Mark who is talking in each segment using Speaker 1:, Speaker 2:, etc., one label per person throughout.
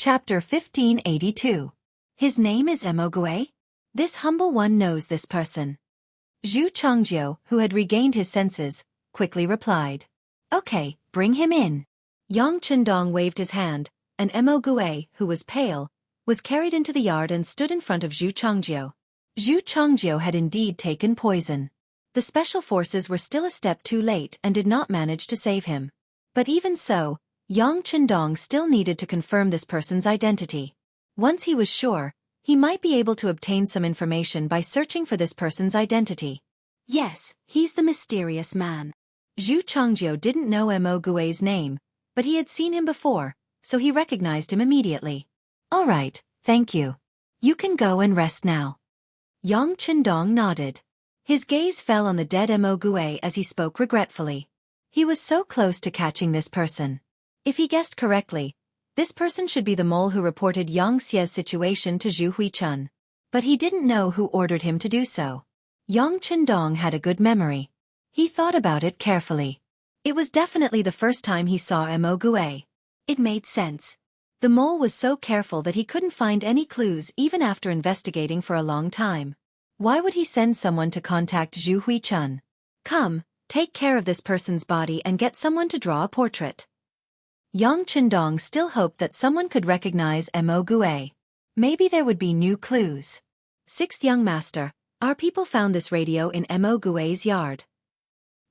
Speaker 1: Chapter 1582. His name is Emogue? This humble one knows this person. Xianxia, who had regained his senses, quickly replied. Okay, bring him in. Yang Qindong waved his hand, and Emogue, who was pale, was carried into the yard and stood in front of Xianxia. Xianxia had indeed taken poison. The special forces were still a step too late and did not manage to save him. But even so, Yang Qindong still needed to confirm this person's identity. Once he was sure, he might be able to obtain some information by searching for this person's identity. Yes, he's the mysterious man. Xianxia didn't know Emogue's name, but he had seen him before, so he recognized him immediately. All right, thank you. You can go and rest now. Yang Qindong nodded. His gaze fell on the dead Emogue as he spoke regretfully. He was so close to catching this person. If he guessed correctly, this person should be the mole who reported Xianxia's situation to Zhu Huichun. But he didn't know who ordered him to do so. Yang Qindong had a good memory. He thought about it carefully. It was definitely the first time he saw Emogue. It made sense. The mole was so careful that he couldn't find any clues even after investigating for a long time. Why would he send someone to contact Zhu Huichun? Come, take care of this person's body and get someone to draw a portrait. Yang Qindong still hoped that someone could recognize Emogue. Maybe there would be new clues. Sixth young master, our people found this radio in Emogue's yard.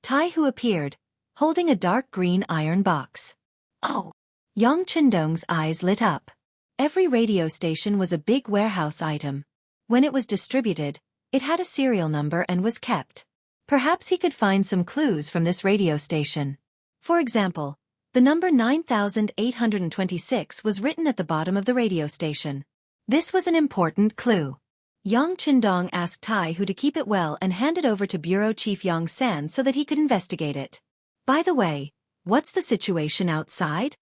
Speaker 1: Tai Hu appeared, holding a dark green iron box. Oh! Yang Qindong's eyes lit up. Every radio station was a big warehouse item. When it was distributed, it had a serial number and was kept. Perhaps he could find some clues from this radio station. For example, the number 9826 was written at the bottom of the radio station. This was an important clue. Yang Qindong asked Tai Hu to keep it well and hand it over to Bureau Chief Yang San so that he could investigate it. By the way, what's the situation outside?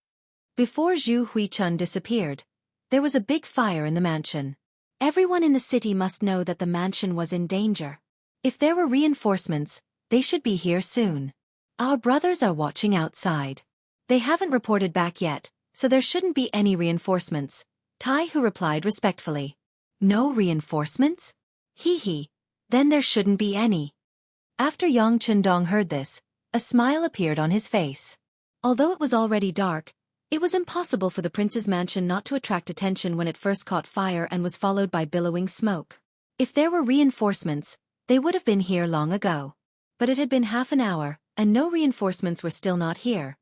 Speaker 1: Before Zhu Huichun disappeared, there was a big fire in the mansion. Everyone in the city must know that the mansion was in danger. If there were reinforcements, they should be here soon. Our brothers are watching outside. They haven't reported back yet, so there shouldn't be any reinforcements, Tai Hu replied respectfully. No reinforcements? Hee, then there shouldn't be any. After Yang Qindong heard this, a smile appeared on his face. Although it was already dark, it was impossible for the prince's mansion not to attract attention when it first caught fire and was followed by billowing smoke. If there were reinforcements, they would have been here long ago. But it had been half an hour, and no reinforcements were still not here.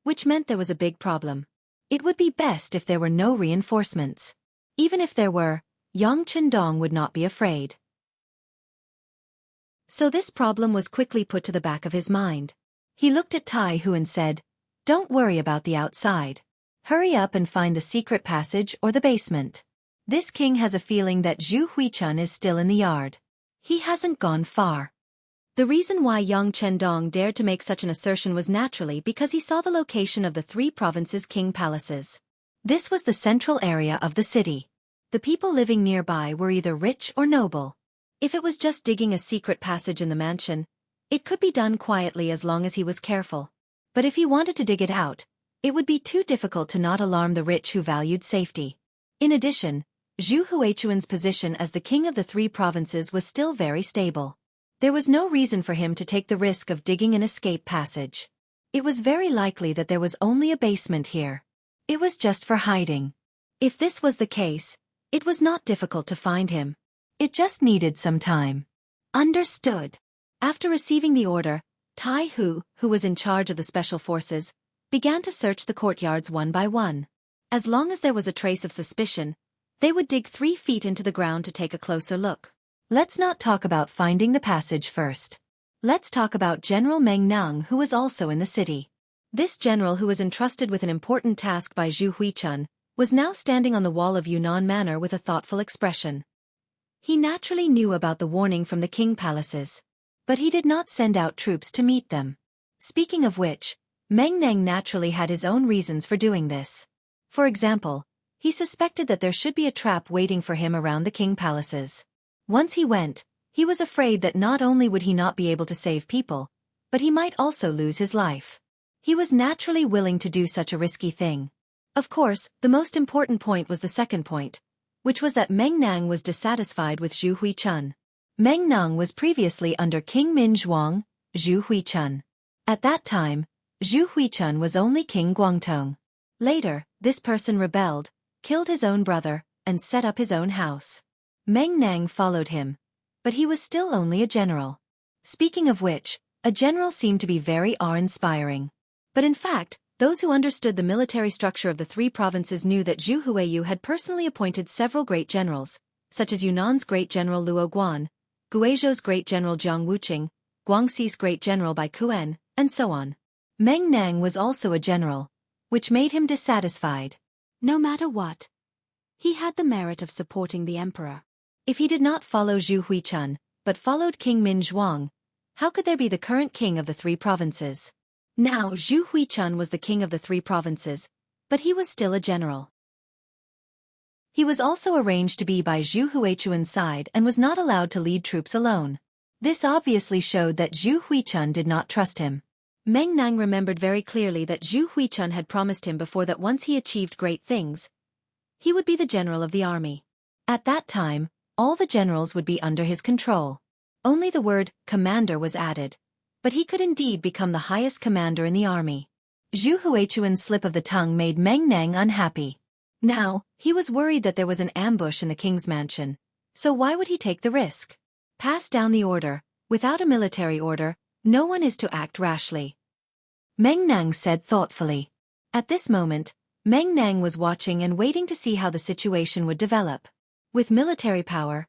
Speaker 1: Which meant there was a big problem. It would be best if there were no reinforcements. Even if there were, Yang Qindong would not be afraid. So this problem was quickly put to the back of his mind. He looked at Tai Hu and said, Don't worry about the outside. Hurry up and find the secret passage or the basement. This king has a feeling that Zhu Huichun is still in the yard. He hasn't gone far. The reason why Yang Qindong dared to make such an assertion was naturally because he saw the location of the three provinces' king palaces. This was the central area of the city. The people living nearby were either rich or noble. If it was just digging a secret passage in the mansion, it could be done quietly as long as he was careful. But if he wanted to dig it out, it would be too difficult to not alarm the rich who valued safety. In addition, Zhu Huichun's position as the king of the three provinces was still very stable. There was no reason for him to take the risk of digging an escape passage. It was very likely that there was only a basement here. It was just for hiding. If this was the case, it was not difficult to find him. It just needed some time. Understood. After receiving the order, Tai Hu, who was in charge of the special forces, began to search the courtyards one by one. As long as there was a trace of suspicion, they would dig 3 feet into the ground to take a closer look. Let's not talk about finding the passage first. Let's talk about General Meng Nang, who was also in the city. This general, who was entrusted with an important task by Zhu Huichun, was now standing on the wall of Yunnan Manor with a thoughtful expression. He naturally knew about the warning from the king palaces, but he did not send out troops to meet them. Speaking of which, Meng Nang naturally had his own reasons for doing this. For example, he suspected that there should be a trap waiting for him around the king palaces. Once he went, he was afraid that not only would he not be able to save people, but he might also lose his life. He was naturally willing to do such a risky thing. Of course, the most important point was the second point, which was that Meng Nang was dissatisfied with Zhu Huichun. Meng Nang was previously under King Min Zhuang, Zhu Huichun. At that time, Zhu Huichun was only King Guangtong. Later, this person rebelled, killed his own brother, and set up his own house. Meng Nang followed him, but he was still only a general. Speaking of which, a general seemed to be very awe-inspiring. But in fact, those who understood the military structure of the three provinces knew that Zhu Huiyu had personally appointed several great generals, such as Yunnan's great general Luo Guan, Guizhou's great general Jiang Wuqing, Guangxi's great general Bai Kuan, and so on. Meng Nang was also a general, which made him dissatisfied. No matter what, he had the merit of supporting the emperor. If he did not follow Zhu Huichun, but followed King Min Zhuang, how could there be the current king of the three provinces? Now Zhu Huichun was the king of the three provinces, but he was still a general. He was also arranged to be by Zhu Huichun's side and was not allowed to lead troops alone. This obviously showed that Zhu Huichun did not trust him. Meng Nang remembered very clearly that Zhu Huichun had promised him before that once he achieved great things, he would be the general of the army. At that time, all the generals would be under his control. Only the word commander was added, but he could indeed become the highest commander in the army. Zhu Huichun's slip of the tongue made Meng Nang unhappy. Now, he was worried that there was an ambush in the king's mansion, so why would he take the risk? Pass down the order. Without a military order, no one is to act rashly, Meng Nang said thoughtfully. At this moment, Meng Nang was watching and waiting to see how the situation would develop. With military power,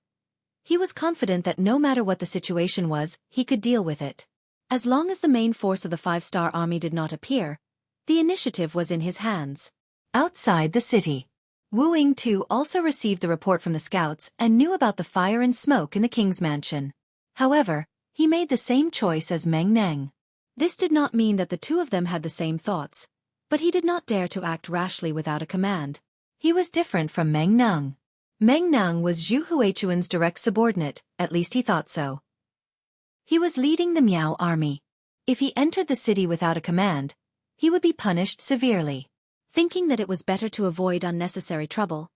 Speaker 1: he was confident that no matter what the situation was, he could deal with it. As long as the main force of the five-star army did not appear, the initiative was in his hands. Outside the city, Wu Ying too also received the report from the scouts and knew about the fire and smoke in the king's mansion. However, he made the same choice as Meng Nang. This did not mean that the two of them had the same thoughts, but he did not dare to act rashly without a command. He was different from Meng Nang. Meng Nang was Zhu Huichun's direct subordinate, at least he thought so. He was leading the Miao army. If he entered the city without a command, he would be punished severely. Thinking that it was better to avoid unnecessary trouble,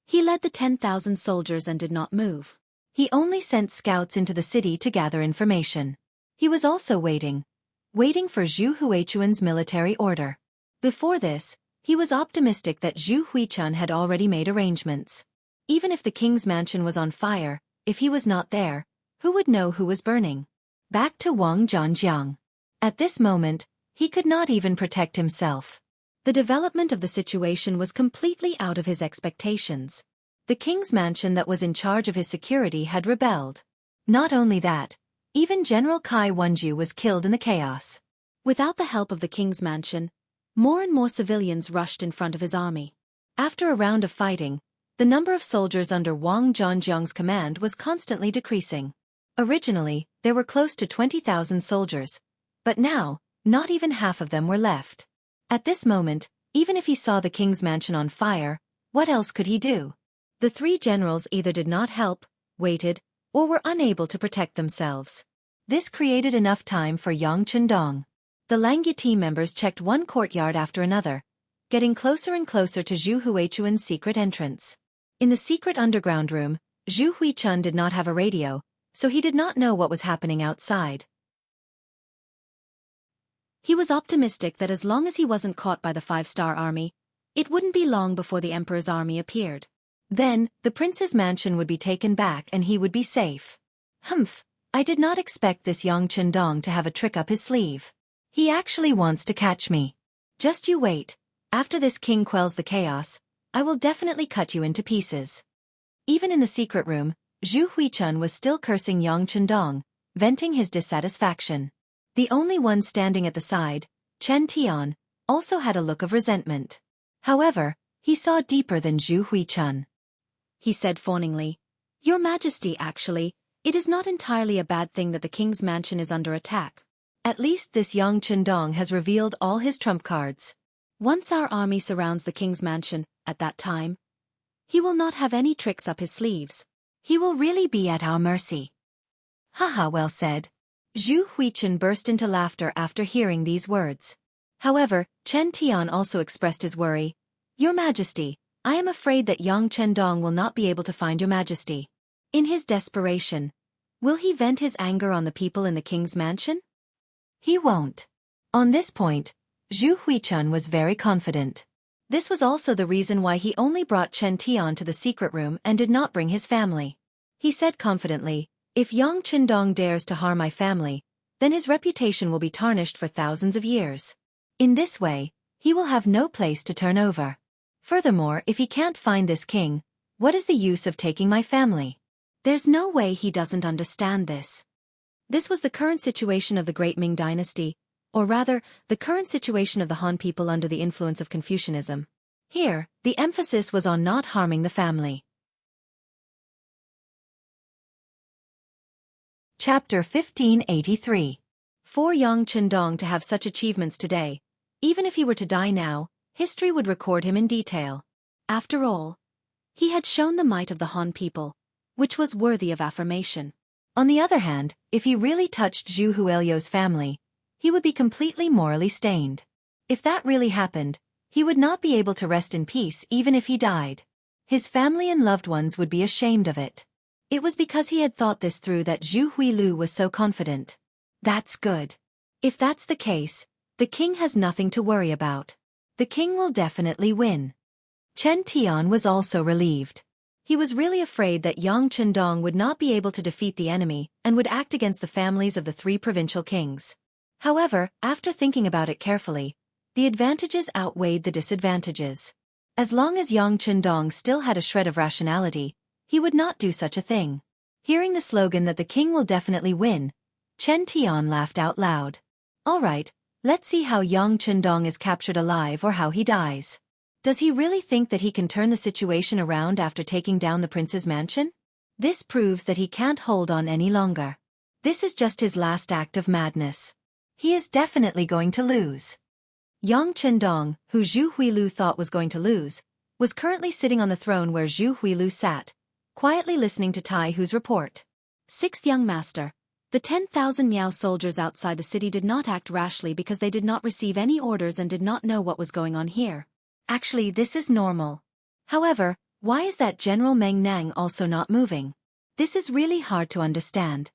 Speaker 1: he led the 10,000 soldiers and did not move. He only sent scouts into the city to gather information. He was also waiting for Zhu Huichun's military order. Before this, he was optimistic that Zhu Huichun had already made arrangements. Even if the king's mansion was on fire, if he was not there, who would know who was burning? Back to Wang Zhanjiang. At this moment, he could not even protect himself. The development of the situation was completely out of his expectations. The king's mansion that was in charge of his security had rebelled. Not only that, even General Kai Wenju was killed in the chaos. Without the help of the king's mansion, more and more civilians rushed in front of his army. After a round of fighting, the number of soldiers under Wang Zhanjiang's command was constantly decreasing. Originally, there were close to 20,000 soldiers, but now, not even half of them were left. At this moment, even if he saw the king's mansion on fire, what else could he do? The three generals either did not help, waited, or were unable to protect themselves. This created enough time for Yang Chendong. The Langya team members checked one courtyard after another, getting closer and closer to Zhu Huichun's secret entrance. In the secret underground room, Zhu Huichun did not have a radio, so he did not know what was happening outside. He was optimistic that as long as he wasn't caught by the five-star army, it wouldn't be long before the emperor's army appeared. Then, the prince's mansion would be taken back and he would be safe. Humph, I did not expect this Yang Chendong to have a trick up his sleeve. He actually wants to catch me. Just you wait, after this king quells the chaos, I will definitely cut you into pieces. Even in the secret room, Zhu Huichun was still cursing Yang Chendong, venting his dissatisfaction. The only one standing at the side, Chen Tian, also had a look of resentment. However, he saw deeper than Zhu Huichun. He said fawningly, "Your Majesty, actually, it is not entirely a bad thing that the king's mansion is under attack. At least this Yang Chendong has revealed all his trump cards. Once our army surrounds the king's mansion, at that time, he will not have any tricks up his sleeves. He will really be at our mercy." Haha, well said. Zhu Huichun burst into laughter after hearing these words. However, Chen Tian also expressed his worry. Your Majesty, I am afraid that Yang Chendong will not be able to find Your Majesty. In his desperation, will he vent his anger on the people in the king's mansion? He won't. On this point, Zhu Huichun was very confident. This was also the reason why he only brought Chen Tian to the secret room and did not bring his family. He said confidently, if Yang Chendong dares to harm my family, then his reputation will be tarnished for thousands of years. In this way, he will have no place to turn over. Furthermore, if he can't find this king, what is the use of taking my family? There's no way he doesn't understand this. This was the current situation of the Great Ming Dynasty, or rather, the current situation of the Han people under the influence of Confucianism. Here, the emphasis was on not harming the family. Chapter 1583. For Yang Chendong to have such achievements today, even if he were to die now, history would record him in detail. After all, he had shown the might of the Han people, which was worthy of affirmation. On the other hand, if he really touched Zhu Huilio's family, he would be completely morally stained. If that really happened, he would not be able to rest in peace even if he died. His family and loved ones would be ashamed of it. It was because he had thought this through that Zhu Huilu was so confident. That's good. If that's the case, the king has nothing to worry about. The king will definitely win. Chen Tian was also relieved. He was really afraid that Yang Chendong would not be able to defeat the enemy and would act against the families of the three provincial kings. However, after thinking about it carefully, the advantages outweighed the disadvantages. As long as Yang Chendong still had a shred of rationality, he would not do such a thing. Hearing the slogan that the king will definitely win, Chen Tian laughed out loud. All right, let's see how Yang Chendong is captured alive or how he dies. Does he really think that he can turn the situation around after taking down the prince's mansion? This proves that he can't hold on any longer. This is just his last act of madness. He is definitely going to lose. Yang Chendong, who Zhu Huilu thought was going to lose, was currently sitting on the throne where Zhu Huilu sat, quietly listening to Tai Hu's report. Sixth young master, the 10,000 Miao soldiers outside the city did not act rashly because they did not receive any orders and did not know what was going on here. Actually, this is normal. However, why is that General Meng Nang also not moving? This is really hard to understand.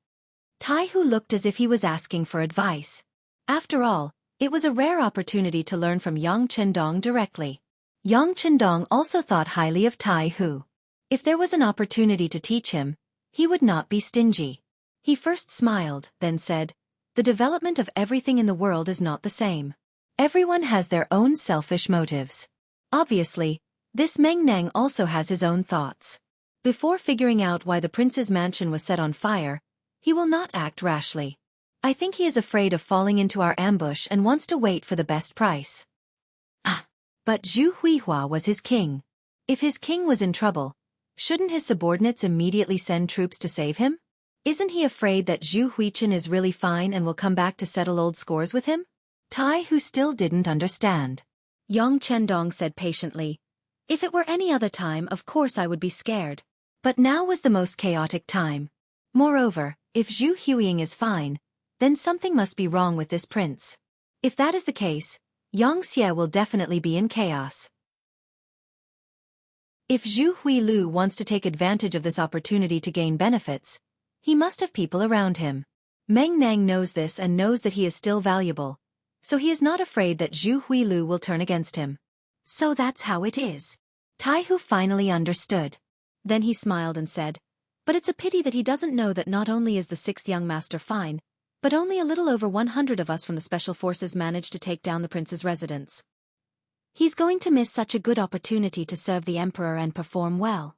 Speaker 1: Tai Hu looked as if he was asking for advice. After all, it was a rare opportunity to learn from Yang Chendong directly. Yang Chendong also thought highly of Tai Hu. If there was an opportunity to teach him, he would not be stingy. He first smiled, then said, the development of everything in the world is not the same. Everyone has their own selfish motives. Obviously, this Meng Nang also has his own thoughts. Before figuring out why the prince's mansion was set on fire, he will not act rashly. I think he is afraid of falling into our ambush and wants to wait for the best price. But Zhu Huihua was his king. If his king was in trouble, shouldn't his subordinates immediately send troops to save him? Isn't he afraid that Zhu Huichun is really fine and will come back to settle old scores with him? Tai Hu still didn't understand. Yang Chendong said patiently, if it were any other time, of course I would be scared. But now was the most chaotic time. Moreover, if Zhu Huiying is fine, then something must be wrong with this prince. If that is the case, Xianxia will definitely be in chaos. If Zhu Huilu wants to take advantage of this opportunity to gain benefits, he must have people around him. Meng Nang knows this and knows that he is still valuable, so he is not afraid that Zhu Huilu will turn against him. So that's how it is. Tai Hu finally understood. Then he smiled and said, but it's a pity that he doesn't know that not only is the sixth young master fine, but only a little over 100 of us from the special forces managed to take down the prince's residence. He's going to miss such a good opportunity to serve the emperor and perform well.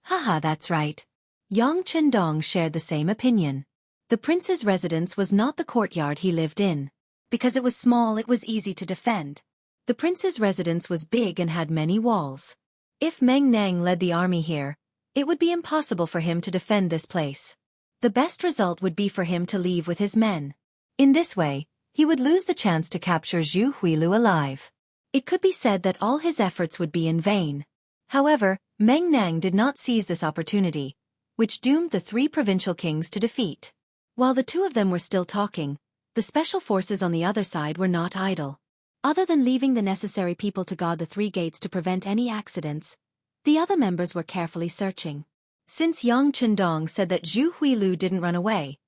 Speaker 1: Haha, that's right. Yang Chendong shared the same opinion. The prince's residence was not the courtyard he lived in. Because it was small, it was easy to defend. The prince's residence was big and had many walls. If Meng Nang led the army here, it would be impossible for him to defend this place. The best result would be for him to leave with his men. In this way, he would lose the chance to capture Zhu Huilu alive. It could be said that all his efforts would be in vain. However, Meng Nang did not seize this opportunity, which doomed the three provincial kings to defeat. While the two of them were still talking, the special forces on the other side were not idle.
Speaker 2: Other than leaving the necessary people to guard the 3 gates to prevent any accidents, the other members were carefully searching.
Speaker 1: Since Yang Chendong said that Zhu Huilu didn't run away,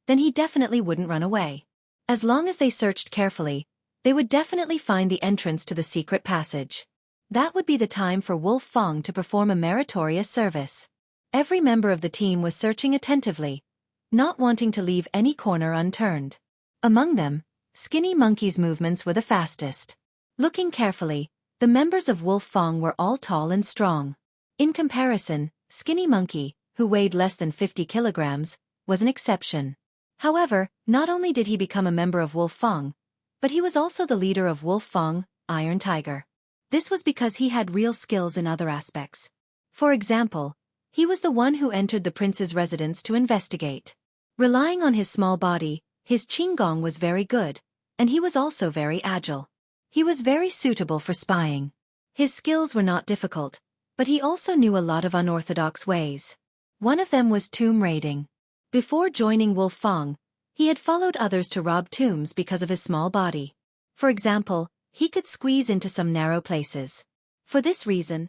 Speaker 1: then he definitely wouldn't run away. As long as they searched carefully, they would definitely find the entrance to the secret passage. That would be the time for Wolf Fong to perform a meritorious service. Every member of the team was searching attentively, not wanting to leave any corner unturned. Among them, Skinny Monkey's movements were the fastest. Looking carefully, the members of Wolf Fong were all tall and strong. In comparison, Skinny Monkey, who weighed less than 50 kilograms, was an exception. However, not only did he become a member of Wolf Fong, but he was also the leader of Wolf Fong, Iron Tiger. This was because he had real skills in other aspects. For example, he was the one who entered the prince's residence to investigate. Relying on his small body, his qinggong was very good, and he was also very agile. He was very suitable for spying. His skills were not difficult, but he also knew a lot of unorthodox ways. One of them was tomb raiding. Before joining Wolf Fong, he had followed others to rob tombs because of his small body. For example, he could squeeze into some narrow places. For this reason,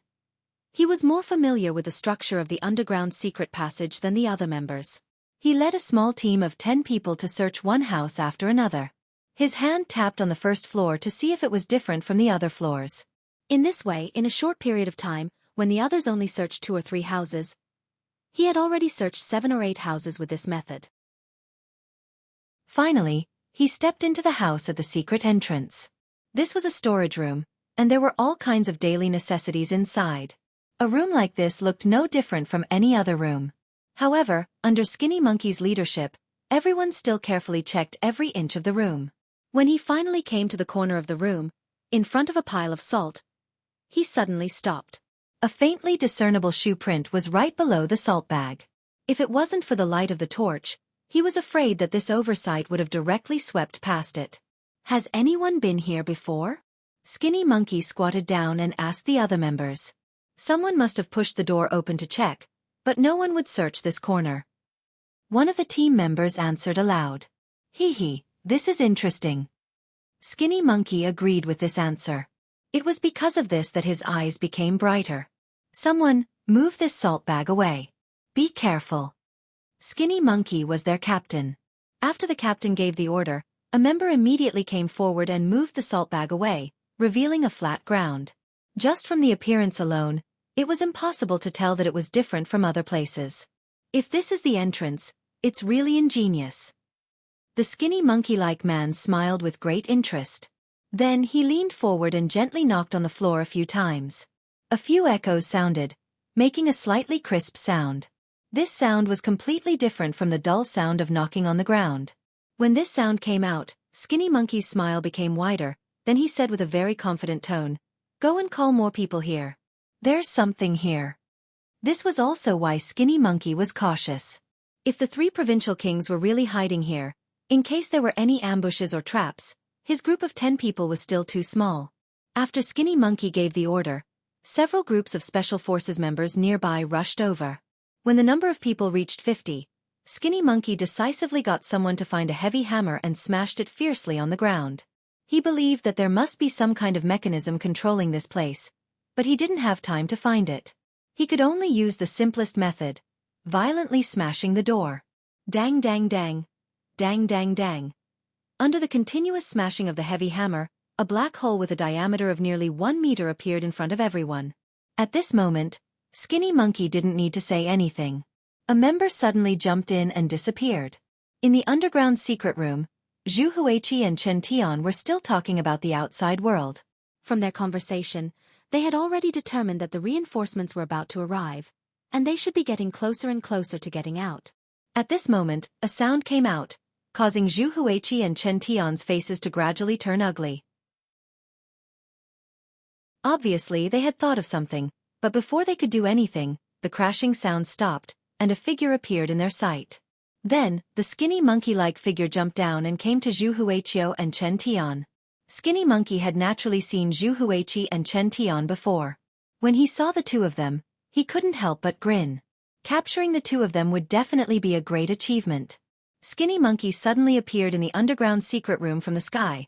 Speaker 1: he was more familiar with the structure of the underground secret passage than the other members. He led a small team of 10 people to search one house after another. His hand tapped on the first floor to see if it was different from the other floors.
Speaker 2: In this way, in a short period of time, when the others only searched 2 or 3 houses, he had already searched 7 or 8 houses with this method.
Speaker 1: Finally, he stepped into the house at the secret entrance. This was a storage room, and there were all kinds of daily necessities inside. A room like this looked no different from any other room. However, under Skinny Monkey's leadership, everyone still carefully checked every inch of the room. When he finally came to the corner of the room, in front of a pile of salt, he suddenly stopped. A faintly discernible shoe print was right below the salt bag. If it wasn't for the light of the torch, he was afraid that this oversight would have directly swept past it.
Speaker 2: "Has anyone been here before?"
Speaker 1: Skinny Monkey squatted down and asked the other members. Someone must have pushed the door open to check, but no one would search this corner. One of the team members answered aloud. "Hee hee, this is interesting." Skinny Monkey agreed with this answer. It was because of this that his eyes became brighter. "Someone, move this salt bag away. Be careful." Skinny Monkey was their captain. After the captain gave the order, a member immediately came forward and moved the salt bag away, revealing a flat ground. Just from the appearance alone, it was impossible to tell that it was different from other places. If this is the entrance, it's really ingenious. The Skinny Monkey-like man smiled with great interest. Then he leaned forward and gently knocked on the floor a few times. A few echoes sounded, making a slightly crisp sound. This sound was completely different from the dull sound of knocking on the ground. When this sound came out, Skinny Monkey's smile became wider, then he said with a very confident tone, "Go and call more people here. There's something here." This was also why Skinny Monkey was cautious. If the 3 provincial kings were really hiding here, in case there were any ambushes or traps, his group of 10 people was still too small. After Skinny Monkey gave the order, several groups of Special Forces members nearby rushed over. When the number of people reached 50, Skinny Monkey decisively got someone to find a heavy hammer and smashed it fiercely on the ground. He believed that there must be some kind of mechanism controlling this place, but he didn't have time to find it. He could only use the simplest method, violently smashing the door. Dang dang dang. Dang dang dang. Under the continuous smashing of the heavy hammer, a black hole with a diameter of nearly 1 meter appeared in front of everyone. At this moment, Skinny Monkey didn't need to say anything. A member suddenly jumped in and disappeared. In the underground secret room, Zhu Huiqi and Chen Tian were still talking about the outside world.
Speaker 2: From their conversation, they had already determined that the reinforcements were about to arrive, and they should be getting closer and closer to getting out.
Speaker 1: At this moment, a sound came out, causing Zhu Huiqi and Chen Tian's faces to gradually turn ugly. Obviously, they had thought of something, but before they could do anything, the crashing sound stopped, and a figure appeared in their sight. Then, the Skinny Monkey-like figure jumped down and came to Zhu Huiqi and Chen Tian. Skinny Monkey had naturally seen Zhu Huiqi and Chen Tian before. When he saw the 2 of them, he couldn't help but grin. Capturing the 2 of them would definitely be a great achievement. Skinny Monkey suddenly appeared in the underground secret room from the sky,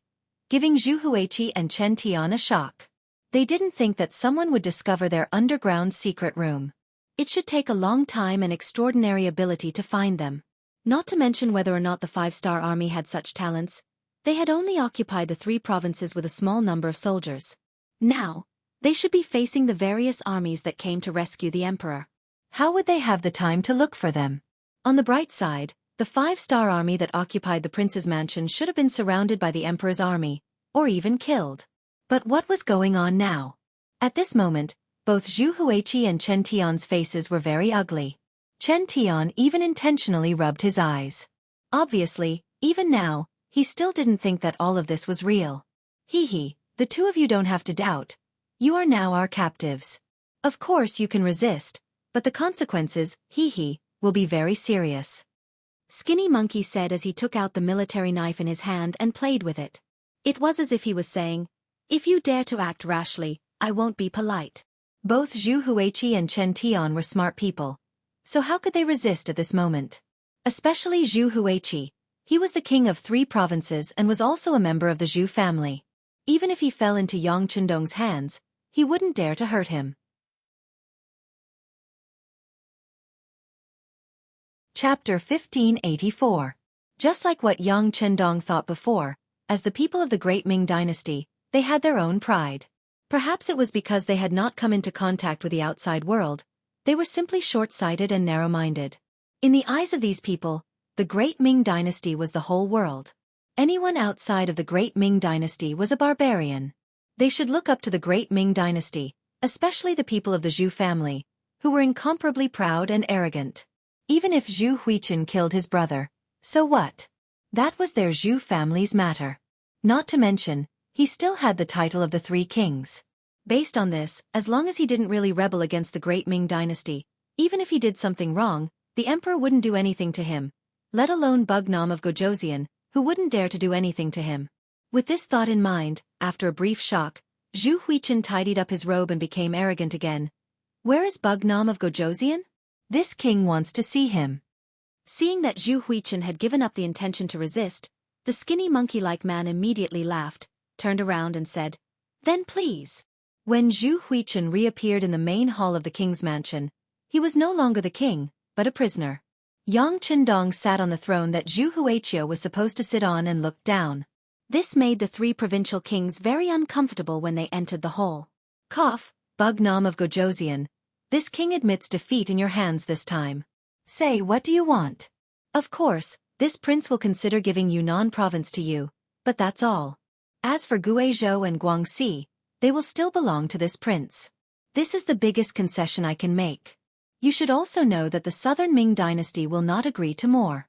Speaker 1: giving Zhu Huiqi and Chen Tian a shock. They didn't think that someone would discover their underground secret room. It should take a long time and extraordinary ability to find them. Not to mention whether or not the 5-star army had such talents. They had only occupied the 3 provinces with a small number of soldiers. Now, they should be facing the various armies that came to rescue the emperor. How would they have the time to look for them? On the bright side, the 5-star army that occupied the prince's mansion should have been surrounded by the emperor's army, or even killed. But what was going on now? At this moment, both Zhu Huiqi and Chen Tian's faces were very ugly. Chen Tian even intentionally rubbed his eyes. Obviously, even now, he still didn't think that all of this was real. Hee, the two of you don't have to doubt. You are now our captives. Of course you can resist, but the consequences, will be very serious. Skinny Monkey said as he took out the military knife in his hand and played with it. It was as if he was saying, "If you dare to act rashly, I won't be polite." Both Zhu Huiqi and Chen Tian were smart people. So how could they resist at this moment? Especially Zhu Huiqi. He was the king of 3 provinces and was also a member of the Zhu family. Even if he fell into Yang Chendong's hands, he wouldn't dare to hurt him. Chapter 1584. Just like what Yang Chendong thought before, as the people of the Great Ming Dynasty, they had their own pride. Perhaps it was because they had not come into contact with the outside world. They were simply short-sighted and narrow-minded. In the eyes of these people, the Great Ming Dynasty was the whole world. Anyone outside of the Great Ming Dynasty was a barbarian. They should look up to the Great Ming Dynasty, especially the people of the Zhu family, who were incomparably proud and arrogant. Even if Zhu Huiqin killed his brother, so what? That was their Zhu family's matter. Not to mention, he still had the title of the 3 kings. Based on this, as long as he didn't really rebel against the Great Ming Dynasty, even if he did something wrong, the emperor wouldn't do anything to him, let alone Bugnam of Gojoseon, who wouldn't dare to do anything to him. With this thought in mind, after a brief shock, Zhu Huiqin tidied up his robe and became arrogant again. Where is Bugnam of Gojoseon? This king wants to see him. Seeing that Zhu Huiqin had given up the intention to resist, the skinny monkey-like man immediately laughed, turned around and said, "Then please." When Zhu Huiqin reappeared in the main hall of the king's mansion, he was no longer the king, but a prisoner. Yang Chendong sat on the throne that Zhu Huiqi was supposed to sit on and looked down. This made the 3 provincial kings very uncomfortable when they entered the hall. Cough, Bugnam of Gojoseon. This king admits defeat in your hands this time. Say, what do you want? Of course, this prince will consider giving Yunnan province to you, but that's all. As for Guizhou and Guangxi, they will still belong to this prince. This is the biggest concession I can make. You should also know that the Southern Ming Dynasty will not agree to more.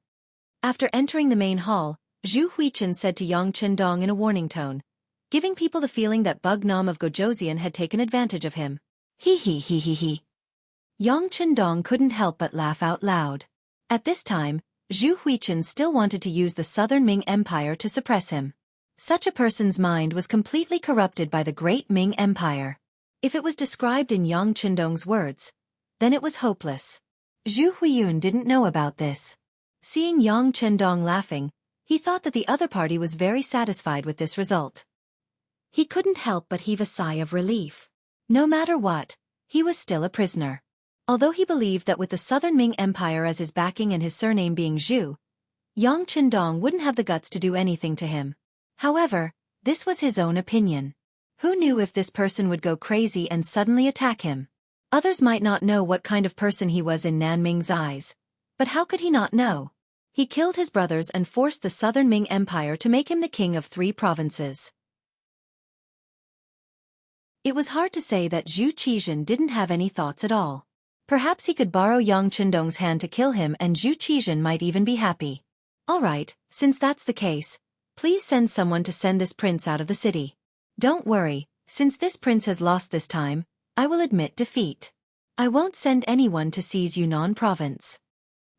Speaker 1: After entering the main hall, Zhu Huiqin said to Yang Chendong in a warning tone, giving people the feeling that Bugnam of Gojoseon had taken advantage of him. He. Yang Chendong couldn't help but laugh out loud. At this time, Zhu Huiqin still wanted to use the Southern Ming Empire to suppress him. Such a person's mind was completely corrupted by the Great Ming Empire. If it was described in Yang Chendong's words, then it was hopeless. Zhu Huiyun didn't know about this. Seeing Yang Chendong laughing, he thought that the other party was very satisfied with this result. He couldn't help but heave a sigh of relief. No matter what, he was still a prisoner. Although he believed that with the Southern Ming Empire as his backing and his surname being Zhu, Yang Chendong wouldn't have the guts to do anything to him. However, this was his own opinion. Who knew if this person would go crazy and suddenly attack him? Others might not know what kind of person he was in Nanming's eyes. But how could he not know? He killed his brothers and forced the Southern Ming Empire to make him the king of 3 provinces. It was hard to say that Zhu Qizhen didn't have any thoughts at all. Perhaps he could borrow Yang Chendong's hand to kill him and Zhu Qizhen might even be happy. Alright, since that's the case, please send someone to send this prince out of the city. Don't worry, since this prince has lost this time, I will admit defeat. I won't send anyone to seize Yunnan province.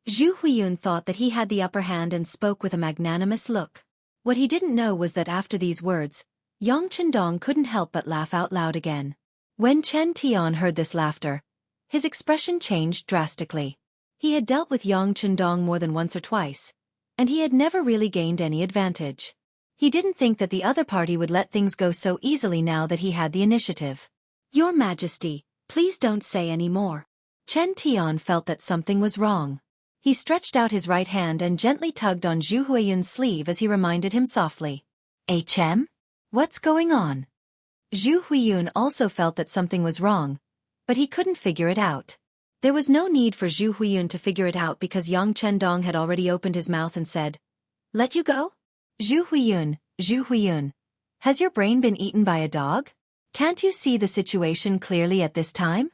Speaker 1: Zhu Huiyun thought that he had the upper hand and spoke with a magnanimous look. What he didn't know was that after these words, Yang Chendong couldn't help but laugh out loud again. When Chen Tian heard this laughter, his expression changed drastically. He had dealt with Yang Chendong more than once or twice, and he had never really gained any advantage. He didn't think that the other party would let things go so easily now that he had the initiative.
Speaker 2: Your Majesty, please don't say any more.
Speaker 1: Chen Tian felt that something was wrong. He stretched out his right hand and gently tugged on Zhu Huiyun's sleeve as he reminded him softly. Hm? What's going on? Zhu Huiyun also felt that something was wrong, but he couldn't figure it out. There was no need for Zhu Huiyun to figure it out because Yang Chendong had already opened his mouth and said, "Let you go?" Zhu Huiyun, has your brain been eaten by a dog? Can't you see the situation clearly at this time?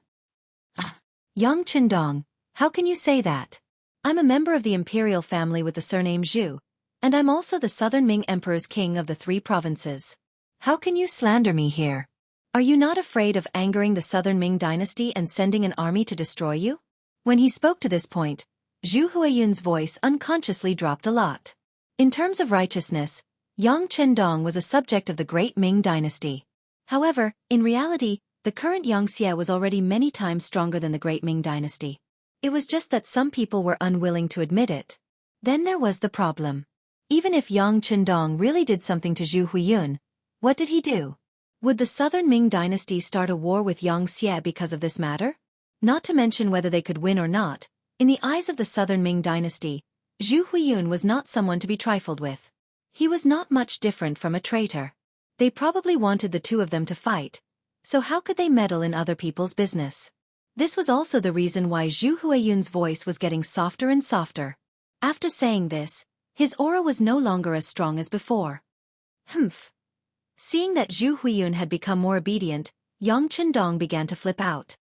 Speaker 1: Yang Chendong, how can you say that? I'm a member of the Imperial family with the surname Zhu, and I'm also the Southern Ming Emperor's king of the 3 provinces. How can you slander me here? Are you not afraid of angering the Southern Ming dynasty and sending an army to destroy you? When he spoke to this point, Zhu Huiyun's voice unconsciously dropped a lot. In terms of righteousness, Yang Chendong was a subject of the great Ming dynasty. However, in reality, the current Xianxia was already many times stronger than the great Ming dynasty. It was just that some people were unwilling to admit it. Then there was the problem. Even if Yang Chendong really did something to Zhu Huiyun, what did he do? Would the Southern Ming dynasty start a war with Xianxia because of this matter? Not to mention whether they could win or not, in the eyes of the Southern Ming dynasty, Zhu Huiyun was not someone to be trifled with. He was not much different from a traitor. They probably wanted the two of them to fight, so how could they meddle in other people's business? This was also the reason why Zhu Huiyun's voice was getting softer and softer. After saying this, his aura was no longer as strong as before. Humph. Seeing that Zhu Huiyun had become more obedient, Yang Chendong began to flip out.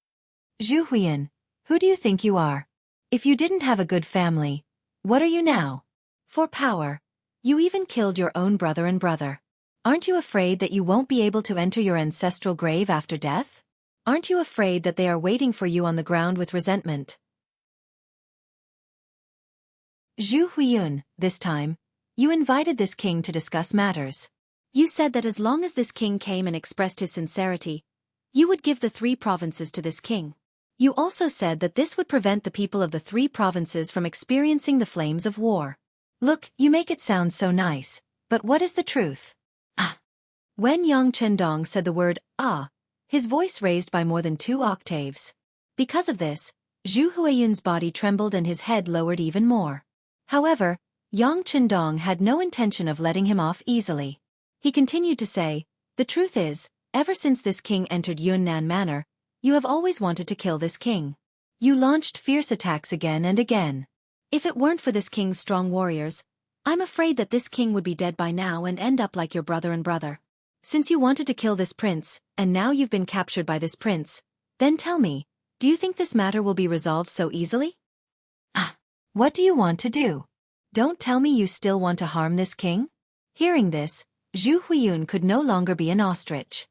Speaker 1: Zhu Huiyun, who do you think you are? If you didn't have a good family, what are you now? For power, you even killed your own brother and brother. Aren't you afraid that you won't be able to enter your ancestral grave after death? Aren't you afraid that they are waiting for you on the ground with resentment? Zhu Huiyun, this time, you invited this king to discuss matters. You said that as long as this king came and expressed his sincerity, you would give the 3 provinces to this king. You also said that this would prevent the people of the 3 provinces from experiencing the flames of war. Look, you make it sound so nice, but what is the truth? When Yang Chendong said the word, his voice raised by more than 2 octaves. Because of this, Zhu Huiyun's body trembled and his head lowered even more. However, Yang Chendong had no intention of letting him off easily. He continued to say, the truth is, ever since this king entered Yunnan Manor, you have always wanted to kill this king. You launched fierce attacks again and again. If it weren't for this king's strong warriors, I'm afraid that this king would be dead by now and end up like your brother and brother. Since you wanted to kill this prince, and now you've been captured by this prince, then tell me, do you think this matter will be resolved so easily? What do you want to do? Don't tell me you still want to harm this king? Hearing this, Zhu Huiyun could no longer be an ostrich.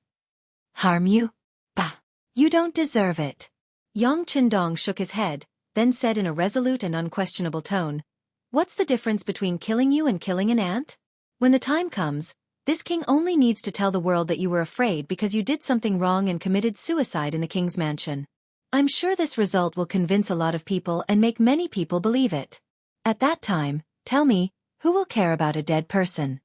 Speaker 1: Harm you? Bah! You don't deserve it. Yang Chendong shook his head, then said in a resolute and unquestionable tone, what's the difference between killing you and killing an ant? When the time comes, this king only needs to tell the world that you were afraid because you did something wrong and committed suicide in the king's mansion. I'm sure this result will convince a lot of people and make many people believe it. At that time, tell me, who will care about a dead person?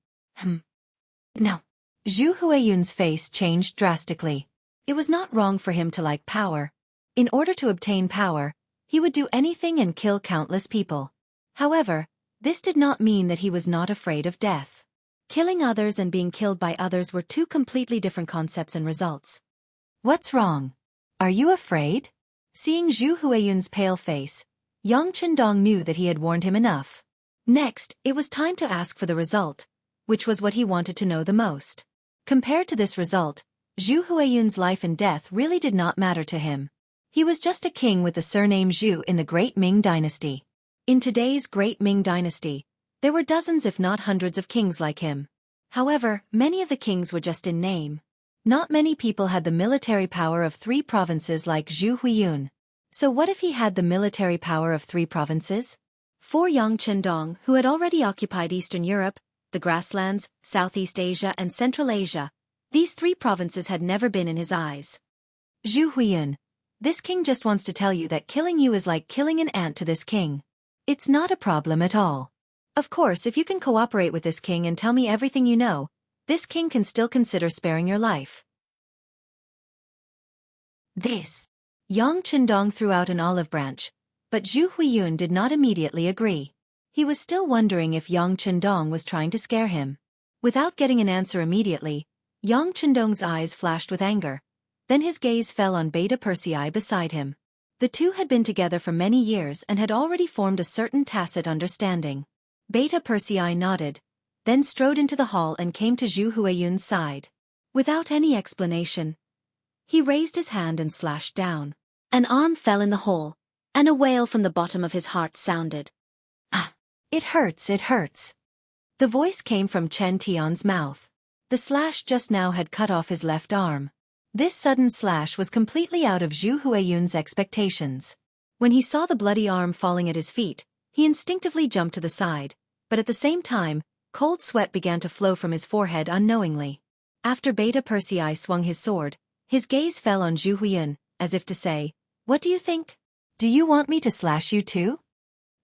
Speaker 1: No. Zhu Huiyun's face changed drastically. It was not wrong for him to like power. In order to obtain power, he would do anything and kill countless people. However, this did not mean that he was not afraid of death. Killing others and being killed by others were 2 completely different concepts and results. What's wrong? Are you afraid? Seeing Zhu Huiyun's pale face, Yang Chendong knew that he had warned him enough. Next, it was time to ask for the result, which was what he wanted to know the most. Compared to this result, Zhu Huiyun's life and death really did not matter to him. He was just a king with the surname Zhu in the Great Ming Dynasty. In today's Great Ming Dynasty, there were dozens if not hundreds of kings like him. However, many of the kings were just in name. Not many people had the military power of 3 provinces like Zhu Huiyun. So what if he had the military power of 3 provinces? For Yang Chendong, who had already occupied Eastern Europe, the grasslands, Southeast Asia and Central Asia, these 3 provinces had never been in his eyes. Zhu Huiyun, this king just wants to tell you that killing you is like killing an ant to this king. It's not a problem at all. Of course, if you can cooperate with this king and tell me everything you know, this king can still consider sparing your life. This. Yang Qindong threw out an olive branch, but Zhu Huiyun did not immediately agree. He was still wondering if Yang Qindong was trying to scare him. Without getting an answer immediately, Yang Qindong's eyes flashed with anger. Then his gaze fell on Beta Persei beside him. The two had been together for many years and had already formed a certain tacit understanding. Beta Persei nodded, then strode into the hall and came to Zhu Huiyun's side. Without any explanation, he raised his hand and slashed down. An arm fell in the hole, and a wail from the bottom of his heart sounded. Ah! It hurts, it hurts. The voice came from Chen Tian's mouth. The slash just now had cut off his left arm. This sudden slash was completely out of Zhu Huiyun's expectations. When he saw the bloody arm falling at his feet, he instinctively jumped to the side, but at the same time, cold sweat began to flow from his forehead unknowingly. After Beta Persei swung his sword, his gaze fell on Zhu Huiyun, as if to say, "What do you think? Do you want me to slash you too?"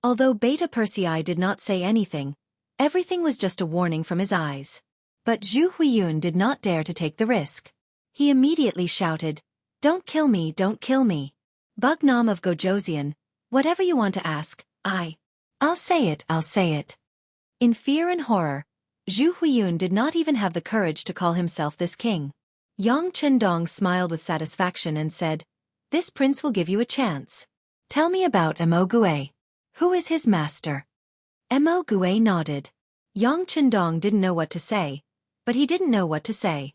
Speaker 1: Although Beta Persei did not say anything, everything was just a warning from his eyes. But Zhu Huiyun did not dare to take the risk. He immediately shouted, "Don't kill me, don't kill me. Bugnam of Gojoseon, whatever you want to ask, I'll say it, I'll say it." In fear and horror, Zhu Huiyun did not even have the courage to call himself this king. Yang Qindong smiled with satisfaction and said, "This prince will give you a chance. Tell me about Mo Gue. Who is his master?" Mo Gue nodded. Yang Qindong didn't know what to say, but he didn't know what to say.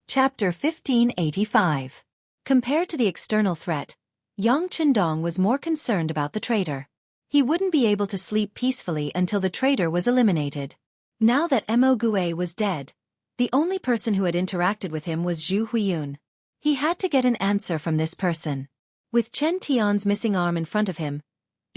Speaker 1: Chapter 1585. Compared to the external threat, Yang Qindong was more concerned about the traitor. He wouldn't be able to sleep peacefully until the traitor was eliminated. Now that Mo Gue was dead, the only person who had interacted with him was Zhu Huiyun. He had to get an answer from this person. With Chen Tian's missing arm in front of him,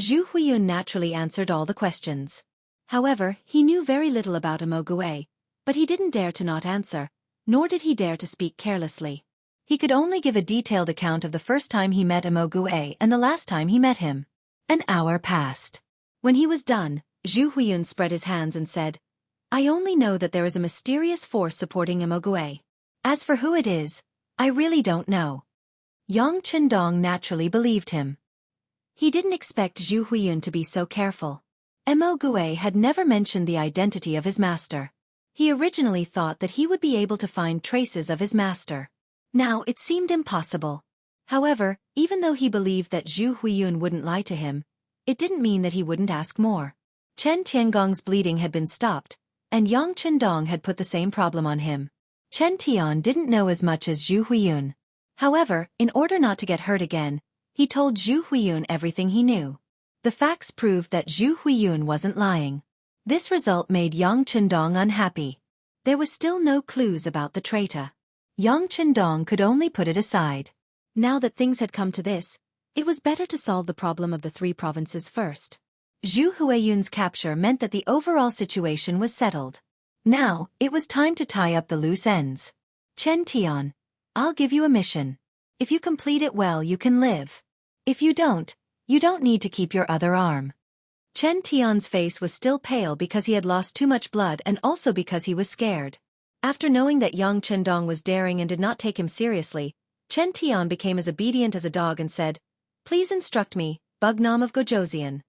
Speaker 1: Zhu Huiyun naturally answered all the questions. However, he knew very little about Mo Gue, but he didn't dare to not answer, nor did he dare to speak carelessly. He could only give a detailed account of the first time he met Mo Gue and the last time he met him. An hour passed. When he was done, Zhu Huiyun spread his hands and said, "I only know that there is a mysterious force supporting Mo Gue. As for who it is, I really don't know." Yang Qindong naturally believed him. He didn't expect Zhu Huiyun to be so careful. Mo Gue had never mentioned the identity of his master. He originally thought that he would be able to find traces of his master. Now it seemed impossible. However, even though he believed that Zhu Huiyun wouldn't lie to him, it didn't mean that he wouldn't ask more. Chen Tiangong's bleeding had been stopped, and Yang Qindong had put the same problem on him. Chen Tian didn't know as much as Zhu Huiyun. However, in order not to get hurt again, he told Zhu Huiyun everything he knew. The facts proved that Zhu Huiyun wasn't lying. This result made Yang Qindong unhappy. There was still no clues about the traitor. Yang Qindong could only put it aside. Now that things had come to this, it was better to solve the problem of the three provinces first. Zhu Huiyun's capture meant that the overall situation was settled. Now, it was time to tie up the loose ends. Chen Tian, I'll give you a mission. If you complete it well, you can live. If you don't need to keep your other arm. Chen Tian's face was still pale because he had lost too much blood and also because he was scared. After knowing that Yang Qindong was daring and did not take him seriously, Chen Tian became as obedient as a dog and said, "Please instruct me, Bugnam of Gojoseon."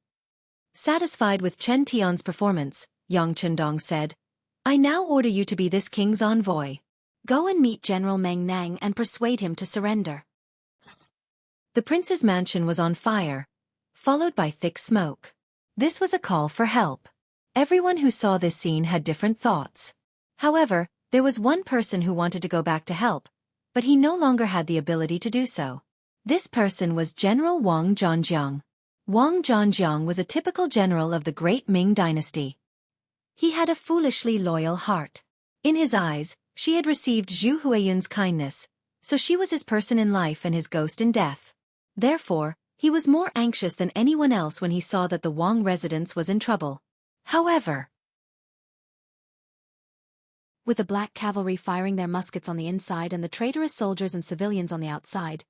Speaker 1: Satisfied with Chen Tian's performance, Yang Qindong said, "I now order you to be this king's envoy. Go and meet General Meng Nang and persuade him to surrender." The prince's mansion was on fire, followed by thick smoke. This was a call for help. Everyone who saw this scene had different thoughts. However, there was one person who wanted to go back to help, but he no longer had the ability to do so. This person was General Wang Zhangjiang. Wang Zhangjiang was a typical general of the Great Ming Dynasty. He had a foolishly loyal heart. In his eyes, she had received Zhu Huiyun's kindness, so she was his person in life and his ghost in death. Therefore, he was more anxious than anyone else when he saw that the Wang residence was in trouble. However, with the black cavalry firing their muskets on the inside and the traitorous soldiers and civilians on the outside,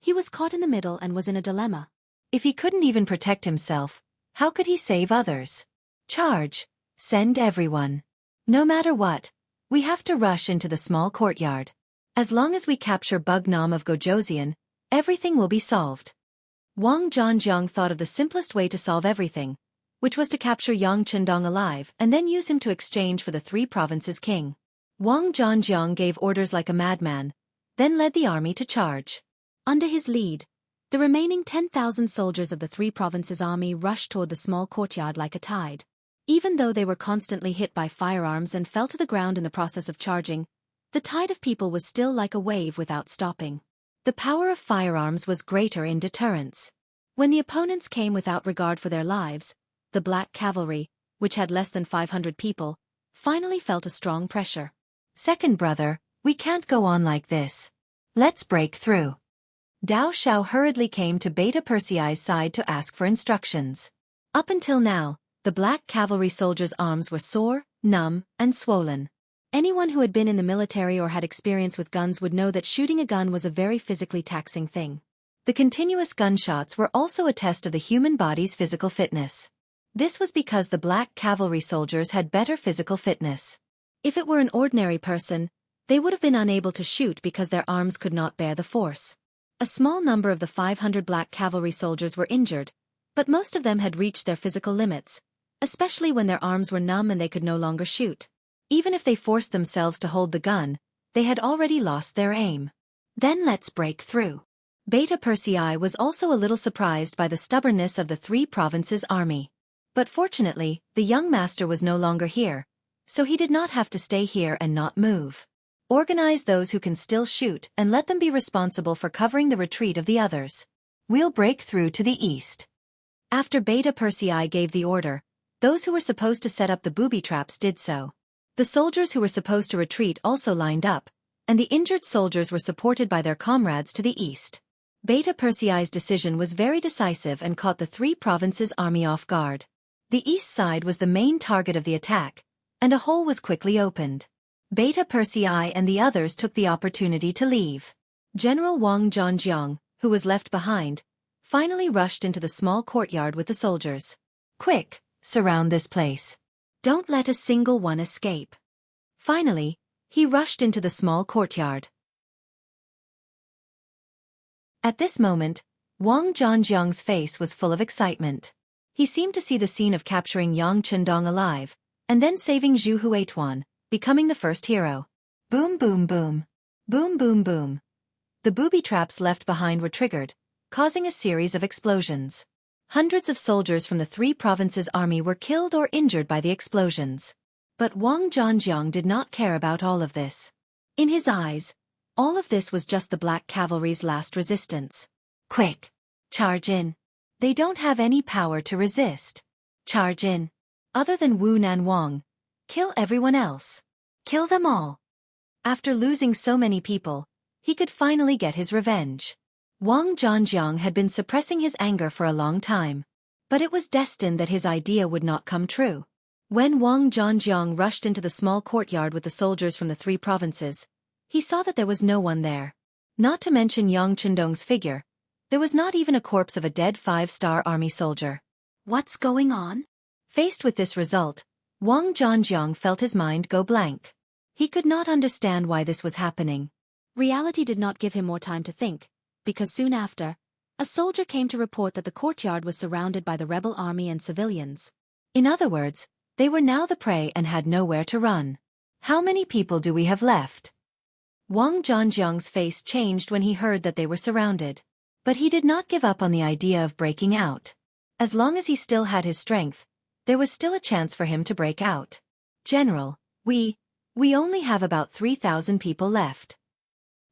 Speaker 1: he was caught in the middle and was in a dilemma. If he couldn't even protect himself, how could he save others? Charge! Send everyone. No matter what, we have to rush into the small courtyard. As long as we capture Bug Nam of Gojoseon, everything will be solved. Wang Zhanjiang thought of the simplest way to solve everything, which was to capture Yang Chendong alive and then use him to exchange for the 3 provinces' king. Wang Zhanjiang gave orders like a madman, then led the army to charge.
Speaker 2: Under his lead, the remaining 10,000 soldiers of the 3 provinces' army rushed toward the small courtyard like a tide. Even though they were constantly hit by firearms and fell to the ground in the process of charging, the tide of people was still like a wave without stopping. The power of firearms was greater in deterrence. When the opponents came without regard for their lives, the Black Cavalry, which had less than 500 people, finally felt a strong pressure.
Speaker 1: Second brother, we can't go on like this. Let's break through. Dao Xiao hurriedly came to Beta Persei's side to ask for instructions. Up until now, the Black Cavalry soldiers' arms were sore, numb, and swollen. Anyone who had been in the military or had experience with guns would know that shooting a gun was a very physically taxing thing. The continuous gunshots were also a test of the human body's physical fitness. This was because the Black Cavalry soldiers had better physical fitness. If it were an ordinary person, they would have been unable to shoot because their arms could not bear the force. A small number of the 500 Black Cavalry soldiers were injured, but most of them had reached their physical limits, especially when their arms were numb and they could no longer shoot. Even if they forced themselves to hold the gun, they had already lost their aim. Then let's break through. Beta Persei was also a little surprised by the stubbornness of the 3 provinces' army. But fortunately, the young master was no longer here, so he did not have to stay here and not move. Organize those who can still shoot and let them be responsible for covering the retreat of the others. We'll break through to the east. After Beta Persei gave the order, those who were supposed to set up the booby traps did so. The soldiers who were supposed to retreat also lined up, and the injured soldiers were supported by their comrades to the east. Beta Persei's decision was very decisive and caught the 3 provinces' army off guard. The east side was the main target of the attack, and a hole was quickly opened. Beta Persei and the others took the opportunity to leave. General Wang Zhanjiang, who was left behind, finally rushed into the small courtyard with the soldiers. Quick, surround this place. Don't let a single one escape. Finally, he rushed into the small courtyard. At this moment, Wang Zhanjiang's face was full of excitement. He seemed to see the scene of capturing Yang Chendong alive, and then saving Zhu Huituan, becoming the first hero. Boom boom boom. Boom boom boom. The booby traps left behind were triggered, causing a series of explosions. Hundreds of soldiers from the 3 provinces' army were killed or injured by the explosions. But Wang Zhanjiang did not care about all of this. In his eyes, all of this was just the Black Cavalry's last resistance. Quick! Charge in. They don't have any power to resist. Charge in. Other than Wu Nan Wang, kill everyone else. Kill them all. After losing so many people, he could finally get his revenge. Wang Zhanjiang had been suppressing his anger for a long time. But it was destined that his idea would not come true. When Wang Zhanjiang rushed into the small courtyard with the soldiers from the 3 provinces, he saw that there was no one there. Not to mention Yang Chendong's figure, there was not even a corpse of a dead 5-star army soldier. What's going on? Faced with this result, Wang Zhanjiang felt his mind go blank. He could not understand why this was happening.
Speaker 2: Reality did not give him more time to think, because soon after, a soldier came to report that the courtyard was surrounded by the rebel army and civilians.
Speaker 1: In other words, they were now the prey and had nowhere to run. How many people do we have left? Wang Zhanjiang's face changed when he heard that they were surrounded. But he did not give up on the idea of breaking out. As long as he still had his strength, there was still a chance for him to break out. General, we only have about 3,000 people left.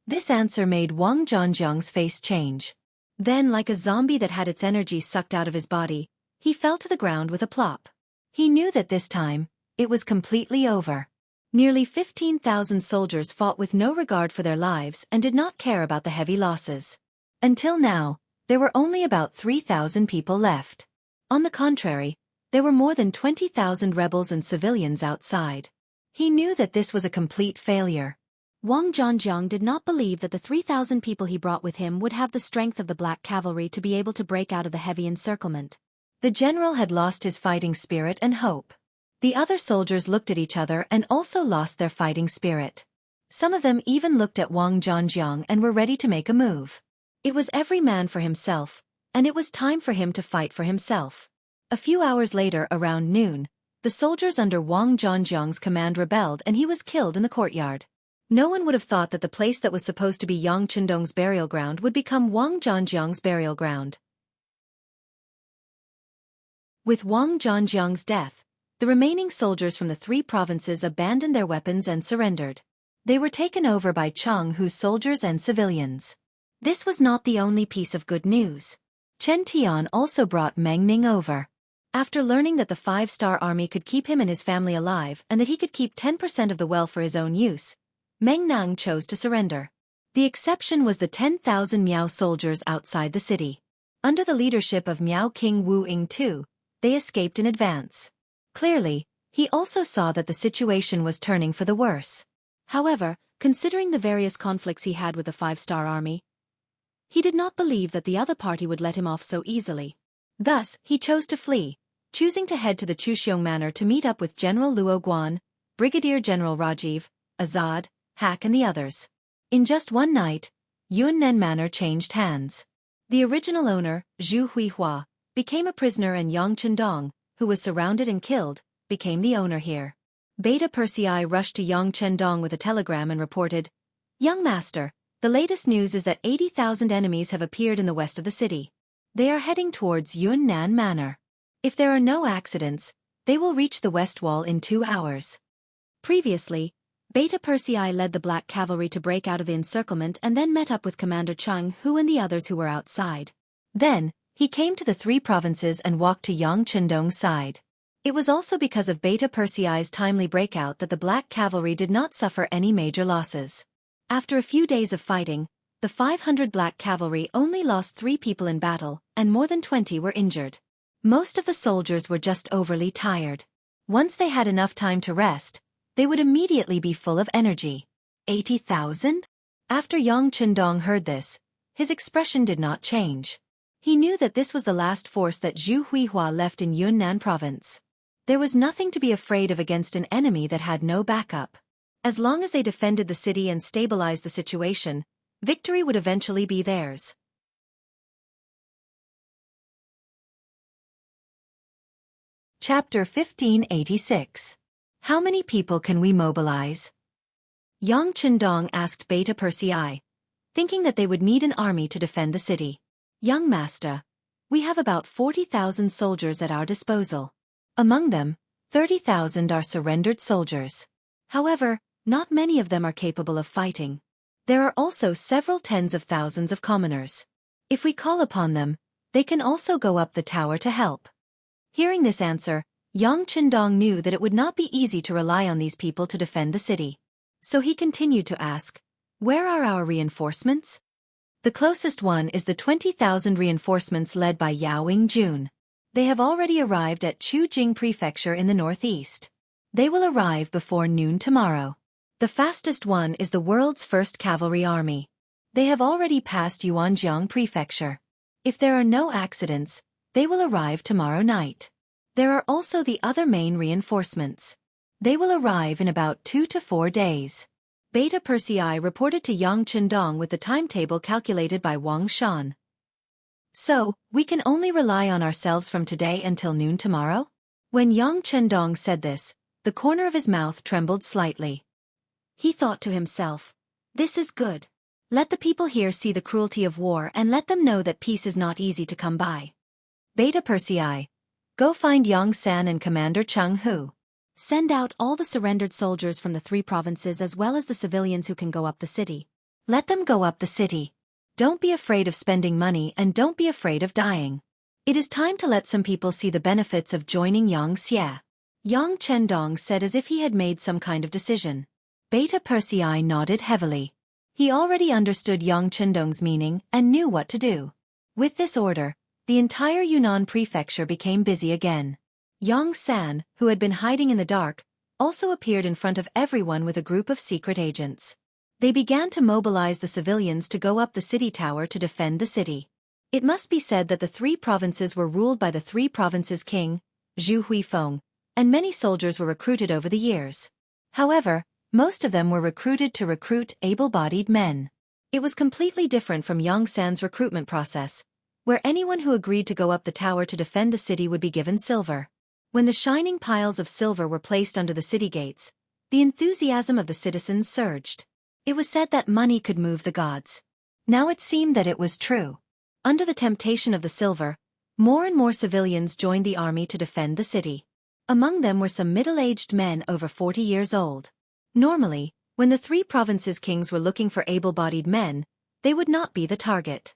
Speaker 1: This answer made Wang Zhanjiang's face change. Then, like a zombie that had its energy sucked out of his body, he fell to the ground with a plop. He knew that this time, it was completely over. Nearly 15,000 soldiers fought with no regard for their lives and did not care about the heavy losses. Until now, there were only about 3,000 people left. On the contrary, there were more than 20,000 rebels and civilians outside. He knew that this was a complete failure.
Speaker 2: Wang Zhangjiang did not believe that the 3,000 people he brought with him would have the strength of the Black Cavalry to be able to break out of the heavy encirclement.
Speaker 1: The general had lost his fighting spirit and hope. The other soldiers looked at each other and also lost their fighting spirit. Some of them even looked at Wang Zhangjiang and were ready to make a move. It was every man for himself, and it was time for him to fight for himself. A few hours later, around noon, the soldiers under Wang Zhangjiang's command rebelled and he was killed in the courtyard. No one would have thought that the place that was supposed to be Yang Qindong's burial ground would become Wang Zhangjiang's burial ground. With Wang Zhangjiang's death, the remaining soldiers from the 3 provinces abandoned their weapons and surrendered. They were taken over by Jianghu's soldiers and civilians. This was not the only piece of good news. Chen Tian also brought Meng Ning over. After learning that the 5-star army could keep him and his family alive and that he could keep 10% of the wealth for his own use, Meng Ning chose to surrender. The exception was the 10,000 Miao soldiers outside the city. Under the leadership of Miao King Wu Ying-tu, they escaped in advance. Clearly, he also saw that the situation was turning for the worse. However, considering the various conflicts he had with the 5-star army, he did not believe that the other party would let him off so easily. Thus, he chose to flee, choosing to head to the Chuxiong Manor to meet up with General Luo Guan, Brigadier General Rajiv, Azad, Hack and the others. In just one night, Yunnan Manor changed hands. The original owner, Zhu Huihua, became a prisoner and Yang Qindong, who was surrounded and killed, became the owner here. Beta Persei rushed to Yang Qindong with a telegram and reported, "Young master, the latest news is that 80,000 enemies have appeared in the west of the city. They are heading towards Yunnan Manor. If there are no accidents, they will reach the west wall in 2 hours." Previously, Beta Persei led the Black Cavalry to break out of the encirclement and then met up with Commander Jianghu and the others who were outside. Then, he came to the 3 provinces and walked to Yang Qindong's side. It was also because of Beta Persei's timely breakout that the Black Cavalry did not suffer any major losses. After a few days of fighting, the 500 Black Cavalry only lost 3 people in battle, and more than 20 were injured. Most of the soldiers were just overly tired. Once they had enough time to rest, they would immediately be full of energy. 80,000? After Yang Qindong heard this, his expression did not change. He knew that this was the last force that Zhu Huihua left in Yunnan province. There was nothing to be afraid of against an enemy that had no backup. As long as they defended the city and stabilized the situation, victory would eventually be theirs. Chapter 1586. How many people can we mobilize? Yang Qindong asked Beta Persei, thinking that they would need an army to defend the city. "Young master, we have about 40,000 soldiers at our disposal. Among them, 30,000 are surrendered soldiers. However, not many of them are capable of fighting. There are also several tens of thousands of commoners. If we call upon them, they can also go up the tower to help." Hearing this answer, Yang Qindong knew that it would not be easy to rely on these people to defend the city. So he continued to ask, "Where are our reinforcements?" "The closest one is the 20,000 reinforcements led by Yao Yingjun. They have already arrived at Chujing Prefecture in the northeast. They will arrive before noon tomorrow. The fastest one is the world's first cavalry army. They have already passed Yuanjiang Prefecture. If there are no accidents, they will arrive tomorrow night. There are also the other main reinforcements. They will arrive in about 2 to 4 days." Beta Persei reported to Yang Qindong with the timetable calculated by Wang Shan. "So, we can only rely on ourselves from today until noon tomorrow?" When Yang Qindong said this, the corner of his mouth trembled slightly. He thought to himself, "This is good. Let the people here see the cruelty of war and let them know that peace is not easy to come by." "Beta Persei, go find Yang San and Commander Jianghu. Send out all the surrendered soldiers from the 3 provinces as well as the civilians who can go up the city. Let them go up the city. Don't be afraid of spending money and don't be afraid of dying. It is time to let some people see the benefits of joining Xianxia." Yang Qindong said as if he had made some kind of decision. Beta Persei nodded heavily. He already understood Yang Qindong's meaning and knew what to do. With this order, the entire Yunnan prefecture became busy again. Yang San, who had been hiding in the dark, also appeared in front of everyone with a group of secret agents. They began to mobilize the civilians to go up the city tower to defend the city. It must be said that the three provinces were ruled by the three provinces' king, Zhu Huifeng, and many soldiers were recruited over the years. However, most of them were recruited to recruit able-bodied men. It was completely different from Yongsan's recruitment process, where anyone who agreed to go up the tower to defend the city would be given silver. When the shining piles of silver were placed under the city gates, the enthusiasm of the citizens surged. It was said that money could move the gods. Now it seemed that it was true. Under the temptation of the silver, more and more civilians joined the army to defend the city. Among them were some middle-aged men over 40 years old. Normally, when the three provinces' kings were looking for able-bodied men, they would not be the target.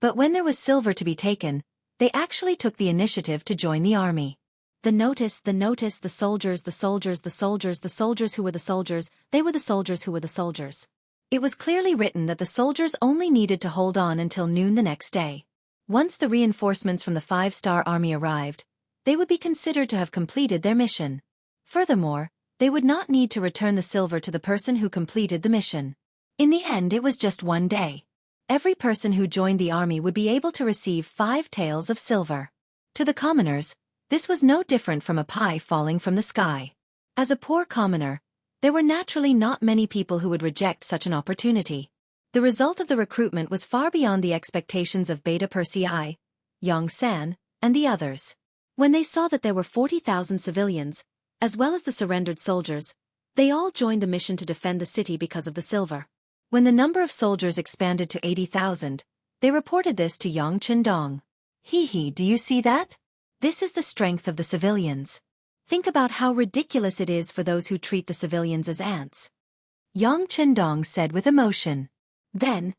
Speaker 1: But when there was silver to be taken, they actually took the initiative to join the army. The soldiers who were the soldiers, they were the soldiers who were the soldiers. It was clearly written that the soldiers only needed to hold on until noon the next day. Once the reinforcements from the 5-star army arrived, they would be considered to have completed their mission. Furthermore, they would not need to return the silver to the person who completed the mission. In the end, it was just one day. Every person who joined the army would be able to receive 5 taels of silver. To the commoners, this was no different from a pie falling from the sky. As a poor commoner, there were naturally not many people who would reject such an opportunity. The result of the recruitment was far beyond the expectations of Beta Persei, Yongsan, and the others. When they saw that there were 40,000 civilians, as well as the surrendered soldiers, they all joined the mission to defend the city because of the silver. When the number of soldiers expanded to 80,000, they reported this to Yang Qindong. "Hee, do you see that? This is the strength of the civilians. Think about how ridiculous it is for those who treat the civilians as ants," Yang Qindong said with emotion. Then,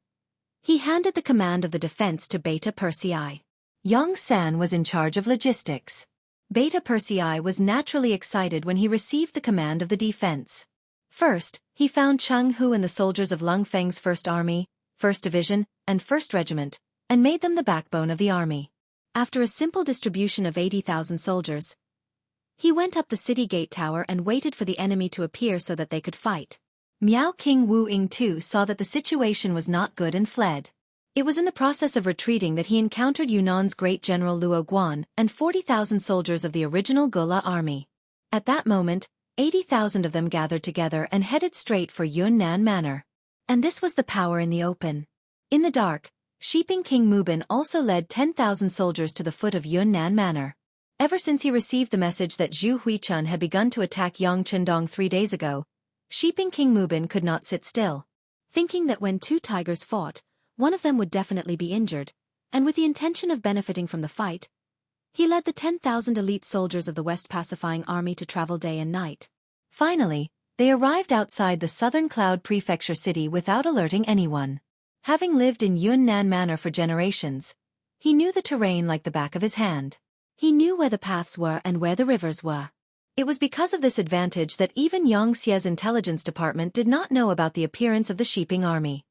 Speaker 1: he handed the command of the defense to Beta Persei. Yongsan was in charge of logistics. Beta Persei was naturally excited when he received the command of the defense. First, he found Jianghu and the soldiers of Lung Feng's 1st Army, 1st Division, and 1st Regiment, and made them the backbone of the army. After a simple distribution of 80,000 soldiers, he went up the city gate tower and waited for the enemy to appear so that they could fight. Miao King Wu Ying too saw that the situation was not good and fled. It was in the process of retreating that he encountered Yunnan's great general Luo Guan and 40,000 soldiers of the original Gula army. At that moment, 80,000 of them gathered together and headed straight for Yunnan Manor. And this was the power in the open. In the dark, Shiping King Mubin also led 10,000 soldiers to the foot of Yunnan Manor. Ever since he received the message that Zhu Huichun had begun to attack Yang Qindong 3 days ago, Shiping King Mubin could not sit still. Thinking that when 2 tigers fought, one of them would definitely be injured, and with the intention of benefiting from the fight, he led the 10,000 elite soldiers of the West Pacifying Army to travel day and night. Finally, they arrived outside the Southern Cloud Prefecture city without alerting anyone. Having lived in Yunnan Manor for generations, he knew the terrain like the back of his hand. He knew where the paths were and where the rivers were. It was because of this advantage that even Xianxia's intelligence department did not know about the appearance of the Shiping army.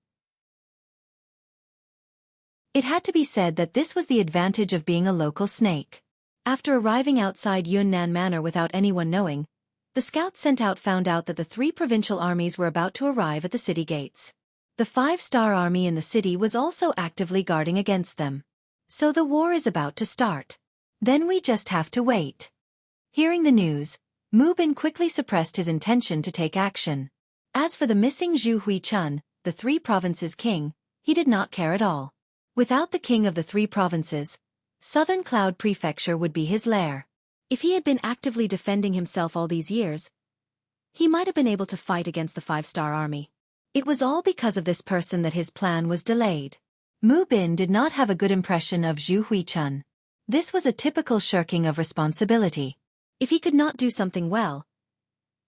Speaker 1: It had to be said that this was the advantage of being a local snake. After arriving outside Yunnan Manor without anyone knowing, the scouts sent out found out that the 3 provincial armies were about to arrive at the city gates. The 5-star army in the city was also actively guarding against them. So the war is about to start. Then we just have to wait. Hearing the news, Mubin quickly suppressed his intention to take action. As for the missing Zhu Huichun, the 3 provinces' king, he did not care at all. Without the king of the 3 provinces, Southern Cloud Prefecture would be his lair. If he had been actively defending himself all these years, he might have been able to fight against the 5-star army. It was all because of this person that his plan was delayed. Mubin did not have a good impression of Zhu Huichun. This was a typical shirking of responsibility. If he could not do something well,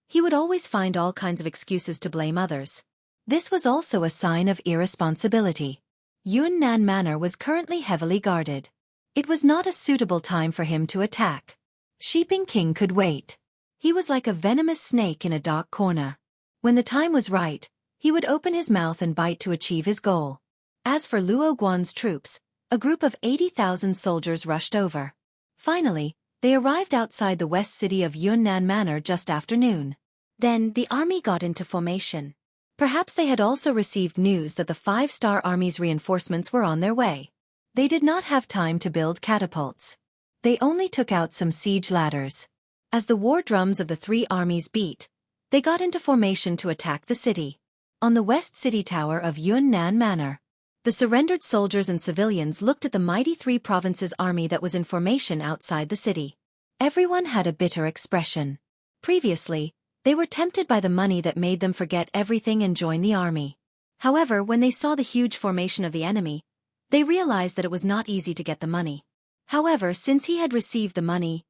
Speaker 1: he would always find all kinds of excuses to blame others. This was also a sign of irresponsibility. Yunnan Manor was currently heavily guarded. It was not a suitable time for him to attack. Shiping King could wait. He was like a venomous snake in a dark corner. When the time was right, he would open his mouth and bite to achieve his goal. As for Luo Guan's troops, a group of 80,000 soldiers rushed over. Finally, they arrived outside the west city of Yunnan Manor just after noon.
Speaker 2: Then the army got into formation. Perhaps they had also received news that the 5-star army's reinforcements were on their way. They did not have time to build catapults. They only took out some siege ladders. As the war drums of the three armies beat, they got into formation to attack the city. On the west city tower of Yunnan Manor, the surrendered soldiers and civilians looked at the mighty three provinces army that was in formation outside the city. Everyone had a bitter expression. Previously, they were tempted by the money that made them forget everything and join the army. However, when they saw the huge formation of the enemy, they realized that it was not easy to get the money. However, since he had received the money,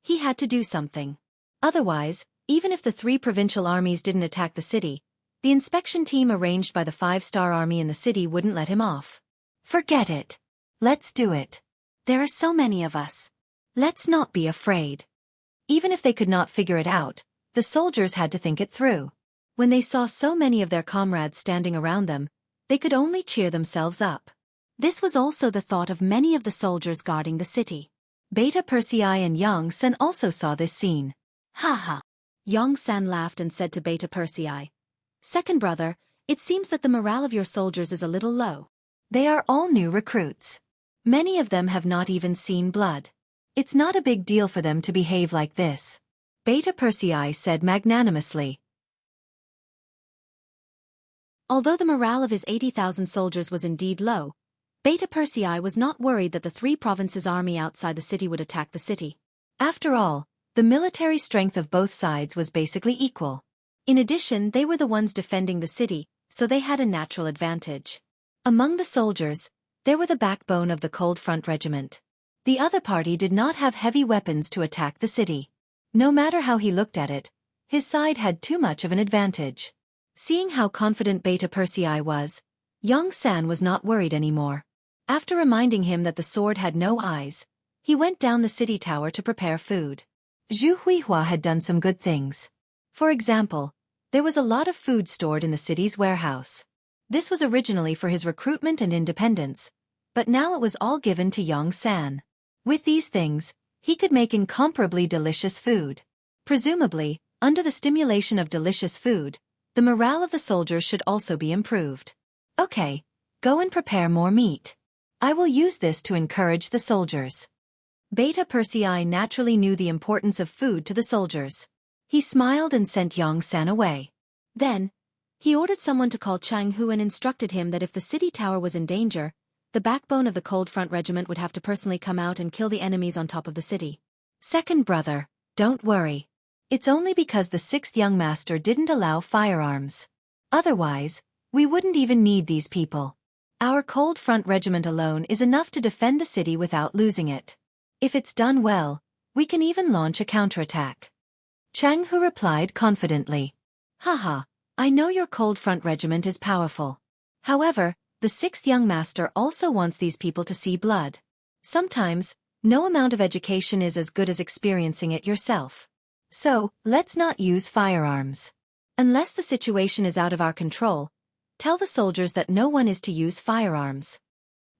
Speaker 2: he had to do something. Otherwise, even if the three provincial armies didn't attack the city, the inspection team arranged by the 5-star army in the city wouldn't let him off.
Speaker 1: Forget it. Let's do it. There are so many of us. Let's not be afraid. Even if they could not figure it out, the soldiers had to think it through. When they saw so many of their comrades standing around them, they could only cheer themselves up. This was also the thought of many of the soldiers guarding the city. Beta Persei and Xianxia also saw this scene.
Speaker 2: Ha ha! Xianxia laughed and said to Beta Persei, "Second brother, it seems that the morale of your soldiers is a little low."
Speaker 1: They are all new recruits. Many of them have not even seen blood. It's not a big deal for them to behave like this. Beta Persei said magnanimously.
Speaker 2: Although the morale of his 80,000 soldiers was indeed low, Beta Persei was not worried that the three provinces army outside the city would attack the city.
Speaker 1: After all, the military strength of both sides was basically equal.
Speaker 2: In addition, they were the ones defending the city, so they had a natural advantage.
Speaker 1: Among the soldiers, there were the backbone of the Cold Front Regiment. The other party did not have heavy weapons to attack the city. No matter how he looked at it, his side had too much of an advantage. Seeing how confident Beta Persei was, Xianxia was not worried anymore. After reminding him that the sword had no eyes, he went down the city tower to prepare food. Zhu Huihua had done some good things. For example, there was a lot of food stored in the city's warehouse. This was originally for his recruitment and independence, but now it was all given to Xianxia. With these things, he could make incomparably delicious food. Presumably, under the stimulation of delicious food, the morale of the soldiers should also be improved. Okay, go and prepare more meat. I will use this to encourage the soldiers. Beta Persei naturally knew the importance of food to the soldiers. He smiled and sent Xianxia away.
Speaker 2: Then, he ordered someone to call Jianghu and instructed him that if the city tower was in danger, the backbone of the Cold Front Regiment would have to personally come out and kill the enemies on top of the city.
Speaker 1: Second brother, don't worry. It's only because the 6th young master didn't allow firearms. Otherwise, we wouldn't even need these people. Our Cold Front Regiment alone is enough to defend the city without losing it. If it's done well, we can even launch a counterattack. Jianghu replied confidently. Haha, I know your Cold Front Regiment is powerful. However, the 6th young master also wants these people to see blood. Sometimes, no amount of education is as good as experiencing it yourself. So, let's not use firearms. Unless the situation is out of our control, tell the soldiers that no one is to use firearms.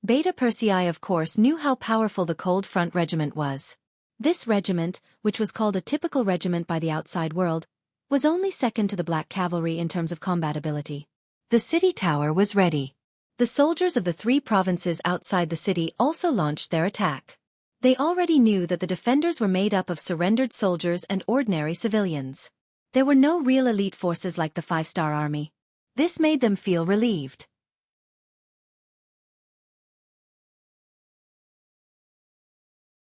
Speaker 1: Beta Persei of course knew how powerful the Cold Front Regiment was. This regiment, which was called a typical regiment by the outside world, was only second to the Black Cavalry in terms of combat ability. The city tower was ready. The soldiers of the three provinces outside the city also launched their attack. They already knew that the defenders were made up of surrendered soldiers and ordinary civilians. There were no real elite forces like the 5-star army. This made them feel relieved.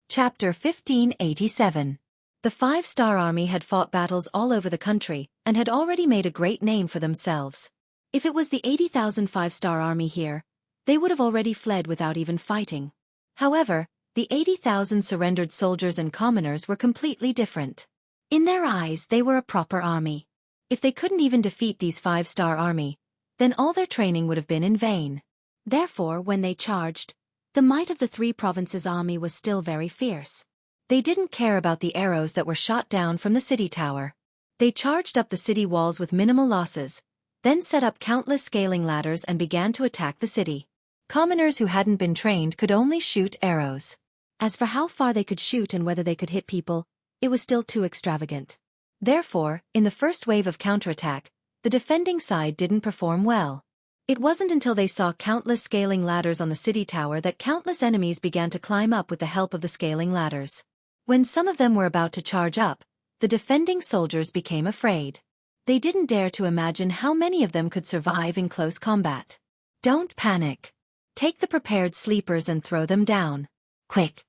Speaker 1: Chapter 1587. The 5-star army had fought battles all over the country and had already made a great name for themselves. If it was the 80,000 5-star army here, they would have already fled without even fighting. However, the 80,000 surrendered soldiers and commoners were completely different. In their eyes, they were a proper army. If they couldn't even defeat these 5-star army, then all their training would have been in vain. Therefore, when they charged, the might of the three provinces' army was still very fierce. They didn't care about the arrows that were shot down from the city tower. They charged up the city walls with minimal losses, then set up countless scaling ladders and began to attack the city. Commoners who hadn't been trained could only shoot arrows. As for how far they could shoot and whether they could hit people, it was still too extravagant. Therefore, in the first wave of counterattack, the defending side didn't perform well. It wasn't until they saw countless scaling ladders on the city tower that countless enemies began to climb up with the help of the scaling ladders. When some of them were about to charge up, the defending soldiers became afraid. They didn't dare to imagine how many of them could survive in close combat. Don't panic. Take the prepared sleepers and throw them down. Quick.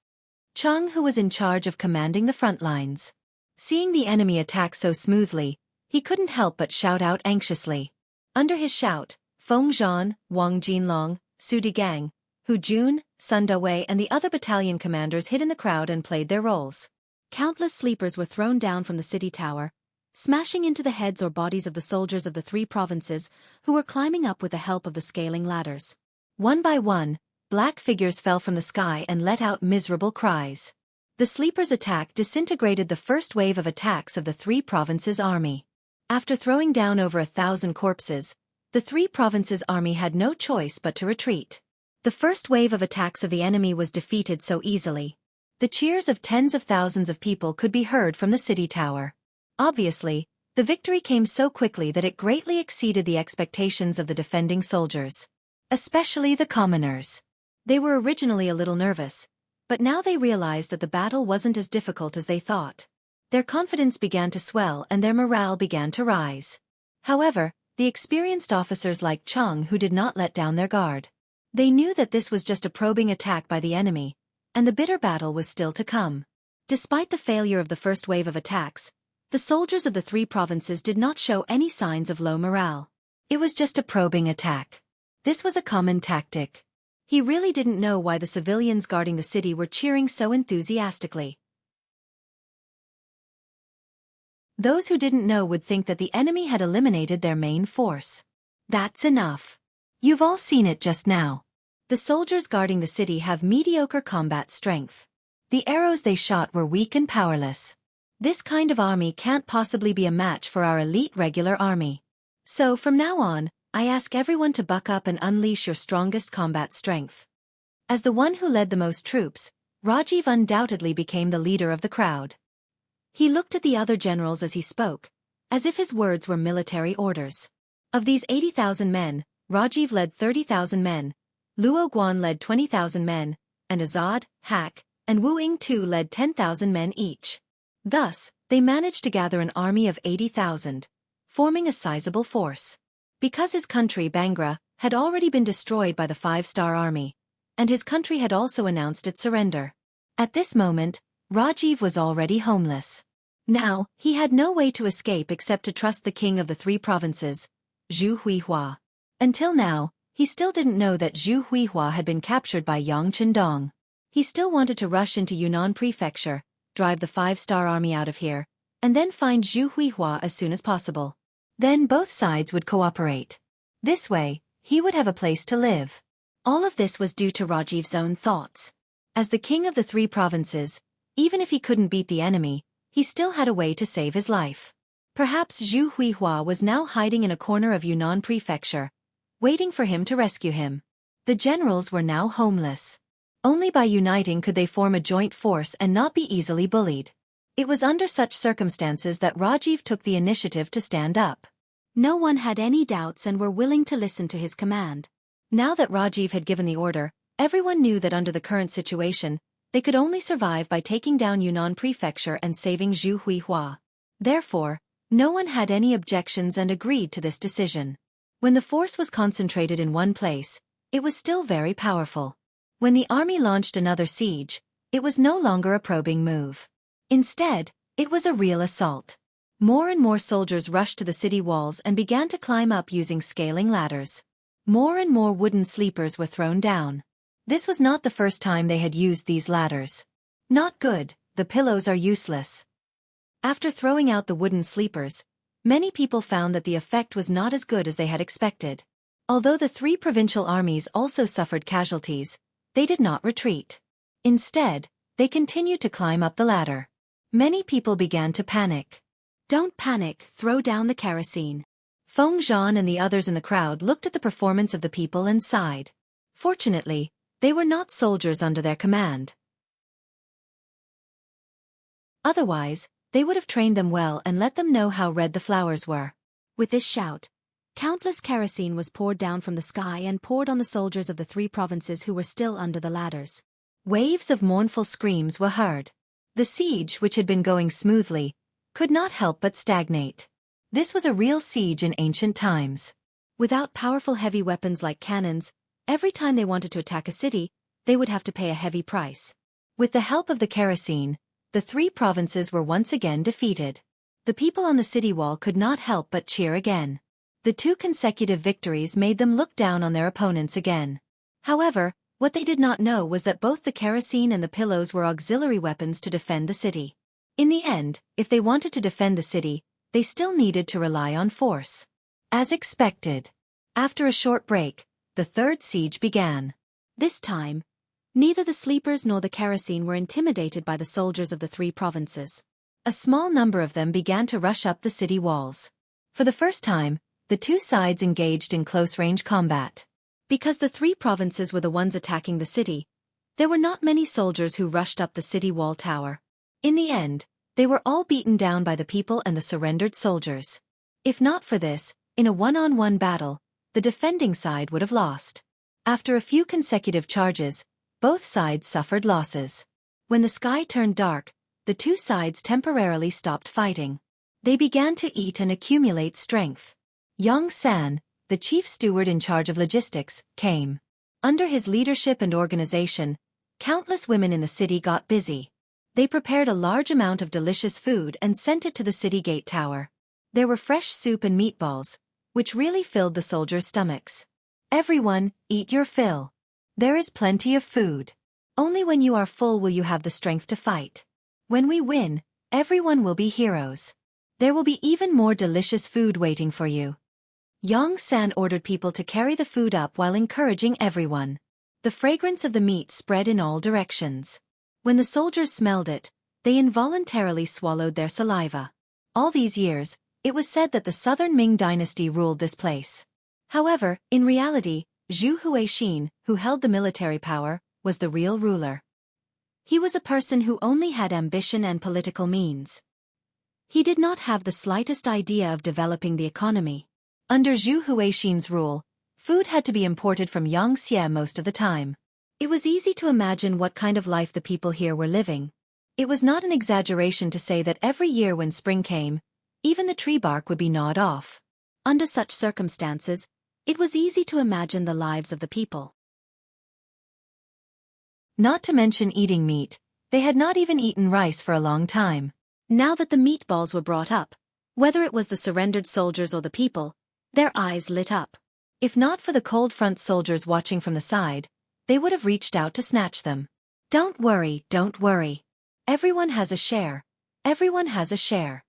Speaker 1: Chang, who was in charge of commanding the front lines, seeing the enemy attack so smoothly, he couldn't help but shout out anxiously. Under his shout, Feng Zhan, Wang Jinlong, Su Digang, Hu Jun, Sun Dawei and the other battalion commanders hid in the crowd and played their roles. Countless sleepers were thrown down from the city tower, smashing into the heads or bodies of the soldiers of the three provinces who were climbing up with the help of the scaling ladders. One by one, black figures fell from the sky and let out miserable cries. The sleepers' attack disintegrated the first wave of attacks of the three provinces' army. After throwing down over 1,000 corpses, the three provinces' army had no choice but to retreat. The first wave of attacks of the enemy was defeated so easily. The cheers of tens of thousands of people could be heard from the city tower. Obviously, the victory came so quickly that it greatly exceeded the expectations of the defending soldiers. Especially the commoners. They were originally a little nervous, but now they realized that the battle wasn't as difficult as they thought. Their confidence began to swell and their morale began to rise. However, the experienced officers like Chang who did not let down their guard. They knew that this was just a probing attack by the enemy, and the bitter battle was still to come. Despite the failure of the first wave of attacks, the soldiers of the three provinces did not show any signs of low morale. It was just a probing attack. This was a common tactic. He really didn't know why the civilians guarding the city were cheering so enthusiastically. Those who didn't know would think that the enemy had eliminated their main force. That's enough. You've all seen it just now. The soldiers guarding the city have mediocre combat strength. The arrows they shot were weak and powerless. This kind of army can't possibly be a match for our elite regular army. So from now on, I ask everyone to buck up and unleash your strongest combat strength. As the one who led the most troops, Rajiv undoubtedly became the leader of the crowd. He looked at the other generals as he spoke, as if his words were military orders. Of these 80,000 men, Rajiv led 30,000 men, Luo Guan led 20,000 men, and Azad, Hak, and Wu Ying too led 10,000 men each. Thus, they managed to gather an army of 80,000, forming a sizable force. Because his country, Bangra, had already been destroyed by the five-star army, and his country had also announced its surrender. At this moment, Rajiv was already homeless. Now, he had no way to escape except to trust the king of the three provinces, Zhu Huihua. Until now, he still didn't know that Zhu Huihua had been captured by Yang Chendong. He still wanted to rush into Yunnan Prefecture, drive the five-star army out of here, and then find Zhu Huihua as soon as possible. Then both sides would cooperate. This way, he would have a place to live. All of this was due to Rajiv's own thoughts. As the king of the three provinces, even if he couldn't beat the enemy, he still had a way to save his life. Perhaps Zhu Huihua was now hiding in a corner of Yunnan Prefecture, waiting for him to rescue him. The generals were now homeless. Only by uniting could they form a joint force and not be easily bullied. It was under such circumstances that Rajiv took the initiative to stand up. No one had any doubts and were willing to listen to his command. Now that Rajiv had given the order, everyone knew that under the current situation, they could only survive by taking down Yunnan Prefecture and saving Zhu Huihua. Therefore, no one had any objections and agreed to this decision. When the force was concentrated in one place, it was still very powerful. When the army launched another siege, it was no longer a probing move. Instead, it was a real assault. More and more soldiers rushed to the city walls and began to climb up using scaling ladders. More and more wooden sleepers were thrown down. This was not the first time they had used these ladders. Not good, the pillows are useless. After throwing out the wooden sleepers, many people found that the effect was not as good as they had expected. Although the three provincial armies also suffered casualties, they did not retreat. Instead, they continued to climb up the ladder. Many people began to panic. Don't panic, throw down the kerosene. Feng Zhan and the others in the crowd looked at the performance of the people and sighed. Fortunately, they were not soldiers under their command. Otherwise, they would have trained them well and let them know how red the flowers were.
Speaker 2: With this shout, countless kerosene was poured down from the sky and poured on the soldiers of the 3 provinces who were still under the ladders.
Speaker 1: Waves of mournful screams were heard. The siege, which had been going smoothly, could not help but stagnate. This was a real siege in ancient times.
Speaker 2: Without powerful heavy weapons like cannons, every time they wanted to attack a city, they would have to pay a heavy price.
Speaker 1: With the help of the kerosene, the 3 provinces were once again defeated. The people on the city wall could not help but cheer again. The 2 consecutive victories made them look down on their opponents again. However, what they did not know was that both the kerosene and the pillows were auxiliary weapons to defend the city. In the end, if they wanted to defend the city, they still needed to rely on force. As expected, after a short break, the 3rd siege began.
Speaker 2: This time, neither the sleepers nor the kerosene were intimidated by the soldiers of the 3 provinces.
Speaker 1: A small number of them began to rush up the city walls. For the first time, the 2 sides engaged in close-range combat.
Speaker 2: Because the 3 provinces were the ones attacking the city, there were not many soldiers who rushed up the city wall tower.
Speaker 1: In the end, they were all beaten down by the people and the surrendered soldiers. If not for this, in a one-on-one battle, the defending side would have lost. After a few consecutive charges, both sides suffered losses. When the sky turned dark, the 2 sides temporarily stopped fighting. They began to eat and accumulate strength. Xianxia, the chief steward in charge of logistics, came. Under his leadership and organization, countless women in the city got busy. They prepared a large amount of delicious food and sent it to the city gate tower. There were fresh soup and meatballs, which really filled the soldiers' stomachs. Everyone, eat your fill. There is plenty of food. Only when you are full will you have the strength to fight. When we win, everyone will be heroes. There will be even more delicious food waiting for you. Xianxia ordered people to carry the food up while encouraging everyone. The fragrance of the meat spread in all directions. When the soldiers smelled it, they involuntarily swallowed their saliva. All these years, it was said that the southern Ming dynasty ruled this place. However, in reality, Zhu Huixin, who held the military power, was the real ruler. He was a person who only had ambition and political means. He did not have the slightest idea of developing the economy. Under Zhu Huixin's rule, food had to be imported from Xianxia most of the time. It was easy to imagine what kind of life the people here were living. It was not an exaggeration to say that every year when spring came, even the tree bark would be gnawed off. Under such circumstances, it was easy to imagine the lives of the people. Not to mention eating meat, they had not even eaten rice for a long time. Now that the meatballs were brought up, whether it was the surrendered soldiers or the people, their eyes lit up. If not for the cold front soldiers watching from the side, they would have reached out to snatch them. Don't worry, don't worry. Everyone has a share. Everyone has a share.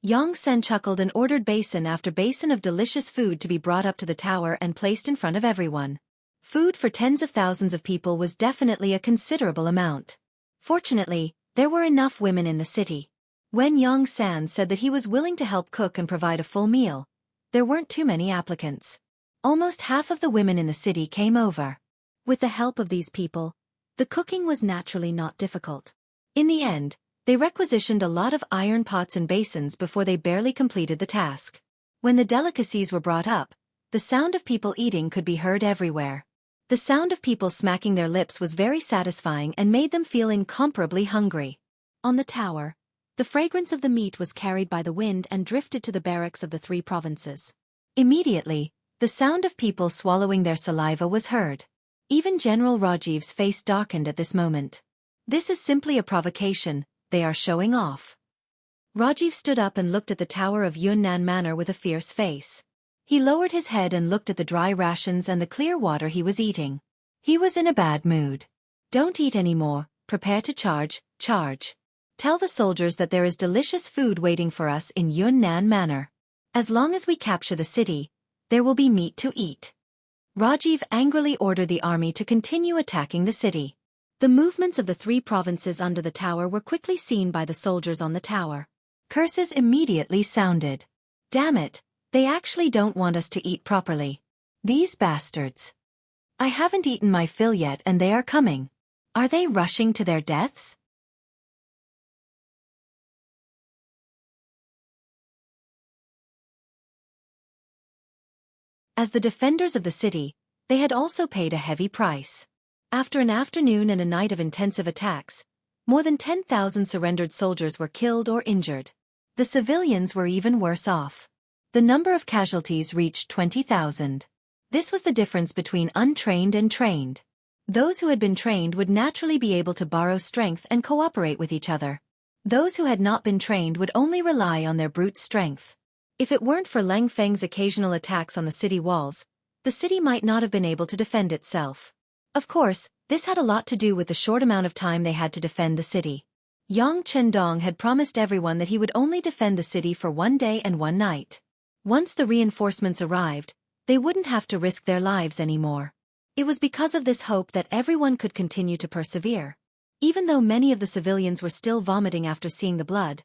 Speaker 1: Xianxia chuckled and ordered basin after basin of delicious food to be brought up to the tower and placed in front of everyone. Food for tens of thousands of people was definitely a considerable amount. Fortunately, there were enough women in the city. When Xianxia said that he was willing to help cook and provide a full meal, there weren't too many applicants. Almost half of the women in the city came over. With the help of these people, the cooking was naturally not difficult. In the end, they requisitioned a lot of iron pots and basins before they barely completed the task. When the delicacies were brought up, the sound of people eating could be heard everywhere. The sound of people smacking their lips was very satisfying and made them feel incomparably hungry. On the tower, the fragrance of the meat was carried by the wind and drifted to the barracks of the 3 provinces. Immediately, the sound of people swallowing their saliva was heard. Even General Rajiv's face darkened at this moment. This is simply a provocation, they are showing off. Rajiv stood up and looked at the tower of Yunnan Manor with a fierce face. He lowered his head and looked at the dry rations and the clear water he was eating. He was in a bad mood. Don't eat anymore, prepare to charge, charge. Tell the soldiers that there is delicious food waiting for us in Yunnan Manor. As long as we capture the city, there will be meat to eat. Rajiv angrily ordered the army to continue attacking the city. The movements of the 3 provinces under the tower were quickly seen by the soldiers on the tower. Curses immediately sounded. Damn it, they actually don't want us to eat properly. These bastards. I haven't eaten my fill yet and they are coming. Are they rushing to their deaths? As the defenders of the city, they had also paid a heavy price. After an afternoon and a night of intensive attacks, more than 10,000 surrendered soldiers were killed or injured. The civilians were even worse off. The number of casualties reached 20,000. This was the difference between untrained and trained. Those who had been trained would naturally be able to borrow strength and cooperate with each other. Those who had not been trained would only rely on their brute strength. If it weren't for Lang Feng's occasional attacks on the city walls, the city might not have been able to defend itself. Of course, this had a lot to do with the short amount of time they had to defend the city. Yang Chendong had promised everyone that he would only defend the city for 1 day and 1 night. Once the reinforcements arrived, they wouldn't have to risk their lives anymore. It was because of this hope that everyone could continue to persevere. Even though many of the civilians were still vomiting after seeing the blood,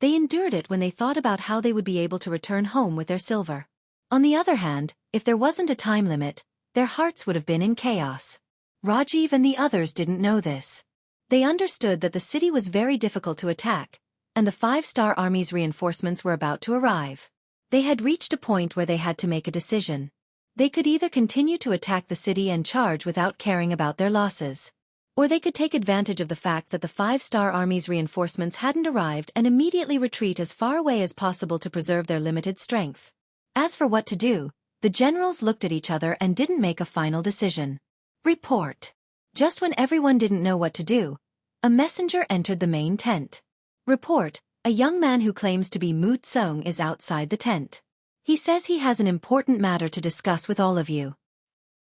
Speaker 1: they endured it when they thought about how they would be able to return home with their silver. On the other hand, if there wasn't a time limit, their hearts would have been in chaos. Rajiv and the others didn't know this. They understood that the city was very difficult to attack, and the 5-star army's reinforcements were about to arrive. They had reached a point where they had to make a decision. They could either continue to attack the city and charge without caring about their losses, or they could take advantage of the fact that the 5-star army's reinforcements hadn't arrived and immediately retreat as far away as possible to preserve their limited strength. As for what to do, the generals looked at each other and didn't make a final decision. Report. Just when everyone didn't know what to do, a messenger entered the main tent. Report, a young man who claims to be Mu Tsong is outside the tent. He says he has an important matter to discuss with all of you.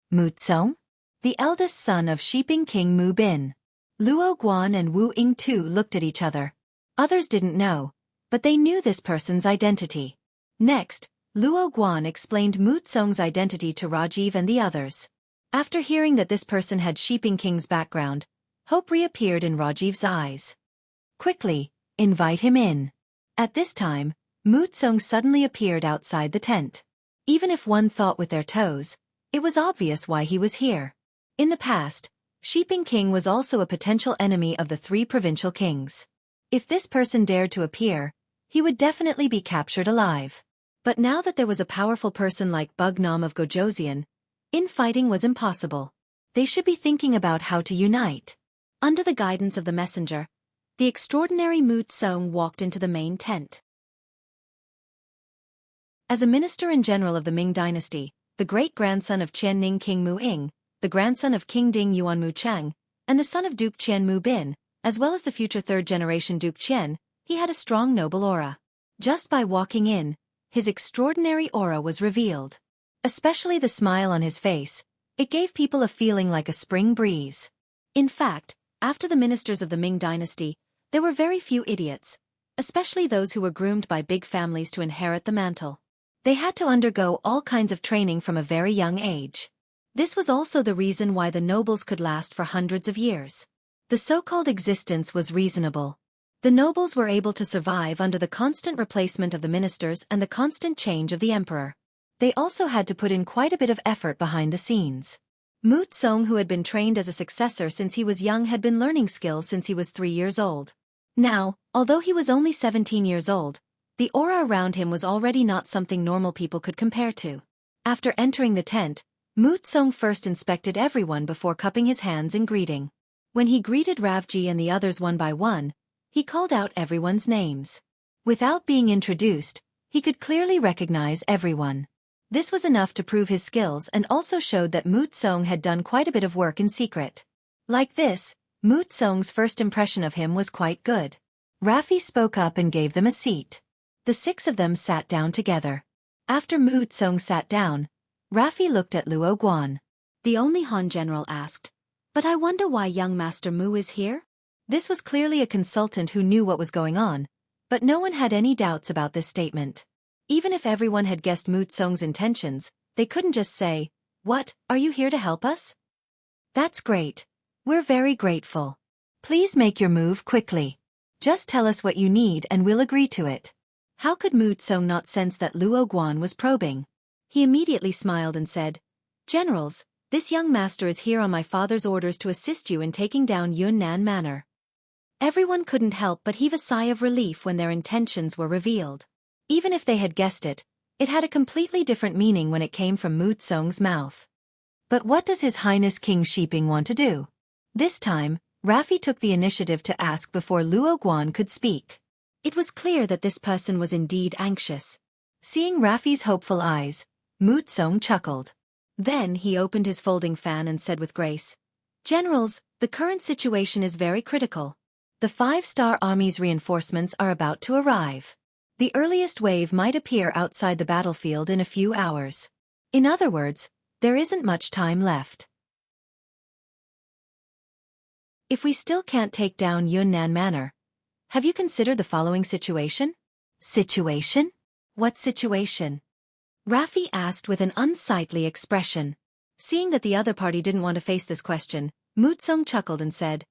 Speaker 1: Mu Tsong? The eldest son of Shiping King Mu Bin. Luo Guan and Wu Ying too looked at each other. Others didn't know, but they knew this person's identity. Next, Luo Guan explained Mu Tsong's identity to Rajiv and the others. After hearing that this person had Shiping King's background, hope reappeared in Rajiv's eyes. Quickly, invite him in. At this time, Mu Tsong suddenly appeared outside the tent. Even if one thought with their toes, it was obvious why he was here. In the past, Shiping King was also a potential enemy of the 3 provincial kings. If this person dared to appear, he would definitely be captured alive. But now that there was a powerful person like Bug Nam of Gojoseon, infighting was impossible. They should be thinking about how to unite. Under the guidance of the messenger, the extraordinary Mu Tsong walked into the main tent. As a minister and general of the Ming dynasty, the great-grandson of Qian Ning King Mu Ying, the grandson of King Ding Yuan Mu Chang, and the son of Duke Qian Mu Bin, as well as the future third-generation Duke Qian, he had a strong noble aura. Just by walking in, his extraordinary aura was revealed. Especially the smile on his face, it gave people a feeling like a spring breeze. In fact, after the ministers of the Ming dynasty, there were very few idiots, especially those who were groomed by big families to inherit the mantle. They had to undergo all kinds of training from a very young age. This was also the reason why the nobles could last for hundreds of years. The so-called existence was reasonable. The nobles were able to survive under the constant replacement of the ministers and the constant change of the emperor. They also had to put in quite a bit of effort behind the scenes. Mu Tsong, who had been trained as a successor since he was young, had been learning skills since he was 3 years old. Now, although he was only 17 years old, the aura around him was already not something normal people could compare to. After entering the tent, Mu Tsong first inspected everyone before cupping his hands in greeting. When he greeted Ravji and the others one by one, he called out everyone's names. Without being introduced, he could clearly recognize everyone. This was enough to prove his skills and also showed that Mu Tsong had done quite a bit of work in secret. Like this, Mu Tsong's first impression of him was quite good. Rafi spoke up and gave them a seat. The 6 of them sat down together. After Mu Tsong sat down, Rafi looked at Luo Guan. The only Han general asked, "But I wonder why young Master Mu is here?" This was clearly a consultant who knew what was going on, but no one had any doubts about this statement. Even if everyone had guessed Mu Tsong's intentions, they couldn't just say, "What, are you here to help us?" "That's great. We're very grateful. Please make your move quickly. Just tell us what you need and we'll agree to it." How could Mu Tsong not sense that Luo Guan was probing? He immediately smiled and said, "Generals, this young master is here on my father's orders to assist you in taking down Yunnan Manor." Everyone couldn't help but heave a sigh of relief when their intentions were revealed. Even if they had guessed it, It had a completely different meaning when it came from Mu Tsong's mouth. But what does His Highness King Shiping want to do? This time, Raffi took the initiative to ask before Luo Guan could speak. It was clear that this person was indeed anxious. Seeing Raffi's hopeful eyes, Mu Tsong chuckled. Then he opened his folding fan and said with grace, "Generals, the current situation is very critical. The 5-star army's reinforcements are about to arrive. The earliest wave might appear outside the battlefield in a few hours. In other words, there isn't much time left. If we still can't take down Yunnan Manor, have you considered the following situation?" "Situation? What situation?" Raffi asked with an unsightly expression. Seeing that the other party didn't want to face this question, Mu Tsong chuckled and said,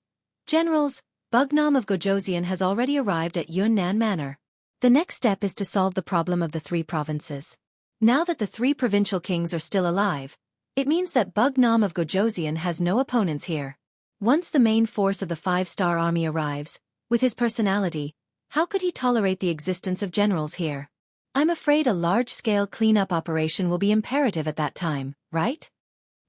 Speaker 1: "Generals, Bugnam of Gojoseon has already arrived at Yunnan Manor. The next step is to solve the problem of the 3 provinces. Now that the 3 provincial kings are still alive, it means that Bugnam of Gojoseon has no opponents here. Once the main force of the 5-star army arrives, with his personality, how could he tolerate the existence of generals here? I'm afraid a large-scale cleanup operation will be imperative at that time, right?"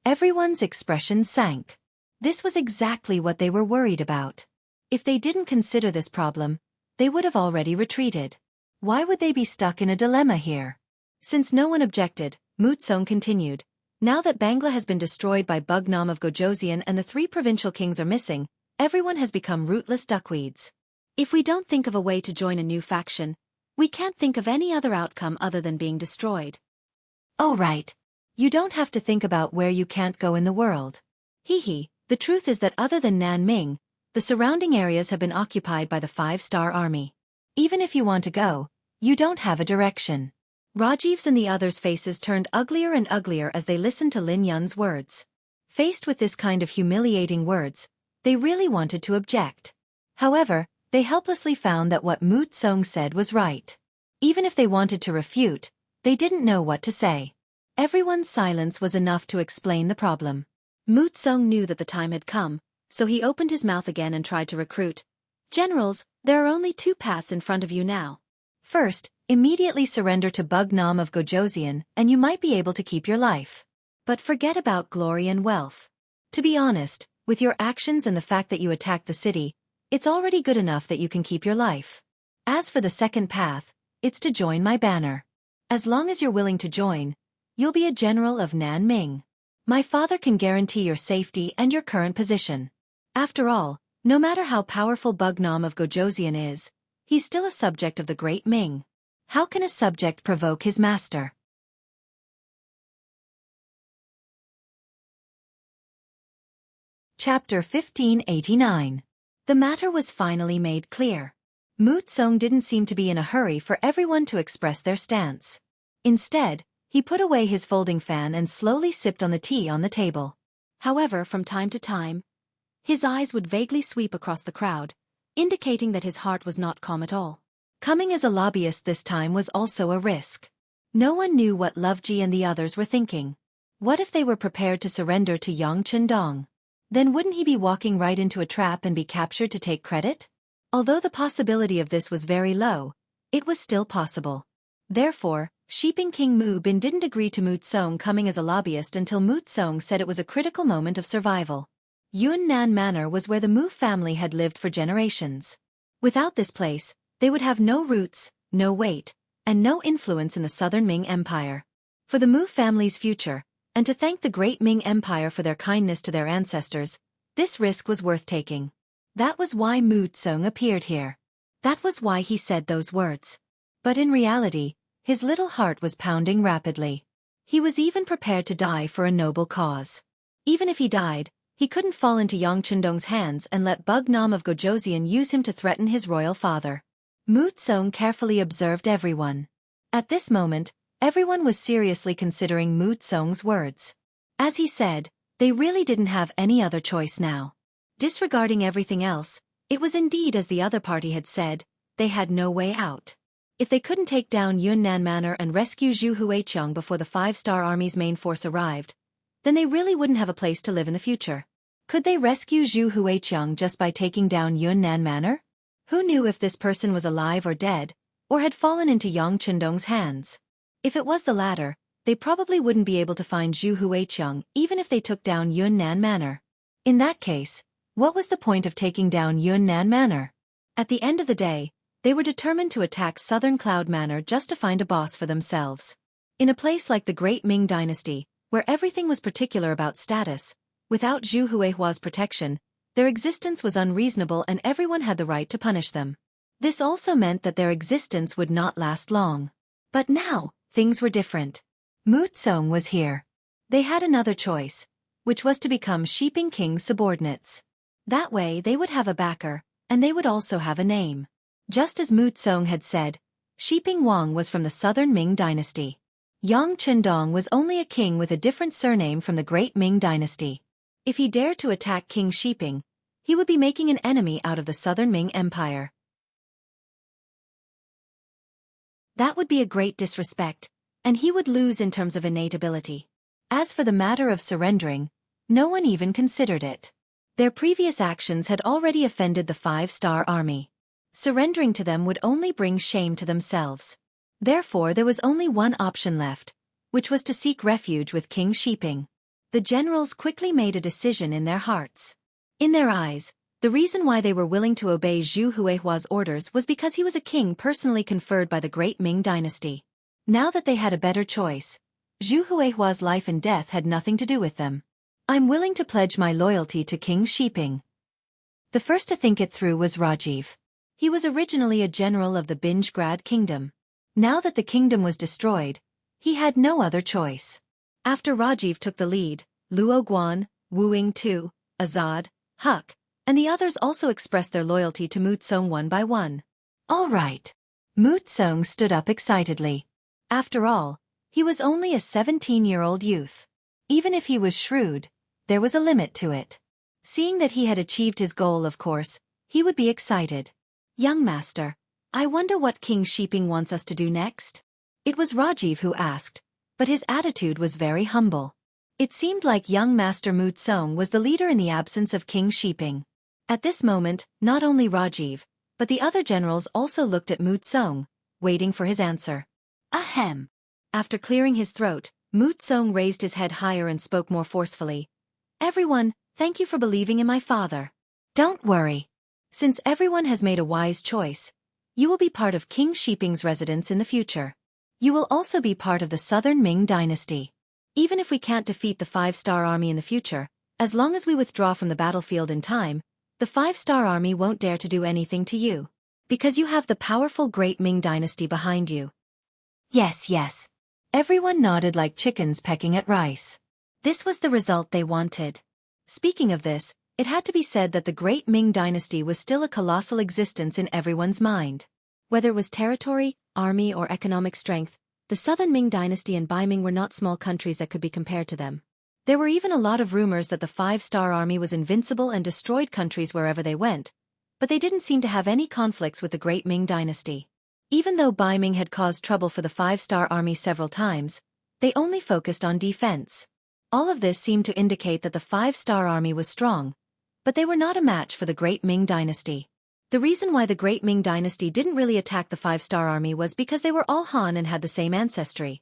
Speaker 1: Everyone's expression sank. This was exactly what they were worried about. If they didn't consider this problem, they would have already retreated. Why would they be stuck in a dilemma here? Since no one objected, Mu Tsong continued, "Now that Bangla has been destroyed by Bugnam of Gojoseon and the 3 provincial kings are missing, everyone has become rootless duckweeds. If we don't think of a way to join a new faction, we can't think of any other outcome other than being destroyed." "Oh right. You don't have to think about where you can't go in the world. Hee, the truth is that other than Nanming, the surrounding areas have been occupied by the 5-star army. Even if you want to go, you don't have a direction." Rajiv's and the others' faces turned uglier and uglier as they listened to Lin Yun's words. Faced with this kind of humiliating words, they really wanted to object. However, they helplessly found that what Mu Tsong said was right. Even if they wanted to refute, they didn't know what to say. Everyone's silence was enough to explain the problem. Mu Tsong knew that the time had come, so he opened his mouth again and tried to recruit. "Generals, there are only 2 paths in front of you now. First, immediately surrender to Bugnam of Gojoseon and you might be able to keep your life. But forget about glory and wealth. To be honest, with your actions and the fact that you attacked the city, it's already good enough that you can keep your life. As for the second path, it's to join my banner. As long as you're willing to join, you'll be a general of Nanming. My father can guarantee your safety and your current position. After all, no matter how powerful Bugnam of Gojoseon is, he's still a subject of the Great Ming. How can a subject provoke his master?" Chapter 1589. The matter was finally made clear. Mu Tsong didn't seem to be in a hurry for everyone to express their stance. Instead, he put away his folding fan and slowly sipped on the tea on the table. However, from time to time, his eyes would vaguely sweep across the crowd, indicating that his heart was not calm at all. Coming as a lobbyist this time was also a risk. No one knew what Loveji and the others were thinking. What if they were prepared to surrender to Yang Chendong? Then wouldn't he be walking right into a trap and be captured to take credit? Although the possibility of this was very low, it was still possible. Therefore, Shiping King Mu Bin didn't agree to Mu Tsong coming as a lobbyist until Mu Tsong said it was a critical moment of survival. Yunnan Manor was where the Mu family had lived for generations. Without this place, they would have no roots, no weight, and no influence in the southern Ming Empire. For the Mu family's future, and to thank the great Ming Empire for their kindness to their ancestors, this risk was worth taking. That was why Mu Tsong appeared here. That was why he said those words. But in reality, his little heart was pounding rapidly. He was even prepared to die for a noble cause. Even if he died, he couldn't fall into Yang Chendong's hands and let Bugnam of Gojoseon use him to threaten his royal father. Mu Tsong carefully observed everyone. At this moment, everyone was seriously considering Mu Tsong's words. As he said, they really didn't have any other choice now. Disregarding everything else, it was indeed as the other party had said, they had no way out. If they couldn't take down Yunnan Manor and rescue Zhu Huiqiang before the 5-star army's main force arrived, then they really wouldn't have a place to live in the future. Could they rescue Zhu Huiqiang just by taking down Yunnan Manor? Who knew if this person was alive or dead, or had fallen into Yang Chendong's hands? If it was the latter, they probably wouldn't be able to find Zhu Huicheng even if they took down Yunnan Manor. In that case, what was the point of taking down Yunnan Manor? At the end of the day, they were determined to attack Southern Cloud Manor just to find a boss for themselves. In a place like the Great Ming Dynasty, where everything was particular about status, without Zhu Huihua's protection, their existence was unreasonable and everyone had the right to punish them. This also meant that their existence would not last long. But now, things were different. Mu Tsong was here. They had another choice, which was to become Shiping King's subordinates. That way they would have a backer, and they would also have a name. Just as Mu Tsong had said, Shiping Wang was from the Southern Ming Dynasty. Yang Chendong was only a king with a different surname from the Great Ming Dynasty. If he dared to attack King Shiping, he would be making an enemy out of the Southern Ming Empire. That would be a great disrespect, and he would lose in terms of innate ability. As for the matter of surrendering, no one even considered it. Their previous actions had already offended the 5-star army. Surrendering to them would only bring shame to themselves. Therefore there was only one option left, which was to seek refuge with King Shiping. The generals quickly made a decision in their hearts. In their eyes, the reason why they were willing to obey Zhu Huihua's orders was because he was a king personally conferred by the Great Ming Dynasty. Now that they had a better choice, Zhu Huihua's life and death had nothing to do with them. I'm willing to pledge my loyalty to King Shiping. The first to think it through was Rajiv. He was originally a general of the Binjgrad kingdom. Now that the kingdom was destroyed, he had no other choice. After Rajiv took the lead, Luo Guan, Wu Ying-tu, Azad, Huck, and the others also expressed their loyalty to Mu Tsong one by one. All right. Mu Tsong stood up excitedly. After all, he was only a 17-year-old youth. Even if he was shrewd, there was a limit to it. Seeing that he had achieved his goal, of course, he would be excited. Young master, I wonder what King Shiping wants us to do next? It was Rajiv who asked, but his attitude was very humble. It seemed like young Master Mu Tsong was the leader in the absence of King Shiping. At this moment, not only Rajiv, but the other generals also looked at Mu Tsong, waiting for his answer. Ahem. After clearing his throat, Mu Tsong raised his head higher and spoke more forcefully. Everyone, thank you for believing in my father. Don't worry. Since everyone has made a wise choice, you will be part of King Shiping's residence in the future. You will also be part of the Southern Ming Dynasty. Even if we can't defeat the 5-star army in the future, as long as we withdraw from the battlefield in time, the 5-star army won't dare to do anything to you. Because you have the powerful Great Ming Dynasty behind you. Yes, yes. Everyone nodded like chickens pecking at rice. This was the result they wanted. Speaking of this, it had to be said that the Great Ming Dynasty was still a colossal existence in everyone's mind. Whether it was territory, army or economic strength, the Southern Ming Dynasty and Baiming were not small countries that could be compared to them. There were even a lot of rumors that the 5-star army was invincible and destroyed countries wherever they went, but they didn't seem to have any conflicts with the Great Ming Dynasty. Even though Baiming had caused trouble for the 5-star army several times, they only focused on defense. All of this seemed to indicate that the 5-star army was strong, but they were not a match for the Great Ming Dynasty. The reason why the Great Ming Dynasty didn't really attack the 5-star army was because they were all Han and had the same ancestry.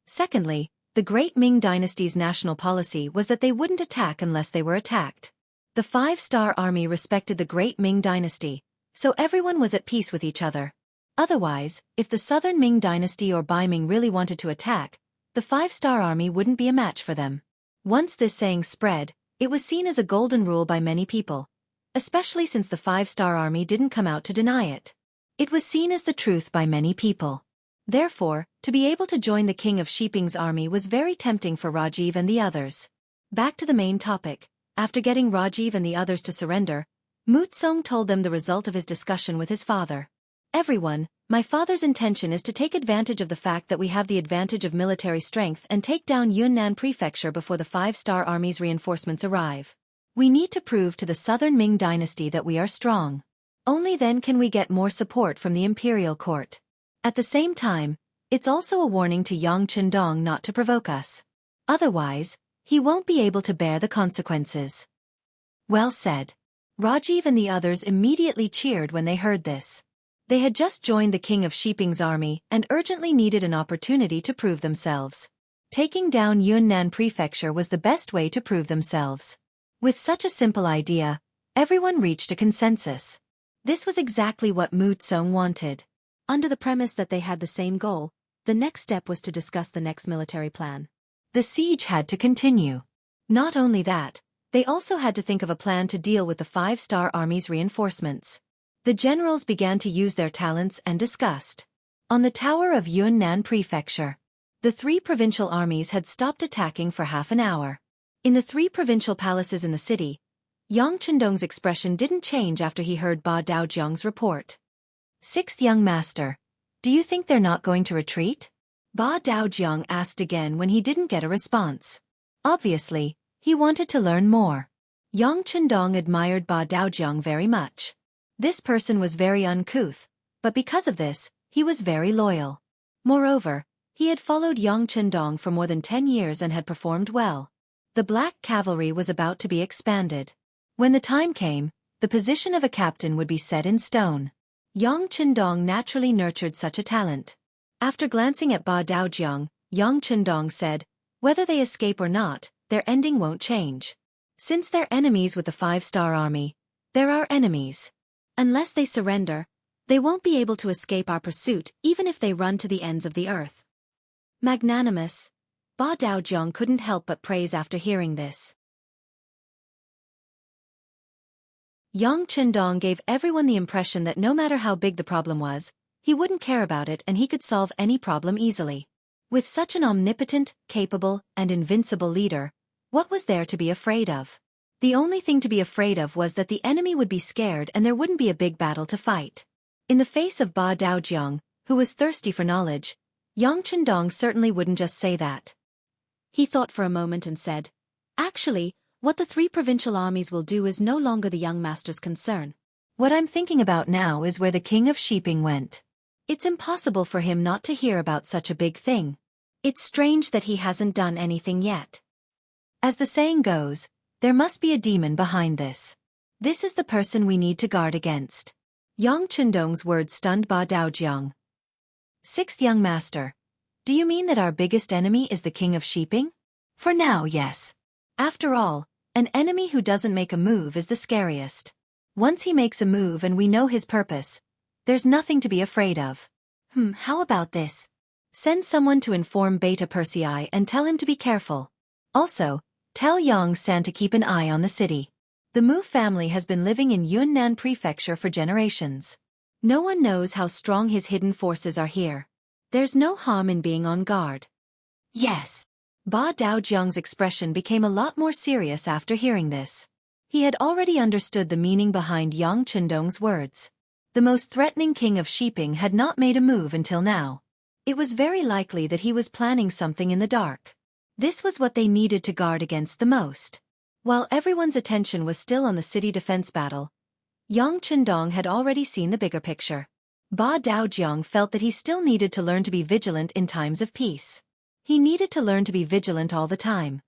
Speaker 1: Secondly, the Great Ming Dynasty's national policy was that they wouldn't attack unless they were attacked. The 5-star army respected the Great Ming Dynasty, so everyone was at peace with each other. Otherwise, if the Southern Ming Dynasty or Baiming really wanted to attack, the 5-star army wouldn't be a match for them. Once this saying spread, it was seen as a golden rule by many people, especially since the 5-star army didn't come out to deny it. It was seen as the truth by many people. Therefore, to be able to join the king of Shiping's army was very tempting for Rajiv and the others. Back to the main topic, after getting Rajiv and the others to surrender, Mu Tsong told them the result of his discussion with his father. Everyone, my father's intention is to take advantage of the fact that we have the advantage of military strength and take down Yunnan Prefecture before the 5-star army's reinforcements arrive. We need to prove to the Southern Ming Dynasty that we are strong. Only then can we get more support from the Imperial court. At the same time, it's also a warning to Yang Chendong not to provoke us. Otherwise, he won't be able to bear the consequences. Well said. Rajiv and the others immediately cheered when they heard this. They had just joined the King of Shiping's army and urgently needed an opportunity to prove themselves. Taking down Yunnan Prefecture was the best way to prove themselves. With such a simple idea, everyone reached a consensus. This was exactly what Mu Tsong wanted.
Speaker 2: Under the premise that they had the same goal, the next step was to discuss the next military plan.
Speaker 1: The siege had to continue. Not only that, they also had to think of a plan to deal with the 5-star army's reinforcements. The generals began to use their talents and discussed. On the tower of Yunnan Prefecture, the 3 provincial armies had stopped attacking for half an hour. In the 3 provincial palaces in the city, Yang Chendong's expression didn't change after he heard Ba Daojiang's report. 6th young master, do you think they're not going to retreat? Ba Daojiang asked again when he didn't get a response. Obviously, he wanted to learn more. Yang Chendong admired Ba Daojiang very much. This person was very uncouth, but because of this, he was very loyal. Moreover, he had followed Yang Chendong for more than 10 years and had performed well. The Black Cavalry was about to be expanded. When the time came, the position of a captain would be set in stone. Yang Chendong naturally nurtured such a talent. After glancing at Ba Daojiang, Yang Chendong said, whether they escape or not, their ending won't change. Since they're enemies with the 5-star army, they're our enemies. Unless they surrender, they won't be able to escape our pursuit even if they run to the ends of the earth. Magnanimous, Ba Daojiang couldn't help but praise after hearing this. Yang Chendong gave everyone the impression that no matter how big the problem was, he wouldn't care about it and he could solve any problem easily. With such an omnipotent, capable, and invincible leader, what was there to be afraid of? The only thing to be afraid of was that the enemy would be scared and there wouldn't be a big battle to fight. In the face of Ba Daojiang, who was thirsty for knowledge, Yang Chendong certainly wouldn't just say that. He thought for a moment and said, actually, what the 3 provincial armies will do is no longer the young master's concern. What I'm thinking about now is where the King of Shiping went. It's impossible for him not to hear about such a big thing. It's strange that he hasn't done anything yet. As the saying goes, there must be a demon behind this. This is the person we need to guard against. Yang Chendong's words stunned Ba Daojiang. 6th young master, do you mean that our biggest enemy is the King of Shiping? For now, yes. After all, an enemy who doesn't make a move is the scariest. Once he makes a move and we know his purpose, there's nothing to be afraid of. How about this? Send someone to inform Beta Persei and tell him to be careful. Also, tell Yang San to keep an eye on the city. The Mu family has been living in Yunnan Prefecture for generations. No one knows how strong his hidden forces are here. There's no harm in being on guard. Yes. Ba Daojiang's expression became a lot more serious after hearing this. He had already understood the meaning behind Yang Chendong's words. The most threatening King of Shiping had not made a move until now. It was very likely that he was planning something in the dark. This was what they needed to guard against the most. While everyone's attention was still on the city defense battle, Yang Chendong had already seen the bigger picture. Ba Daojiang felt that he still needed to learn to be vigilant in times of peace. He needed to learn to be vigilant all the time.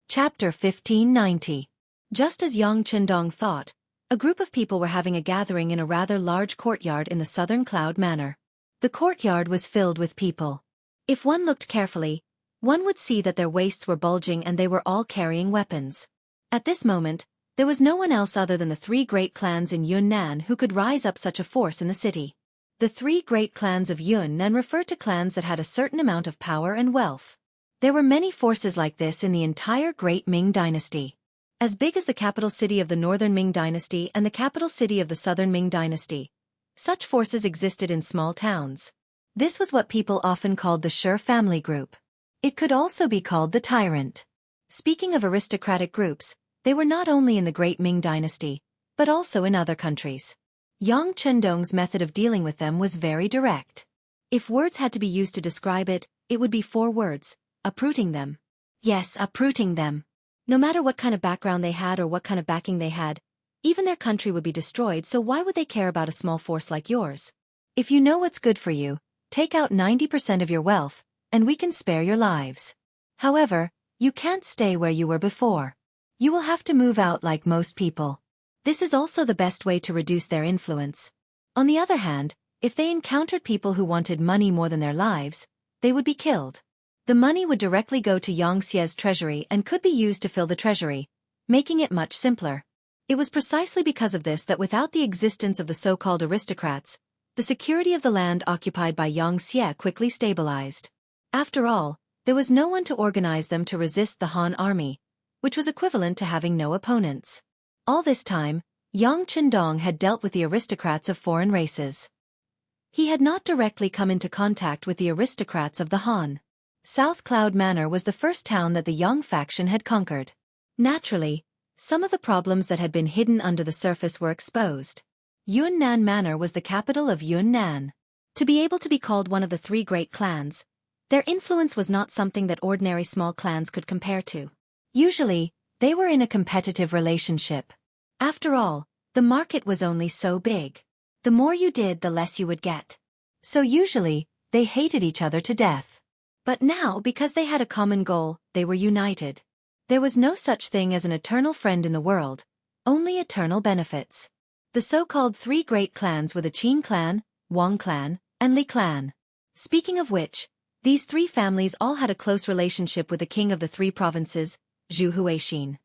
Speaker 1: Chapter 1590. Just as Yang Chendong thought, a group of people were having a gathering in a rather large courtyard in the southern Cloud Manor. The courtyard was filled with people. If one looked carefully, one would see that their waists were bulging and they were all carrying weapons. At this moment, there was no one else other than the 3 great clans in Yunnan who could rise up such a force in the city. The 3 great clans of Yunnan referred to clans that had a certain amount of power and wealth. There were many forces like this in the entire Great Ming Dynasty. As big as the capital city of the Northern Ming Dynasty and the capital city of the Southern Ming Dynasty, such forces existed in small towns. This was what people often called the Sure family group. It could also be called the Tyrant. Speaking of aristocratic groups, they were not only in the Great Ming Dynasty, but also in other countries. Yang Chendong's method of dealing with them was very direct. If words had to be used to describe it, it would be 4 words: uprooting them. Yes, uprooting them. No matter what kind of background they had or what kind of backing they had, even their country would be destroyed, so why would they care about a small force like yours? If you know what's good for you, take out 90% of your wealth, and we can spare your lives. However, you can't stay where you were before. You will have to move out like most people. This is also the best way to reduce their influence. On the other hand, if they encountered people who wanted money more than their lives, they would be killed. The money would directly go to Xianxia's treasury and could be used to fill the treasury, making it much simpler. It was precisely because of this that without the existence of the so-called aristocrats, the security of the land occupied by Xianxia quickly stabilized. After all, there was no one to organize them to resist the Han army, which was equivalent to having no opponents. All this time, Yang Qindong had dealt with the aristocrats of foreign races. He had not directly come into contact with the aristocrats of the Han. South Cloud Manor was the first town that the Yang faction had conquered. Naturally, some of the problems that had been hidden under the surface were exposed. Yunnan Manor was the capital of Yunnan. To be able to be called one of the three great clans, their influence was not something that ordinary small clans could compare to. Usually, they were in a competitive relationship. After all, the market was only so big. The more you did, the less you would get. So usually, they hated each other to death. But now, because they had a common goal, they were united. There was no such thing as an eternal friend in the world, only eternal benefits. The so-called three great clans were the Qin clan, Wang clan, and Li clan. Speaking of which, these three families all had a close relationship with the king of the three provinces, Zhu Huixin.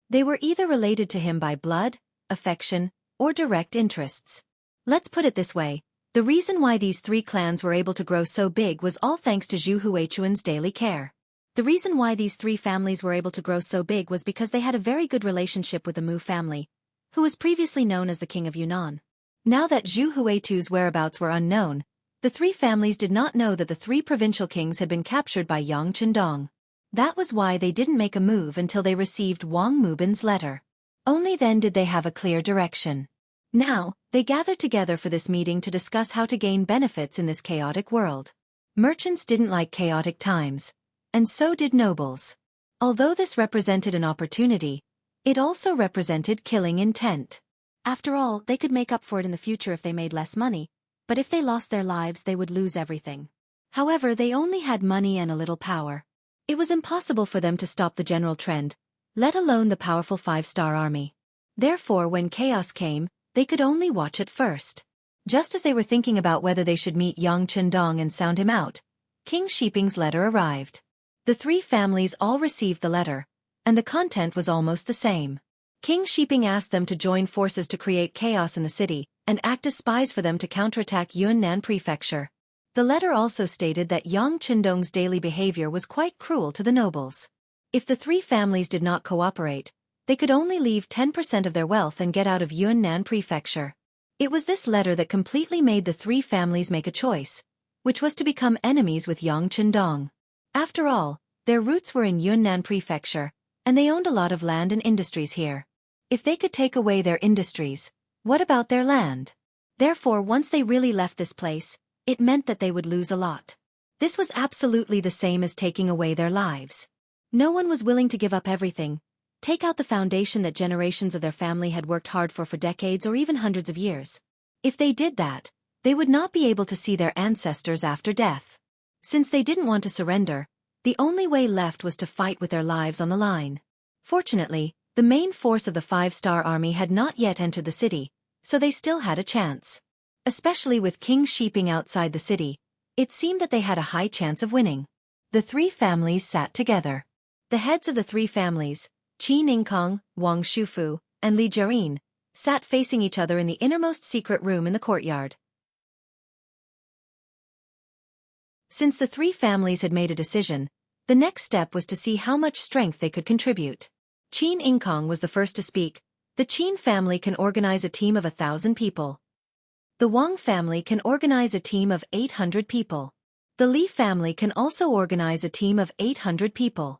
Speaker 1: They were either related to him by blood, affection, or direct interests. Let's put it this way, the reason why these three clans were able to grow so big was all thanks to Zhu Huixin's daily care. The reason why these three families were able to grow so big was because they had a very good relationship with the Mu family, who was previously known as the King of Yunnan. Now that Zhu Huixin's whereabouts were unknown, the three families did not know that the three provincial kings had been captured by Yang Qindong. That was why they didn't make a move until they received Wang Mubin's letter. Only then did they have a clear direction. Now, they gathered together for this meeting to discuss how to gain benefits in this chaotic world. Merchants didn't like chaotic times, and so did nobles. Although this represented an opportunity, it also represented killing intent. After all, they could make up for it in the future if they made less money, but if they lost their lives they would lose everything. However, they only had money and a little power. It was impossible for them to stop the general trend, let alone the powerful five-star army. Therefore, when chaos came, they could only watch it first. Just as they were thinking about whether they should meet Yang Qindong and sound him out, King Shiping's letter arrived. The three families all received the letter, and the content was almost the same. King Shiping asked them to join forces to create chaos in the city, and act as spies for them to counterattack Yunnan Prefecture. The letter also stated that Yang Qindong's daily behavior was quite cruel to the nobles. If the three families did not cooperate, they could only leave 10% of their wealth and get out of Yunnan Prefecture. It was this letter that completely made the three families make a choice, which was to become enemies with Yang Qindong. After all, their roots were in Yunnan Prefecture, and they owned a lot of land and industries here. If they could take away their industries, what about their land? Therefore, once they really left this place, it meant that they would lose a lot. This was absolutely the same as taking away their lives. No one was willing to give up everything, take out the foundation that generations of their family had worked hard for decades or even hundreds of years. If they did that, they would not be able to see their ancestors after death. Since they didn't want to surrender, the only way left was to fight with their lives on the line. Fortunately, the main force of the five-star army had not yet entered the city, so they still had a chance. Especially with King Shiping outside the city, it seemed that they had a high chance of winning. The three families sat together. The heads of the three families, Qi Ningkong, Wang Shufu, and Li Jiarin, sat facing each other in the innermost secret room in the courtyard. Since the three families had made a decision, the next step was to see how much strength they could contribute. Qin Inkong was the first to speak. The Qin family can organize a team of 1,000 people. The Wang family can organize a team of 800 people. The Li family can also organize a team of 800 people.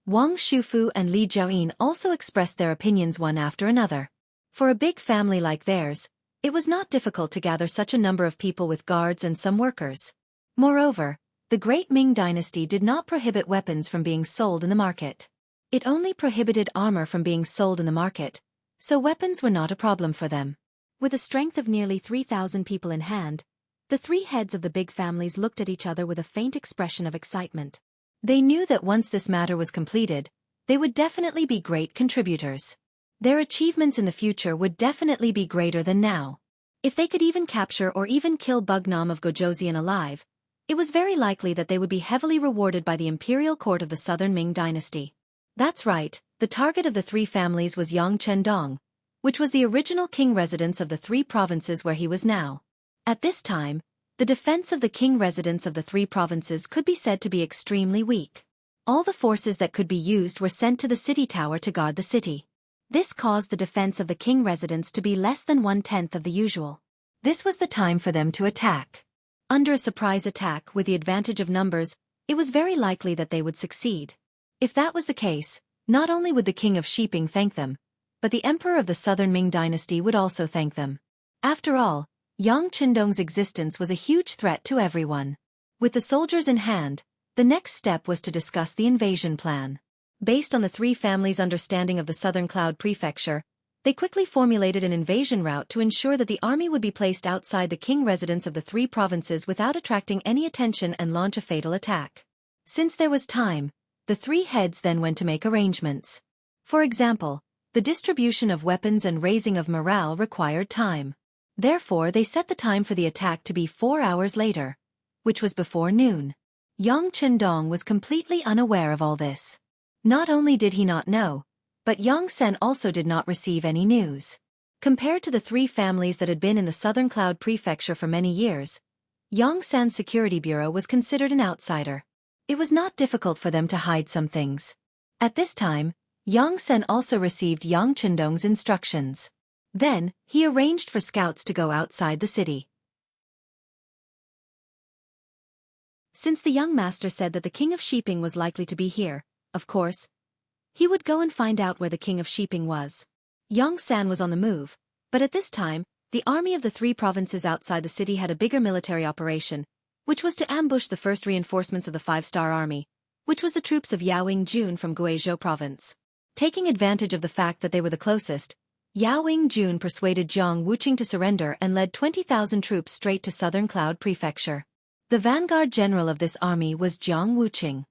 Speaker 1: Wang Shufu and Li Jiayin also expressed their opinions one after another. For a big family like theirs, it was not difficult to gather such a number of people with guards and some workers. Moreover, the Great Ming dynasty did not prohibit weapons from being sold in the market. It only prohibited armor from being sold in the market, so weapons were not a problem for them. With a strength of nearly 3,000 people in hand, the three heads of the big families looked at each other with a faint expression of excitement. They knew that once this matter was completed, they would definitely be great contributors. Their achievements in the future would definitely be greater than now. If they could even capture or even kill Bugnam of Gojoseon alive, it was very likely that they would be heavily rewarded by the imperial court of the southern Ming dynasty. That's right, the target of the three families was Yang Chendong, which was the original king residence of the three provinces where he was now. At this time, the defense of the king residence of the three provinces could be said to be extremely weak. All the forces that could be used were sent to the city tower to guard the city. This caused the defense of the king residence to be less than 1/10 of the usual. This was the time for them to attack. Under a surprise attack with the advantage of numbers, it was very likely that they would succeed. If that was the case, not only would the king of Shiping thank them, but the emperor of the southern Ming dynasty would also thank them. After all, Yang Chendong's existence was a huge threat to everyone. With the soldiers in hand, the next step was to discuss the invasion plan. Based on the three families' understanding of the Southern Cloud Prefecture, they quickly formulated an invasion route to ensure that the army would be placed outside the king residence of the three provinces without attracting any attention and launch a fatal attack. Since there was time, the three heads then went to make arrangements. For example, the distribution of weapons and raising of morale required time. Therefore, they set the time for the attack to be 4 hours later, which was before noon. Yang Chendong was completely unaware of all this. Not only did he not know, but Yang Sen also did not receive any news. Compared to the three families that had been in the Southern Cloud Prefecture for many years, Yang Sen's security bureau was considered an outsider. It was not difficult for them to hide some things. At this time, Yang Sen also received Yang Chendong's instructions. Then, he arranged for scouts to go outside the city. Since the young master said that the king of Shiping was likely to be here, of course, he would go and find out where the king of Shiping was. Yang San was on the move, but at this time, the army of the three provinces outside the city had a bigger military operation, which was to ambush the first reinforcements of the five-star army, which was the troops of Yao Jun from Guizhou province. Taking advantage of the fact that they were the closest, Yao Jun persuaded Jiang Wuqing to surrender and led 20,000 troops straight to Southern Cloud Prefecture. The vanguard general of this army was Jiang Wuqing.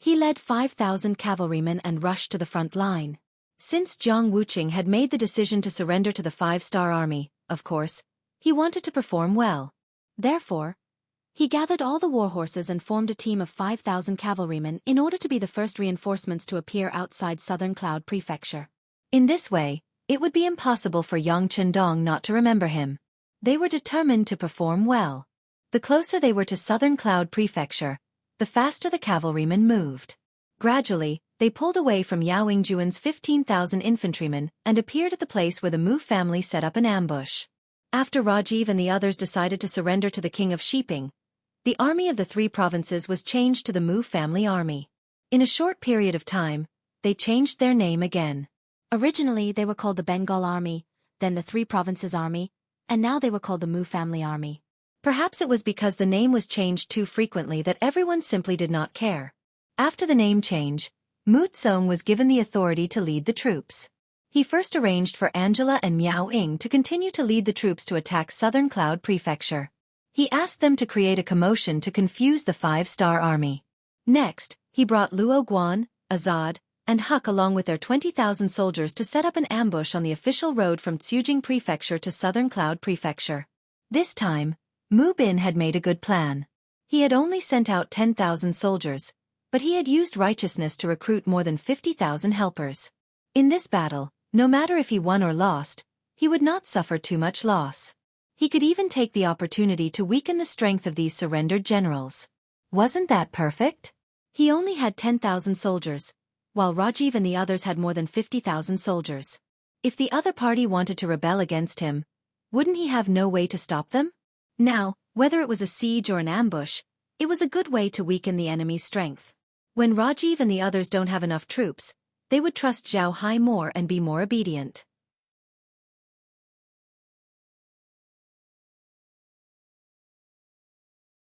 Speaker 1: He led 5,000 cavalrymen and rushed to the front line. Since Jiang Wuqing had made the decision to surrender to the five-star army, of course, he wanted to perform well. Therefore, he gathered all the war horses and formed a team of 5,000 cavalrymen in order to be the first reinforcements to appear outside Southern Cloud Prefecture. In this way, it would be impossible for Yang Chendong not to remember him. They were determined to perform well. The closer they were to Southern Cloud Prefecture, the faster the cavalrymen moved. Gradually, they pulled away from Yao Juan's 15,000 infantrymen and appeared at the place where the Mu family set up an ambush. After Rajiv and the others decided to surrender to the king of Shiping, the army of the three provinces was changed to the Mu family army. In a short period of time, they changed their name again. Originally, they were called the Bengal Army, then the Three Provinces Army, and now they were called the Mu Family Army. Perhaps it was because the name was changed too frequently that everyone simply did not care. After the name change, Mu Tsong was given the authority to lead the troops. He first arranged for Angela and Miao Ying to continue to lead the troops to attack Southern Cloud Prefecture. He asked them to create a commotion to confuse the five-star army. Next, he brought Luo Guan, Azad, and Huck along with their 20,000 soldiers to set up an ambush on the official road from Tsujing Prefecture to Southern Cloud Prefecture. This time, Mu Bin had made a good plan. He had only sent out 10,000 soldiers, but he had used righteousness to recruit more than 50,000 helpers. In this battle, no matter if he won or lost, he would not suffer too much loss. He could even take the opportunity to weaken the strength of these surrendered generals. Wasn't that perfect? He only had 10,000 soldiers, while Rajiv and the others had more than 50,000 soldiers. If the other party wanted to rebel against him, wouldn't he have no way to stop them? Now, whether it was a siege or an ambush, it was a good way to weaken the enemy's strength. When Rajiv and the others don't have enough troops, they would trust Zhao Hai more and be more obedient.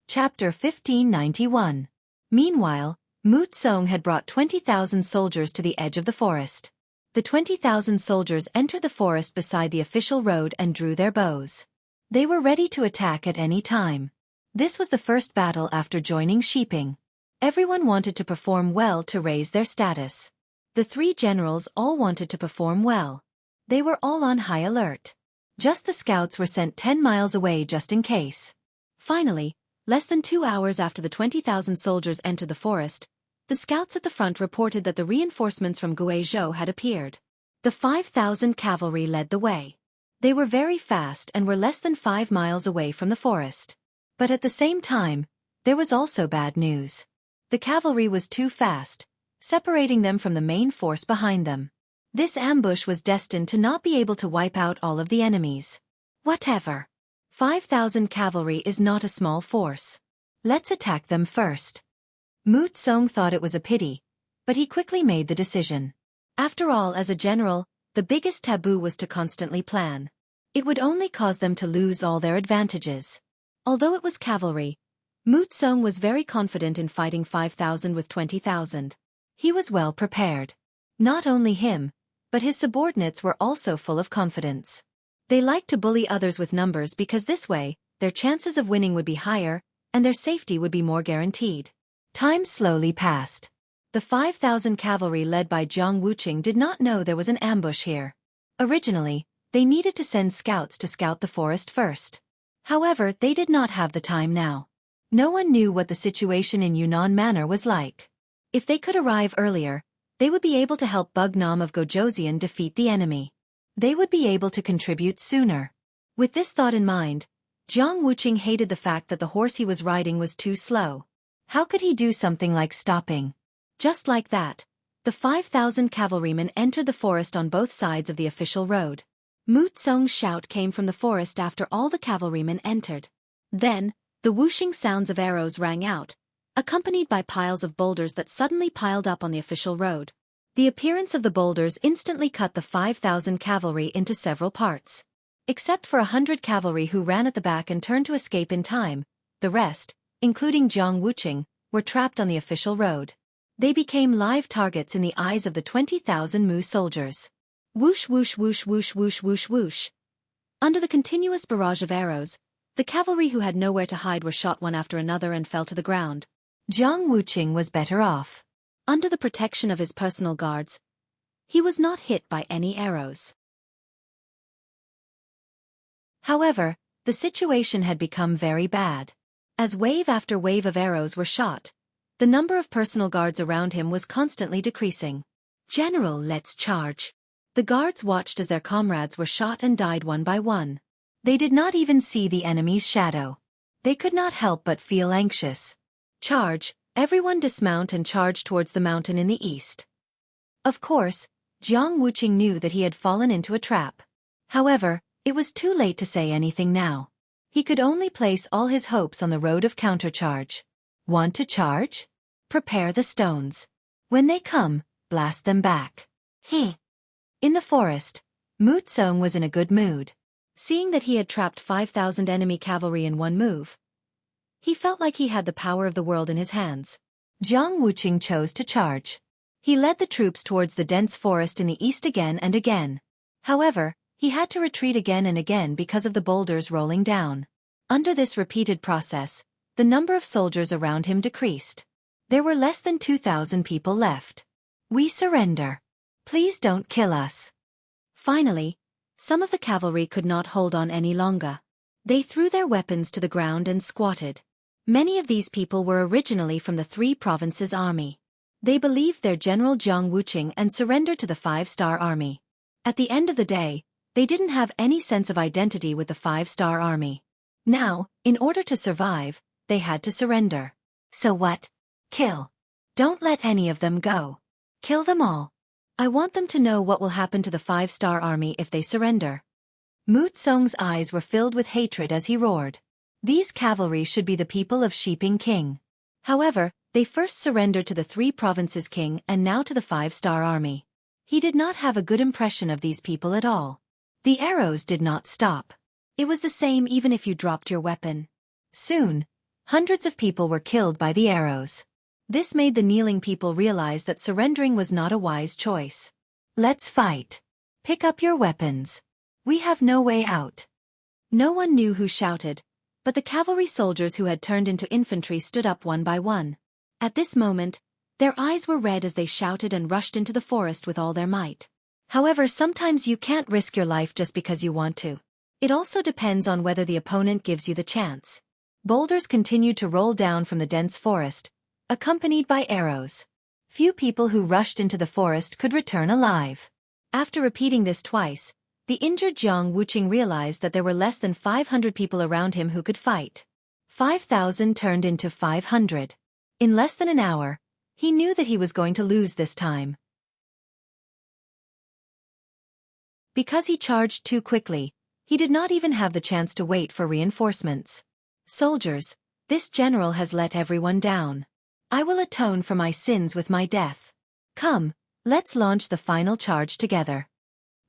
Speaker 1: Chapter 1591. Meanwhile, Mu Tsong had brought 20,000 soldiers to the edge of the forest. The 20,000 soldiers entered the forest beside the official road and drew their bows. They were ready to attack at any time. This was the first battle after joining Shiping. Everyone wanted to perform well to raise their status. The three generals all wanted to perform well. They were all on high alert. Just the scouts were sent 10 miles away just in case. Finally, less than 2 hours after the 20,000 soldiers entered the forest, the scouts at the front reported that the reinforcements from Guizhou had appeared. The 5,000 cavalry led the way. They were very fast and were less than 5 miles away from the forest. But at the same time, there was also bad news. The cavalry was too fast, separating them from the main force behind them. This ambush was destined to not be able to wipe out all of the enemies. Whatever. 5,000 cavalry is not a small force. Let's attack them first. Mu Tsong thought it was a pity, but he quickly made the decision. After all, as a general, the biggest taboo was to constantly plan. It would only cause them to lose all their advantages. Although it was cavalry, Mu Tsong was very confident in fighting 5,000 with 20,000. He was well prepared. Not only him, but his subordinates were also full of confidence. They liked to bully others with numbers because this way, their chances of winning would be higher, and their safety would be more guaranteed. Time slowly passed. The 5,000 cavalry led by Jiang Wuqing did not know there was an ambush here. Originally, they needed to send scouts to scout the forest first. However, they did not have the time now. No one knew what the situation in Yunnan Manor was like. If they could arrive earlier, they would be able to help Bugnam of Gojoseon defeat the enemy. They would be able to contribute sooner. With this thought in mind, Jiang Wuqing hated the fact that the horse he was riding was too slow. How could he do something like stopping? Just like that, the 5,000 cavalrymen entered the forest on both sides of the official road. Mu Tsong's shout came from the forest after all the cavalrymen entered. Then, the whooshing sounds of arrows rang out, accompanied by piles of boulders that suddenly piled up on the official road. The appearance of the boulders instantly cut the 5,000 cavalry into several parts. Except for 100 cavalry who ran at the back and turned to escape in time, the rest, including Jiang Wuqing, were trapped on the official road. They became live targets in the eyes of the 20,000 Mu soldiers. Whoosh whoosh whoosh whoosh whoosh whoosh whoosh. Under the continuous barrage of arrows, the cavalry who had nowhere to hide were shot one after another and fell to the ground. Jiang Wuqing was better off.
Speaker 2: Under the protection of his personal guards, he was not hit by any arrows.
Speaker 1: However, the situation had become very bad. As wave after wave of arrows were shot, the number of personal guards around him was constantly decreasing. General, let's charge. The guards watched as their comrades were shot and died one by one. They did not even see the enemy's shadow. They could not help but feel anxious. Charge, everyone dismount and charge towards the mountain in the east. Of course, Jiang Wuqing knew that he had fallen into a trap. However, it was too late to say anything now. He could only place all his hopes on the road of countercharge. Want to charge? Prepare the stones. When they come, blast them back. In the forest, Mu Tsong was in a good mood. Seeing that he had trapped 5,000 enemy cavalry in one move, he felt like he had the power of the world in his hands. Jiang Wuqing chose to charge. He led the troops towards the dense forest in the east again and again. However, he had to retreat again and again because of the boulders rolling down. Under this repeated process, the number of soldiers around him decreased. There were less than 2,000 people left. We surrender. Please don't kill us. Finally, some of the cavalry could not hold on any longer. They threw their weapons to the ground and squatted. Many of these people were originally from the Three Provinces Army. They believed their general Jiang Wuqing and surrendered to the 5-star army. At the end of the day, they didn't have any sense of identity with the 5-star army. Now, in order to survive, they had to surrender. So what? Kill. Don't let any of them go. Kill them all. I want them to know what will happen to the 5-star army if they surrender. Mu Tsong's eyes were filled with hatred as he roared. These cavalry should be the people of Shiping King. However, they first surrendered to the Three Provinces King and now to the 5-star army. He did not have a good impression of these people at all. The arrows did not stop. It was the same even if you dropped your weapon. Soon, hundreds of people were killed by the arrows. This made the kneeling people realize that surrendering was not a wise choice. Let's fight. Pick up your weapons. We have no way out. No one knew who shouted, but the cavalry soldiers who had turned into infantry stood up one by one.
Speaker 2: At this moment, their eyes were red as they shouted and rushed into the forest with all their might. However, sometimes you can't risk your life just because you want to. It also depends on whether the opponent gives you the chance. Boulders continued to roll down from the dense forest, accompanied by arrows. Few people who rushed into the forest could return alive. After repeating this twice, the injured Jiang Wuqing realized that there were less than 500 people around him who could fight. 5,000 turned into 500. In less than an hour, he knew that he was going to lose this time. Because he charged too quickly, he did not even have the chance to wait for reinforcements. Soldiers, this general has let everyone down. I will atone for my sins with my death. Come, let's launch the final charge together.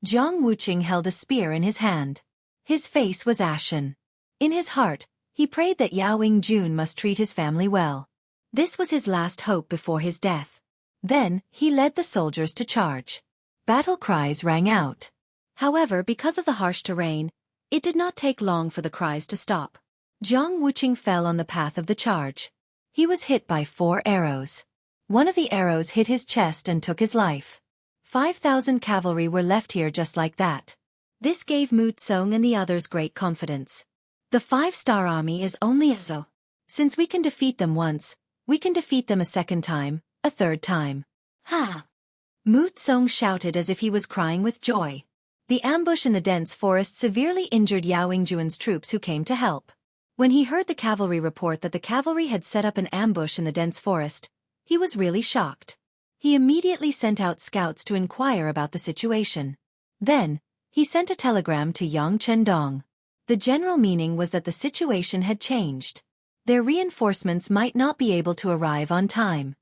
Speaker 2: Jiang Wuqing held a spear in his hand. His face was ashen. In his heart, he prayed that Yao Yingjun must treat his family well. This was his last hope before his death. Then, he led the soldiers to charge. Battle cries rang out. However, because of the harsh terrain, it did not take long for the cries to stop. Jiang Wuqing fell on the path of the charge. He was hit by 4 arrows. One of the arrows hit his chest and took his life. 5,000 cavalry were left here just like that. This gave Mu Tsong and the others great confidence. The 5-star army is only a so. Since we can defeat them once, we can defeat them a second time, a third time. Ha! Mu Tsong shouted as if he was crying with joy. The ambush in the dense forest severely injured Yao Yingjun's troops who came to help. When he heard the cavalry report that the cavalry had set up an ambush in the dense forest, he was really shocked. He immediately sent out scouts to inquire about the situation. Then, he sent a telegram to Yang Chendong. The general meaning was that the situation had changed. Their reinforcements might not be able to arrive on time.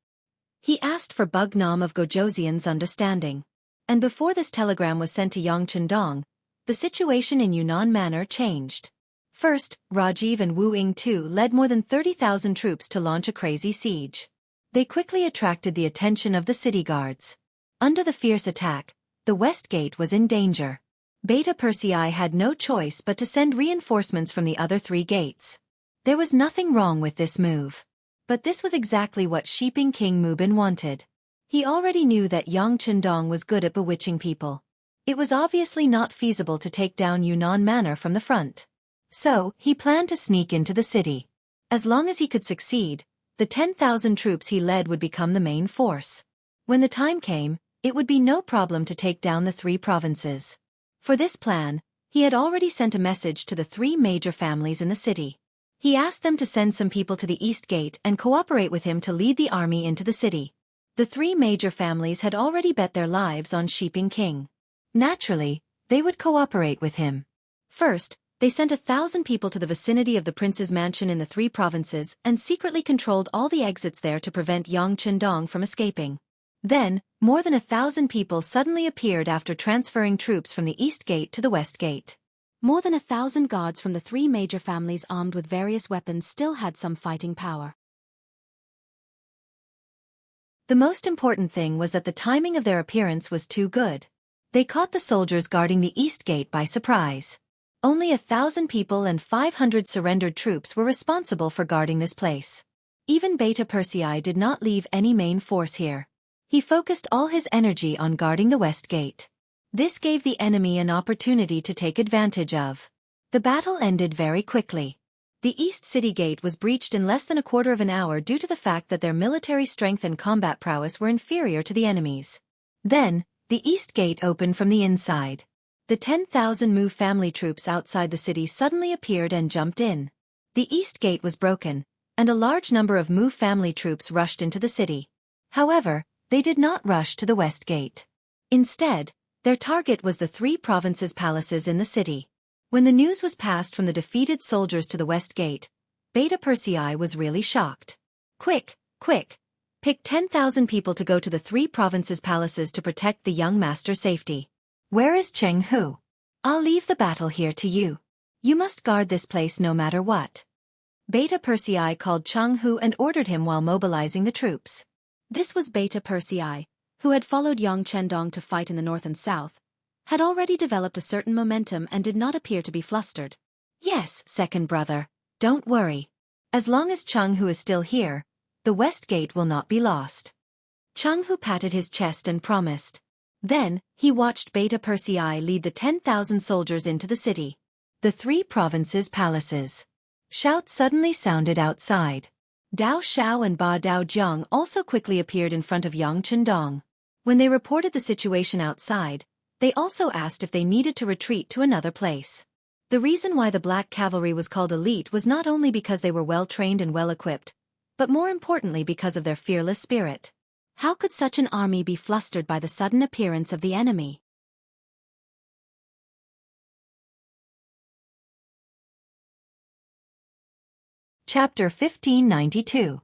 Speaker 2: He asked for Bugnam of Gojoseon's understanding. And before this telegram was sent to Yang Chendong, the situation in Yunnan Manor changed. First, Rajiv and Wu Ying too led more than 30,000 troops to launch a crazy siege. They quickly attracted the attention of the city guards. Under the fierce attack, the West Gate was in danger. Beta Persei had no choice but to send reinforcements from the other 3 gates. There was nothing wrong with this move. But this was exactly what Shiping King Mubin wanted. He already knew that Yang Chendong was good at bewitching people. It was obviously not feasible to take down Yunnan Manor from the front. So, he planned to sneak into the city. As long as he could succeed, the 10,000 troops he led would become the main force. When the time came, it would be no problem to take down the 3 provinces. For this plan, he had already sent a message to the 3 major families in the city. He asked them to send some people to the East Gate and cooperate with him to lead the army into the city. The 3 major families had already bet their lives on Shiping King. Naturally, they would cooperate with him. First, they sent 1,000 people to the vicinity of the prince's mansion in the 3 provinces and secretly controlled all the exits there to prevent Yang Chendong from escaping. Then, more than 1,000 people suddenly appeared after transferring troops from the East Gate to the West Gate. More than 1,000 guards from the 3 major families armed with various weapons still had some fighting power. The most important thing was that the timing of their appearance was too good. They caught the soldiers guarding the East Gate by surprise. Only 1,000 people and 500 surrendered troops were responsible for guarding this place. Even Beta Persei did not leave any main force here. He focused all his energy on guarding the West Gate. This gave the enemy an opportunity to take advantage of. The battle ended very quickly. The East City Gate was breached in less than a quarter of an hour due to the fact that their military strength and combat prowess were inferior to the enemy's. Then, the East Gate opened from the inside. The 10,000 Mu family troops outside the city suddenly appeared and jumped in. The East Gate was broken, and a large number of Mu family troops rushed into the city. However, they did not rush to the West Gate. Instead, their target was the 3 provinces' palaces in the city. When the news was passed from the defeated soldiers to the West Gate, Beta Persei was really shocked. Quick, quick! Pick 10,000 people to go to the 3 provinces' palaces to protect the young master's safety. Where is Jianghu? I'll leave the battle here to you. You must guard this place no matter what. Beta Persei called Jianghu and ordered him while mobilizing the troops. This was Beta Persei, who had followed Yang Chendong to fight in the north and south, had already developed a certain momentum and did not appear to be flustered. Yes, second brother, don't worry. As long as Jianghu is still here,
Speaker 1: The west gate will not be lost. Jianghu patted his chest and promised. Then, he watched Beta Persei lead the 10,000 soldiers into the city. The three provinces' palaces. Shouts suddenly sounded outside. Dao Xiao and Ba Dao Jiang also quickly appeared in front of Yang Chendong. When they reported the situation outside, they also asked if they needed to retreat to another place. The reason why the Black Cavalry was called elite was not only because they were well-trained and well-equipped, but more importantly because of their fearless spirit. How could such an army be flustered by the sudden appearance of the enemy? Chapter 1592.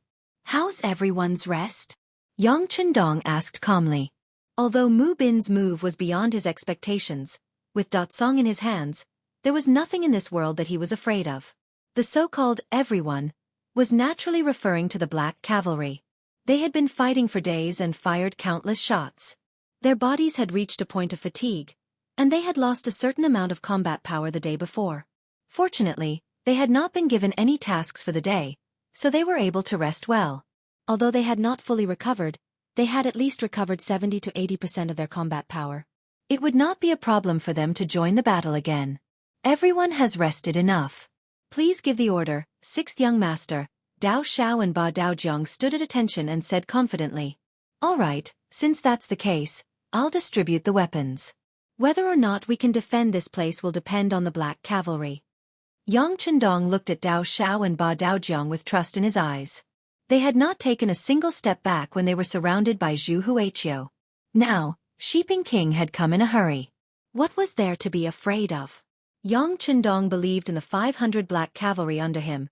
Speaker 1: How's everyone's rest? Yang Chendong asked calmly. Although Mu Bin's move was beyond his expectations, with Song in his hands, there was nothing in this world that he was afraid of. The so-called everyone was naturally referring to the Black Cavalry. They had been fighting for days and fired countless shots. Their bodies had reached a point of fatigue, and they had lost a certain amount of combat power the day before. Fortunately, they had not been given any tasks for the day, so they were able to rest well. Although they had not fully recovered, they had at least recovered 70 to 80% of their combat power. It would not be a problem for them to join the battle again. Everyone has rested enough. Please give the order. Sixth young master, Dao Xiao and Ba Dao Jiang stood at attention and said confidently. All right, since that's the case, I'll distribute the weapons. Whether or not we can defend this place will depend on the Black Cavalry. Yang Chendong looked at Dao Xiao and Ba Dao Jiang with trust in his eyes. They had not taken a single step back when they were surrounded by Zhu Huiqiu. Now, Shiping King had come in a hurry. What was there to be afraid of? Yang Chendong believed in the 500 Black Cavalry under him,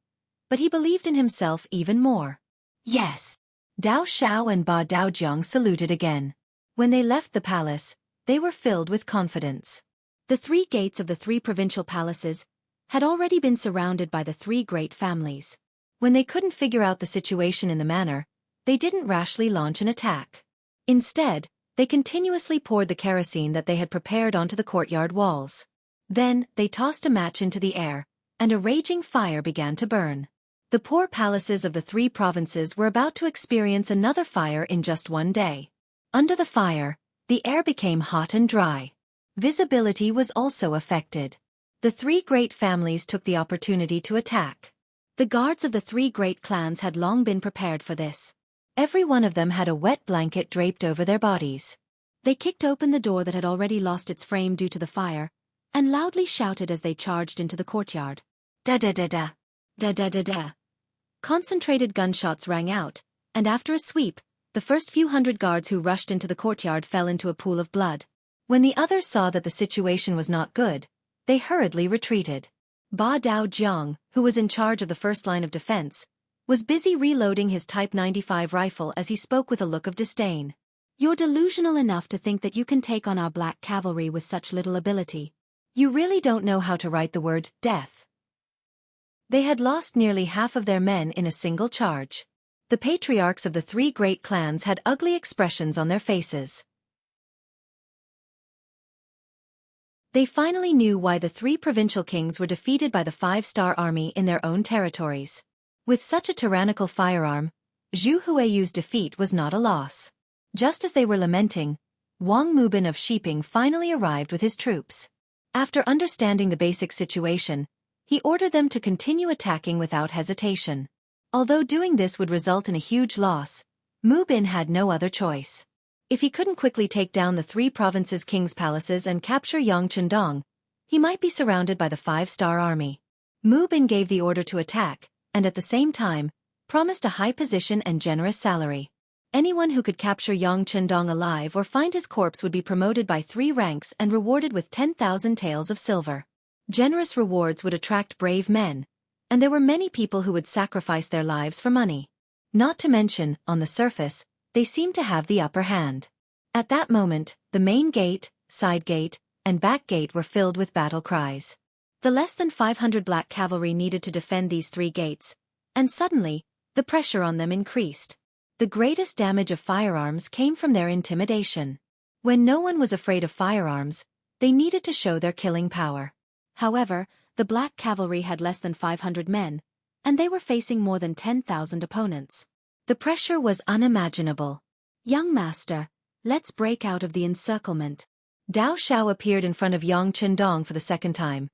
Speaker 1: but he believed in himself even more. Yes. Dao Xiao and Ba Dao Jiang saluted again. When they left the palace, they were filled with confidence. The three gates of the three provincial palaces had already been surrounded by the three great families. When they couldn't figure out the situation in the manner, they didn't rashly launch an attack. Instead, they continuously poured the kerosene that they had prepared onto the courtyard walls. Then, they tossed a match into the air, and a raging fire began to burn. The poor palaces of the three provinces were about to experience another fire in just one day. Under the fire, the air became hot and dry. Visibility was also affected. The three great families took the opportunity to attack. The guards of the three great clans had long been prepared for this. Every one of them had a wet blanket draped over their bodies. They kicked open the door that had already lost its frame due to the fire, and loudly shouted as they charged into the courtyard. Da-da-da-da. Da-da-da-da. Concentrated gunshots rang out, and after a sweep, the first few hundred guards who rushed into the courtyard fell into a pool of blood. When the others saw that the situation was not good, they hurriedly retreated. Ba Dao Jiang, who was in charge of the first line of defense, was busy reloading his Type 95 rifle as he spoke with a look of disdain. You're delusional enough to think that you can take on our Black Cavalry with such little ability. You really don't know how to write the word death. They had lost nearly half of their men in a single charge. The patriarchs of the three great clans had ugly expressions on their faces. They finally knew why the three provincial kings were defeated by the five-star army in their own territories. With such a tyrannical firearm, Zhu Huiqiu's defeat was not a loss. Just as they were lamenting, Wang Mubin of Shiping finally arrived with his troops. After understanding the basic situation, he ordered them to continue attacking without hesitation. Although doing this would result in a huge loss, Mubin had no other choice. If he couldn't quickly take down the three provinces' kings' palaces and capture Yang Chendong, he might be surrounded by the five-star army. Mubin gave the order to attack, and at the same time, promised a high position and generous salary. Anyone who could capture Yang Chendong alive or find his corpse would be promoted by 3 ranks and rewarded with 10,000 taels of silver. Generous rewards would attract brave men, and there were many people who would sacrifice their lives for money. Not to mention, on the surface, they seemed to have the upper hand. At that moment, the main gate, side gate, and back gate were filled with battle cries. The less than 500 Black Cavalry needed to defend these 3 gates, and suddenly, the pressure on them increased. The greatest damage of firearms came from their intimidation. When no one was afraid of firearms, they needed to show their killing power. However, the Black Cavalry had less than 500 men, and they were facing more than 10,000 opponents.
Speaker 2: The pressure was unimaginable. Young master, let's break out of the encirclement.
Speaker 1: Dao Xiao appeared in front of Yang Chendong for the second time,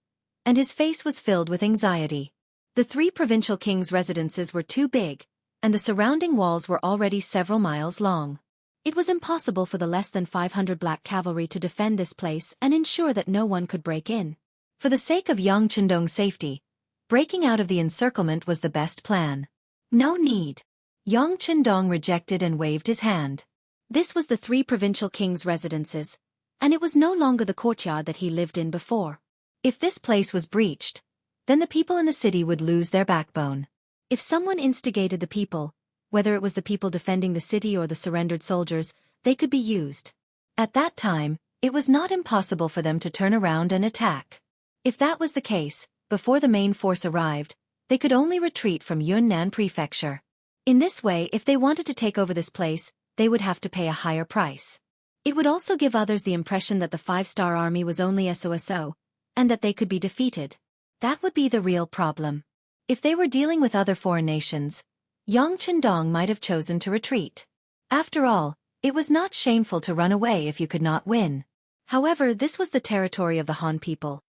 Speaker 1: and his face was filled with anxiety. The three provincial kings' residences were too big, and the surrounding walls were already several miles long.
Speaker 2: It was impossible for the less than 500 black cavalry to defend this place and ensure that no one could break in.
Speaker 1: For the sake of Yang Chendong's safety, breaking out of the encirclement was the best plan.
Speaker 2: No need.
Speaker 1: Yang Chendong rejected and waved his hand.
Speaker 2: This was the three provincial kings' residences, and it was no longer the courtyard that he lived in before.
Speaker 1: If this place was breached, then the people in the city would lose their backbone.
Speaker 2: If someone instigated the people, whether it was the people defending the city or the surrendered soldiers, they could be used.
Speaker 1: At that time, it was not impossible for them to turn around and attack. If that was the case, before the main force arrived, they could only retreat from Yunnan Prefecture.
Speaker 2: In this way, if they wanted to take over this place, they would have to pay a higher price. It would also give others the impression that the five-star army was only SOSO, and that they could be defeated.
Speaker 1: That would be the real problem. If they were dealing with other foreign nations, Yang Chendong might have chosen to retreat. After all, it was not shameful to run away if you could not win.
Speaker 2: However, this was the territory of the Han people.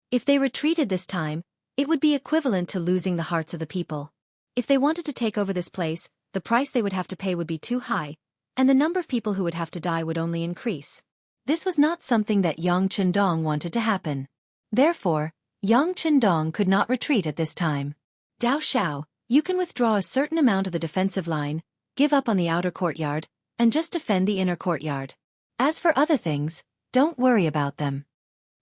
Speaker 2: If they retreated this time, it would be equivalent to losing the hearts of the people. If they wanted to take over this place, the price they would have to pay would be too high, and the number of people who would have to die would only increase.
Speaker 1: This was not something that Yang Chendong wanted to happen. Therefore, Yang Chendong could not retreat at this time.
Speaker 2: Dao Xiao, you can withdraw a certain amount of the defensive line, give up on the outer courtyard, and just defend the inner courtyard.
Speaker 1: As for other things, don't worry about them.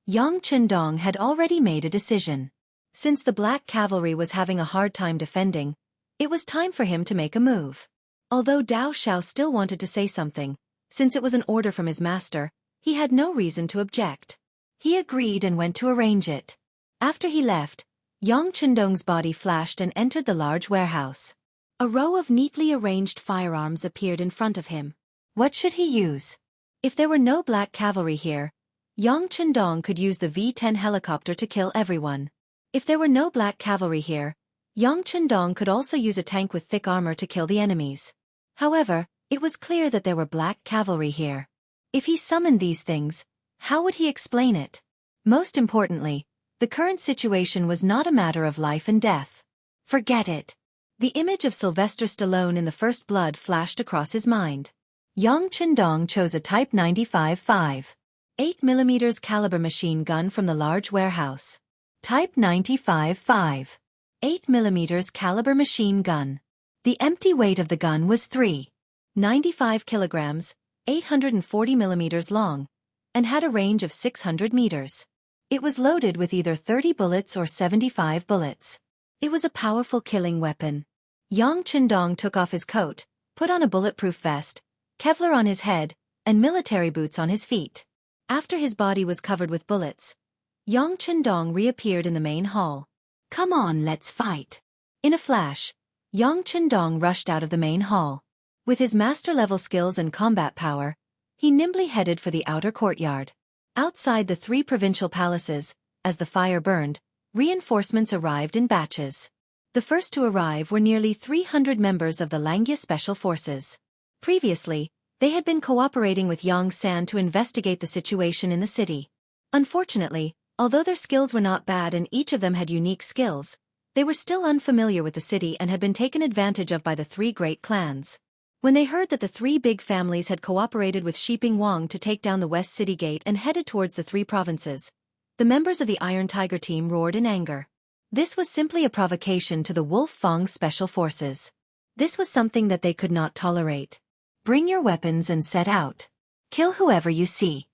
Speaker 1: Yang Chendong had already made a decision. Since the black cavalry was having a hard time defending, it was time for him to make a move. Although Dao Xiao still wanted to say something, since it was an order from his master, he had no reason to object. He agreed and went to arrange it. After he left, Yang Chendong's body flashed and entered the large warehouse.
Speaker 2: A row of neatly arranged firearms appeared in front of him.
Speaker 1: What should he use? If there were no black cavalry here, Yang Chendong could use the V-10 helicopter to kill everyone. If there were no black cavalry here, Yang Chendong could also use a tank with thick armor to kill the enemies. However, it was clear that there were black cavalry here. If he summoned these things, how would he explain it? Most importantly, the current situation was not a matter of life and death. Forget it. The image of Sylvester Stallone in The First Blood flashed across his mind. Yang Chendong chose a Type 95-5, 8mm caliber machine gun from the large warehouse. Type 95-5, 8mm caliber machine gun. The empty weight of the gun was 3.95 kilograms, 840mm long, and had a range of 600 meters. It was loaded with either 30 bullets or 75 bullets. It was a powerful killing weapon. Yang Chendong took off his coat, put on a bulletproof vest, Kevlar on his head, and military boots on his feet. After his body was covered with bullets, Yang Chendong reappeared in the main hall.
Speaker 2: Come on, let's fight.
Speaker 1: In a flash, Yang Chendong rushed out of the main hall. With his master-level skills and combat power, he nimbly headed for the outer courtyard. Outside the three provincial palaces, as the fire burned, reinforcements arrived in batches. The first to arrive were nearly 300 members of the Xianxia Special Forces. Previously, they had been cooperating with Yang San to investigate the situation in the city. Unfortunately, although their skills were not bad and each of them had unique skills, they were still unfamiliar with the city and had been taken advantage of by the three great clans. When they heard that the three big families had cooperated with Shiping Wang to take down the West City Gate and headed towards the three provinces, the members of the Iron Tiger team roared in anger. This was simply a provocation to the Wolf Fang Special Forces. This was something that they could not tolerate. Bring your weapons and set out. Kill whoever you see.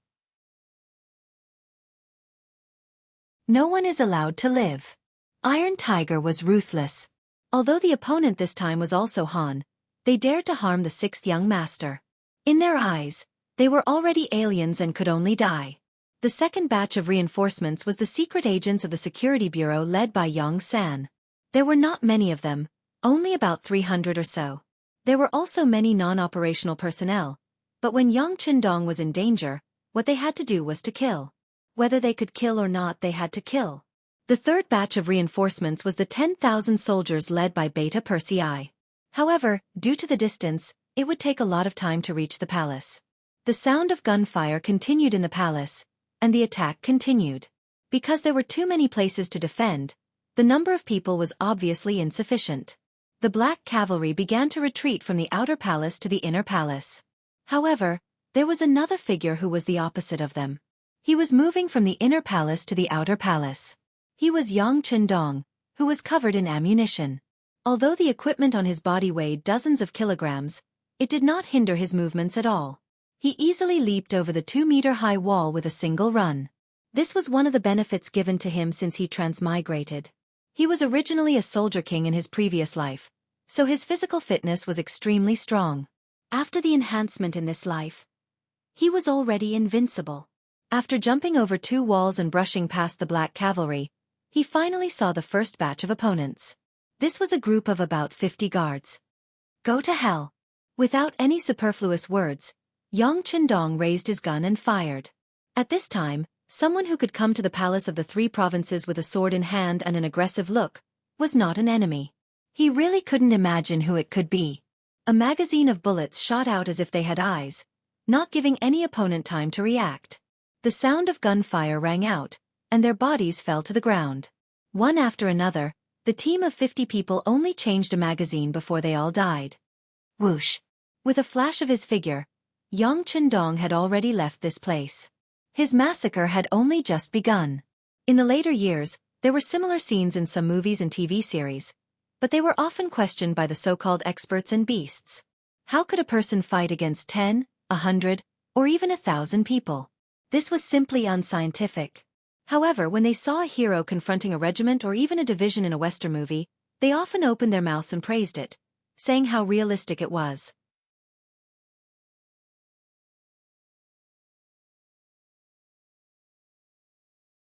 Speaker 1: No one is allowed to live. Iron Tiger was ruthless. Although the opponent this time was also Han, they dared to harm the sixth young master. In their eyes, they were already aliens and could only die. The second batch of reinforcements was the secret agents of the Security Bureau led by Yang San. There were not many of them, only about 300 or so. There were also many non-operational personnel, but when Yang Chendong was in danger, what they had to do was to kill. Whether they could kill or not, they had to kill. The third batch of reinforcements was the 10,000 soldiers led by Beta Persei. However, due to the distance, it would take a lot of time to reach the palace. The sound of gunfire continued in the palace, and the attack continued. Because there were too many places to defend, the number of people was obviously insufficient. The black cavalry began to retreat from the outer palace to the inner palace. However, there was another figure who was the opposite of them. He was moving from the inner palace to the outer palace. He was Yang Qindong, who was covered in ammunition. Although the equipment on his body weighed dozens of kilograms, it did not hinder his movements at all. He easily leaped over the 2-meter-high wall with a single run. This was one of the benefits given to him since he transmigrated. He was originally a soldier king in his previous life, so his physical fitness was extremely strong. After the enhancement in this life, he was already invincible. After jumping over 2 walls and brushing past the black cavalry, he finally saw the first batch of opponents. This was a group of about 50 guards. Go to hell. Without any superfluous words, Yang Qindong raised his gun and fired. At this time, someone who could come to the palace of the 3 provinces with a sword in hand and an aggressive look was not an enemy. He really couldn't imagine who it could be. A magazine of bullets shot out as if they had eyes, not giving any opponent time to react. The sound of gunfire rang out, and their bodies fell to the ground. One after another, the team of 50 people only changed a magazine before they all died. Whoosh! With a flash of his figure, Yang Qindong had already left this place. His massacre had only just begun. In the later years, there were similar scenes in some movies and TV series, but they were often questioned by the so-called experts and beasts. How could a person fight against 10, 100, or even 1,000 people? This was simply unscientific. However, when they saw a hero confronting a regiment or even a division in a Western movie, they often opened their mouths and praised it, saying how realistic it was.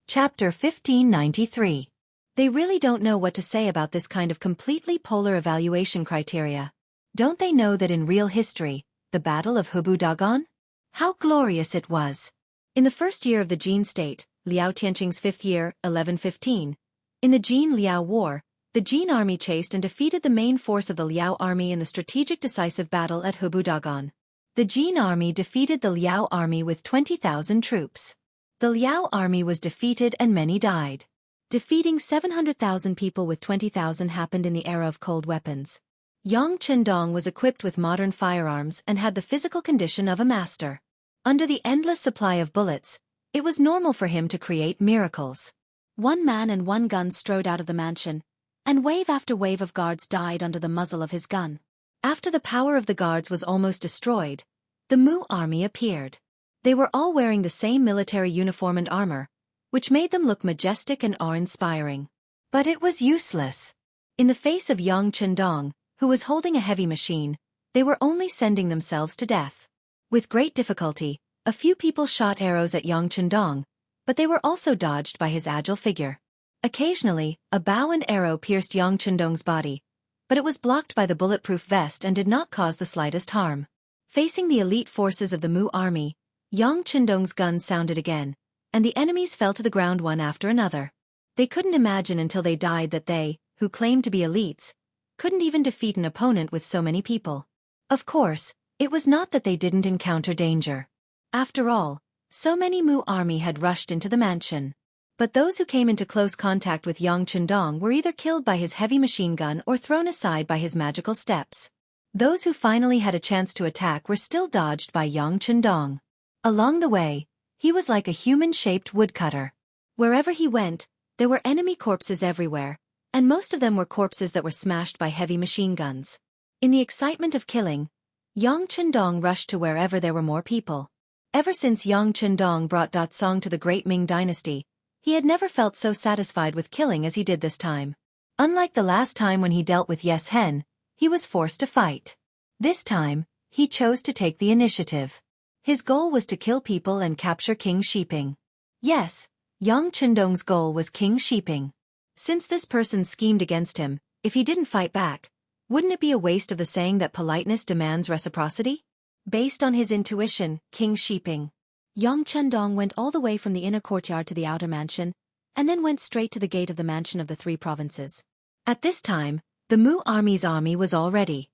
Speaker 1: Chapter 1593. They really don't know what to say about this kind of completely polar evaluation criteria. Don't they know that in real history, the Battle of Hubu Dagon? How glorious it was! In the first year of the Jin state, Liao Tianqing's 5th year, 1115, in the Jin-Liao War, the Jin army chased and defeated the main force of the Liao army in the strategic decisive battle at Hubu Dagon. The Jin army defeated the Liao army with 20,000 troops. The Liao army was defeated and many died. Defeating 700,000 people with 20,000 happened in the era of cold weapons. Yang Qindong was equipped with modern firearms and had the physical condition of a master. Under the endless supply of bullets, it was normal for him to create miracles. 1 man and 1 gun strode out of the mansion, and wave after wave of guards died under the muzzle of his gun. After the power of the guards was almost destroyed, the Mu army appeared. They were all wearing the same military uniform and armor, which made them look majestic and awe-inspiring. But it was useless. In the face of Yang Qindong, who was holding a heavy machine, they were only sending themselves to death. With great difficulty, a few people shot arrows at Yang Qindong, but they were also dodged by his agile figure. Occasionally, a bow and arrow pierced Yang Qindong's body, but it was blocked by the bulletproof vest and did not cause the slightest harm. Facing the elite forces of the Mu army, Yang Qindong's gun sounded again, and the enemies fell to the ground one after another. They couldn't imagine until they died that they, who claimed to be elites, couldn't even defeat an opponent with so many people. Of course, it was not that they didn't encounter danger. After all, so many Mu army had rushed into the mansion. But those who came into close contact with Yang Qindong were either killed by his heavy machine gun or thrown aside by his magical steps. Those who finally had a chance to attack were still dodged by Yang Qindong. Along the way, he was like a human-shaped woodcutter. Wherever he went, there were enemy corpses everywhere, and most of them were corpses that were smashed by heavy machine guns. In the excitement of killing, Yang Qindong rushed to wherever there were more people. Ever since Yang Qindong brought Datsong to the Great Ming Dynasty, he had never felt so satisfied with killing as he did this time. Unlike the last time when he dealt with Yes Hen, he was forced to fight. This time, he chose to take the initiative. His goal was to kill people and capture King Shiping. Yes, Yang Qindong's goal was King Shiping. Since this person schemed against him, if he didn't fight back, wouldn't it be a waste of the saying that politeness demands reciprocity? Based on his intuition, King Shiping. Yang Qindong went all the way from the inner courtyard to the outer mansion,
Speaker 2: and then went straight to the gate of the mansion of the three provinces.
Speaker 1: At this time, the Mu army's army was all ready.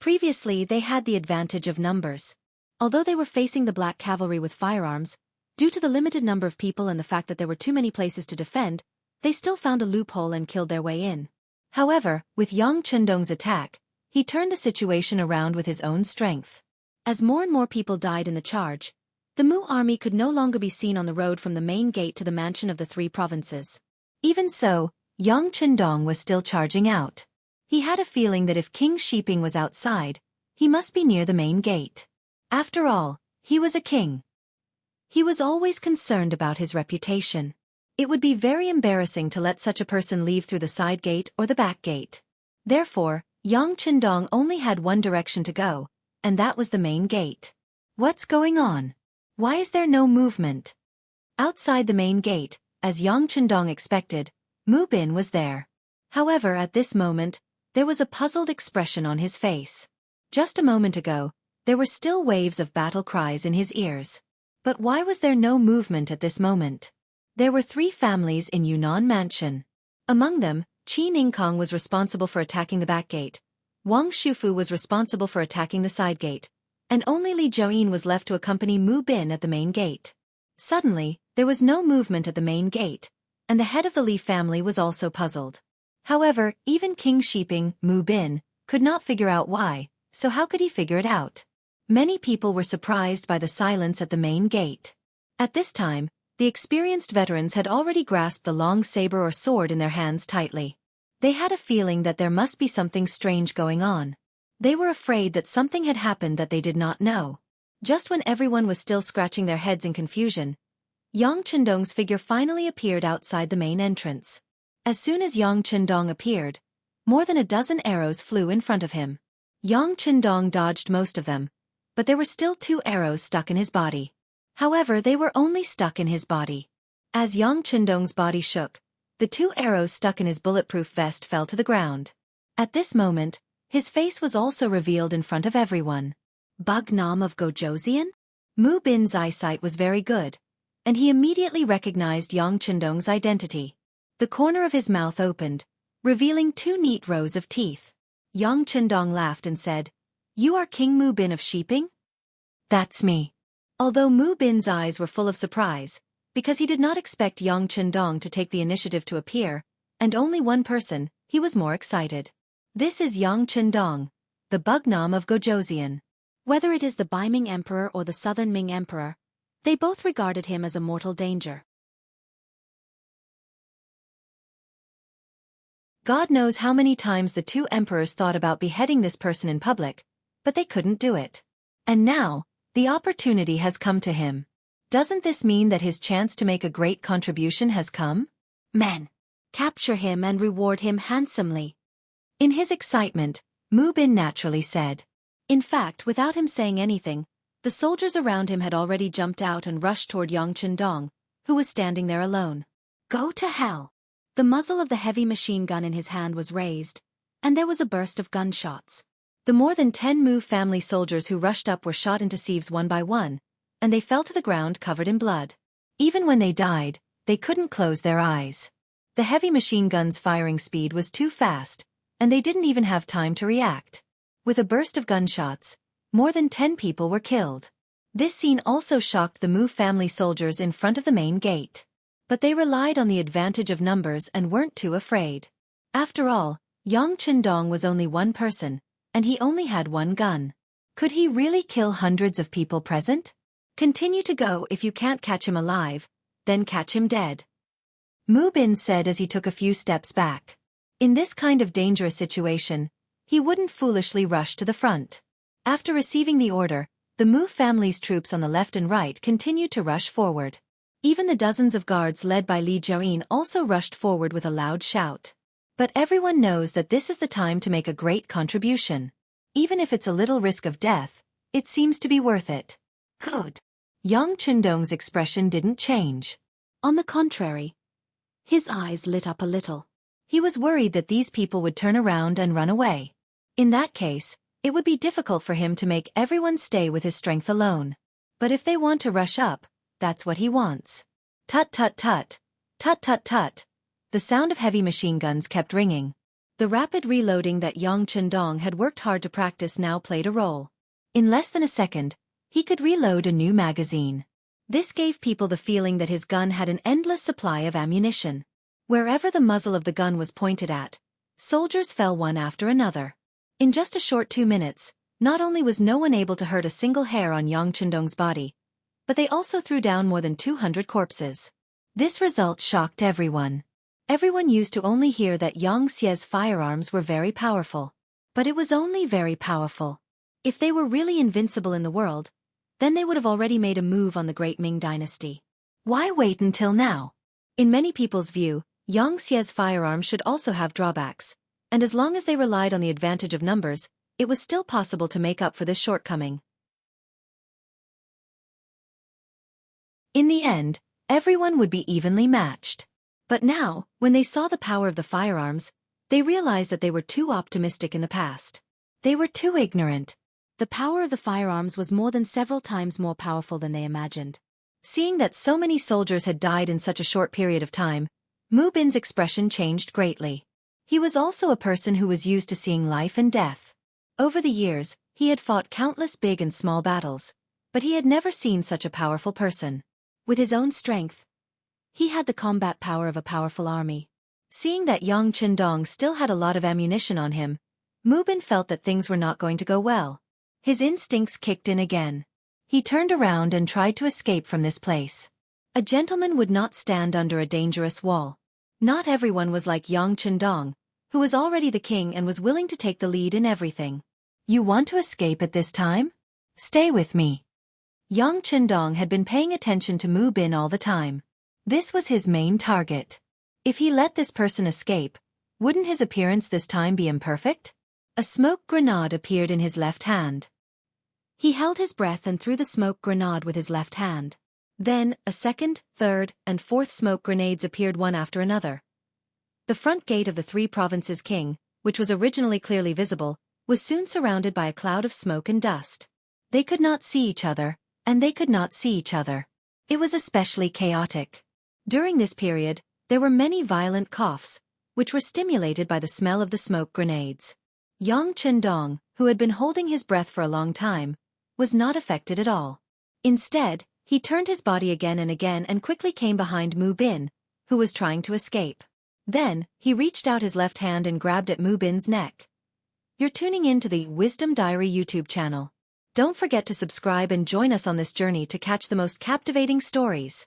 Speaker 2: Previously, they had the advantage of numbers. Although they were facing the black cavalry with firearms, due to the limited number of people and the fact that there were too many places to defend, they still found a loophole and killed their way in.
Speaker 1: However, with Yang Chendong's attack, he turned the situation around with his own strength.
Speaker 2: As more and more people died in the charge, the Mu army could no longer be seen on the road from the main gate to the mansion of the three provinces.
Speaker 1: Even so, Yang Chendong was still charging out. He had a feeling that if King Shiping was outside, he must be near the main gate. After all, he was a king. He was always concerned about his reputation. It would be very embarrassing to let such a person leave through the side gate or the back gate. Therefore, Yang Chendong only had one direction to go, and that was the main gate. What's going on? Why is there no movement? Outside the main gate, as Yang Chendong expected, Mu Bin was there. However, at this moment, there was a puzzled expression on his face. Just a moment ago, there were still waves of battle cries in his ears. But why was there no movement at this moment? There were 3 families in Yunnan Mansion. Among them, Qi Ningkong was responsible for attacking the back gate, Wang Shufu was responsible for attacking the side gate, and only Li Jiayin was left to accompany Mu Bin at the main gate. Suddenly, there was no movement at the main gate, and the head of the Li family was also puzzled. However, even King Shiping, Mu Bin, could not figure out why, so how could he figure it out? Many people were surprised by the silence at the main gate. At this time, the experienced veterans had already grasped the long saber or sword in their hands tightly. They had a feeling that there must be something strange going on. They were afraid that something had happened that they did not know. Just when everyone was still scratching their heads in confusion, Yang Chendong's figure finally appeared outside the main entrance. As soon as Yang Chendong appeared, more than a dozen arrows flew in front of him. Yang Chendong dodged most of them, but there were still 2 arrows stuck in his body. However, they were only stuck in his body. As Yang Chendong's body shook, the 2 arrows stuck in his bulletproof vest fell to the ground. At this moment, his face was also revealed in front of everyone. Bug Nam of Gojoseon? Mu Bin's eyesight was very good, and he immediately recognized Yang Chendong's identity. The corner of his mouth opened, revealing 2 neat rows of teeth. Yang Chendong laughed and said, "You are King Mu Bin of Shiping?" "That's me." Although Mu Bin's eyes were full of surprise, because he did not expect Yang Chendong to take the initiative to appear, and only one person, he was more excited. "This is Yang Chendong, the Bug Nam of Gojoseon."
Speaker 2: Whether it is the Baiming Emperor or the Southern Ming Emperor, they both regarded him as a mortal danger.
Speaker 1: God knows how many times the 2 emperors thought about beheading this person in public, but they couldn't do it. And now, the opportunity has come to him. Doesn't this mean that his chance to make a great contribution has come?
Speaker 2: Men, capture him and reward him handsomely.
Speaker 1: In his excitement, Mu Bin naturally said.
Speaker 2: In fact, without him saying anything, the soldiers around him had already jumped out and rushed toward Yang Chendong, who was standing there alone. Go to hell! The muzzle of the heavy machine gun in his hand was raised, and there was a burst of gunshots.
Speaker 1: The more than 10 Mu family soldiers who rushed up were shot into sieves one by one, and they fell to the ground covered in blood. Even when they died, they couldn't close their eyes. The heavy machine gun's firing speed was too fast, and they didn't even have time to react. With a burst of gunshots, more than 10 people were killed. This scene also shocked the Mu family soldiers in front of the main gate. But they relied on the advantage of numbers and weren't too afraid. After all, Yang Chendong was only one person, and he only had one gun. Could he really kill hundreds of people present? Continue to go if you can't catch him alive, then catch him dead. Mu Bin said as he took a few steps back. In this kind of dangerous situation, he wouldn't foolishly rush to the front. After receiving the order, the Mu family's troops on the left and right continued to rush forward. Even the dozens of guards led by Li Jiayin also rushed forward with a loud shout. But everyone knows that this is the time to make a great contribution. Even if it's a little risk of death, it seems to be worth it. Good. Yang Chendong's expression didn't change.
Speaker 2: On the contrary, his eyes lit up a little.
Speaker 1: He was worried that these people would turn around and run away. In that case, it would be difficult for him to make everyone stay with his strength alone. But if they want to rush up, that's what he wants. Tut tut tut. Tut tut tut. The sound of heavy machine guns kept ringing. The rapid reloading that Yang Chendong had worked hard to practice now played a role. In less than a second, he could reload a new magazine. This gave people the feeling that his gun had an endless supply of ammunition. Wherever the muzzle of the gun was pointed at, soldiers fell one after another. In just a short 2 minutes, not only was no one able to hurt a single hair on Yang Chendong's body, but they also threw down more than 200 corpses. This result shocked everyone. Everyone used to only hear that Xianxia's firearms were very powerful. But it was only very powerful. If they were really invincible in the world, then they would have already made a move on the great Ming dynasty. Why wait until now? In many people's view, Xianxia's firearms should also have drawbacks, and as long as they relied on the advantage of numbers, it was still possible to make up for this shortcoming. In the end, everyone would be evenly matched. But now, when they saw the power of the firearms, they realized that they were too optimistic in the past. They were too ignorant.
Speaker 2: The power of the firearms was more than several times more powerful than they imagined.
Speaker 1: Seeing that so many soldiers had died in such a short period of time, Mu Bin's expression changed greatly. He was also a person who was used to seeing life and death. Over the years, he had fought countless big and small battles, but he had never seen such a powerful person.
Speaker 2: With his own strength, he had the combat power of a powerful army.
Speaker 1: Seeing that Yang Chendong still had a lot of ammunition on him, Mu Bin felt that things were not going to go well. His instincts kicked in again. He turned around and tried to escape from this place. A gentleman would not stand under a dangerous wall. Not everyone was like Yang Chendong, who was already the king and was willing to take the lead in everything. You want to escape at this time? Stay with me. Yang Chendong had been paying attention to Mu Bin all the time. This was his main target. If he let this person escape, wouldn't his appearance this time be imperfect? A smoke grenade appeared in his left hand. He held his breath and threw the smoke grenade with his left hand. Then, a second, third, and fourth smoke grenades appeared one after another. The front gate of the Three Provinces King, which was originally clearly visible, was soon surrounded by a cloud of smoke and dust. They could not see each other, and they could not see each other. It was especially chaotic. During this period, there were many violent coughs, which were stimulated by the smell of the smoke grenades. Yang Chendong, who had been holding his breath for a long time, was not affected at all. Instead, he turned his body again and quickly came behind Mu Bin, who was trying to escape. Then, he reached out his left hand and grabbed at Mu Bin's neck. You're tuning in to the Wisdom Diary YouTube channel. Don't forget to subscribe and join us on this journey to catch the most captivating stories.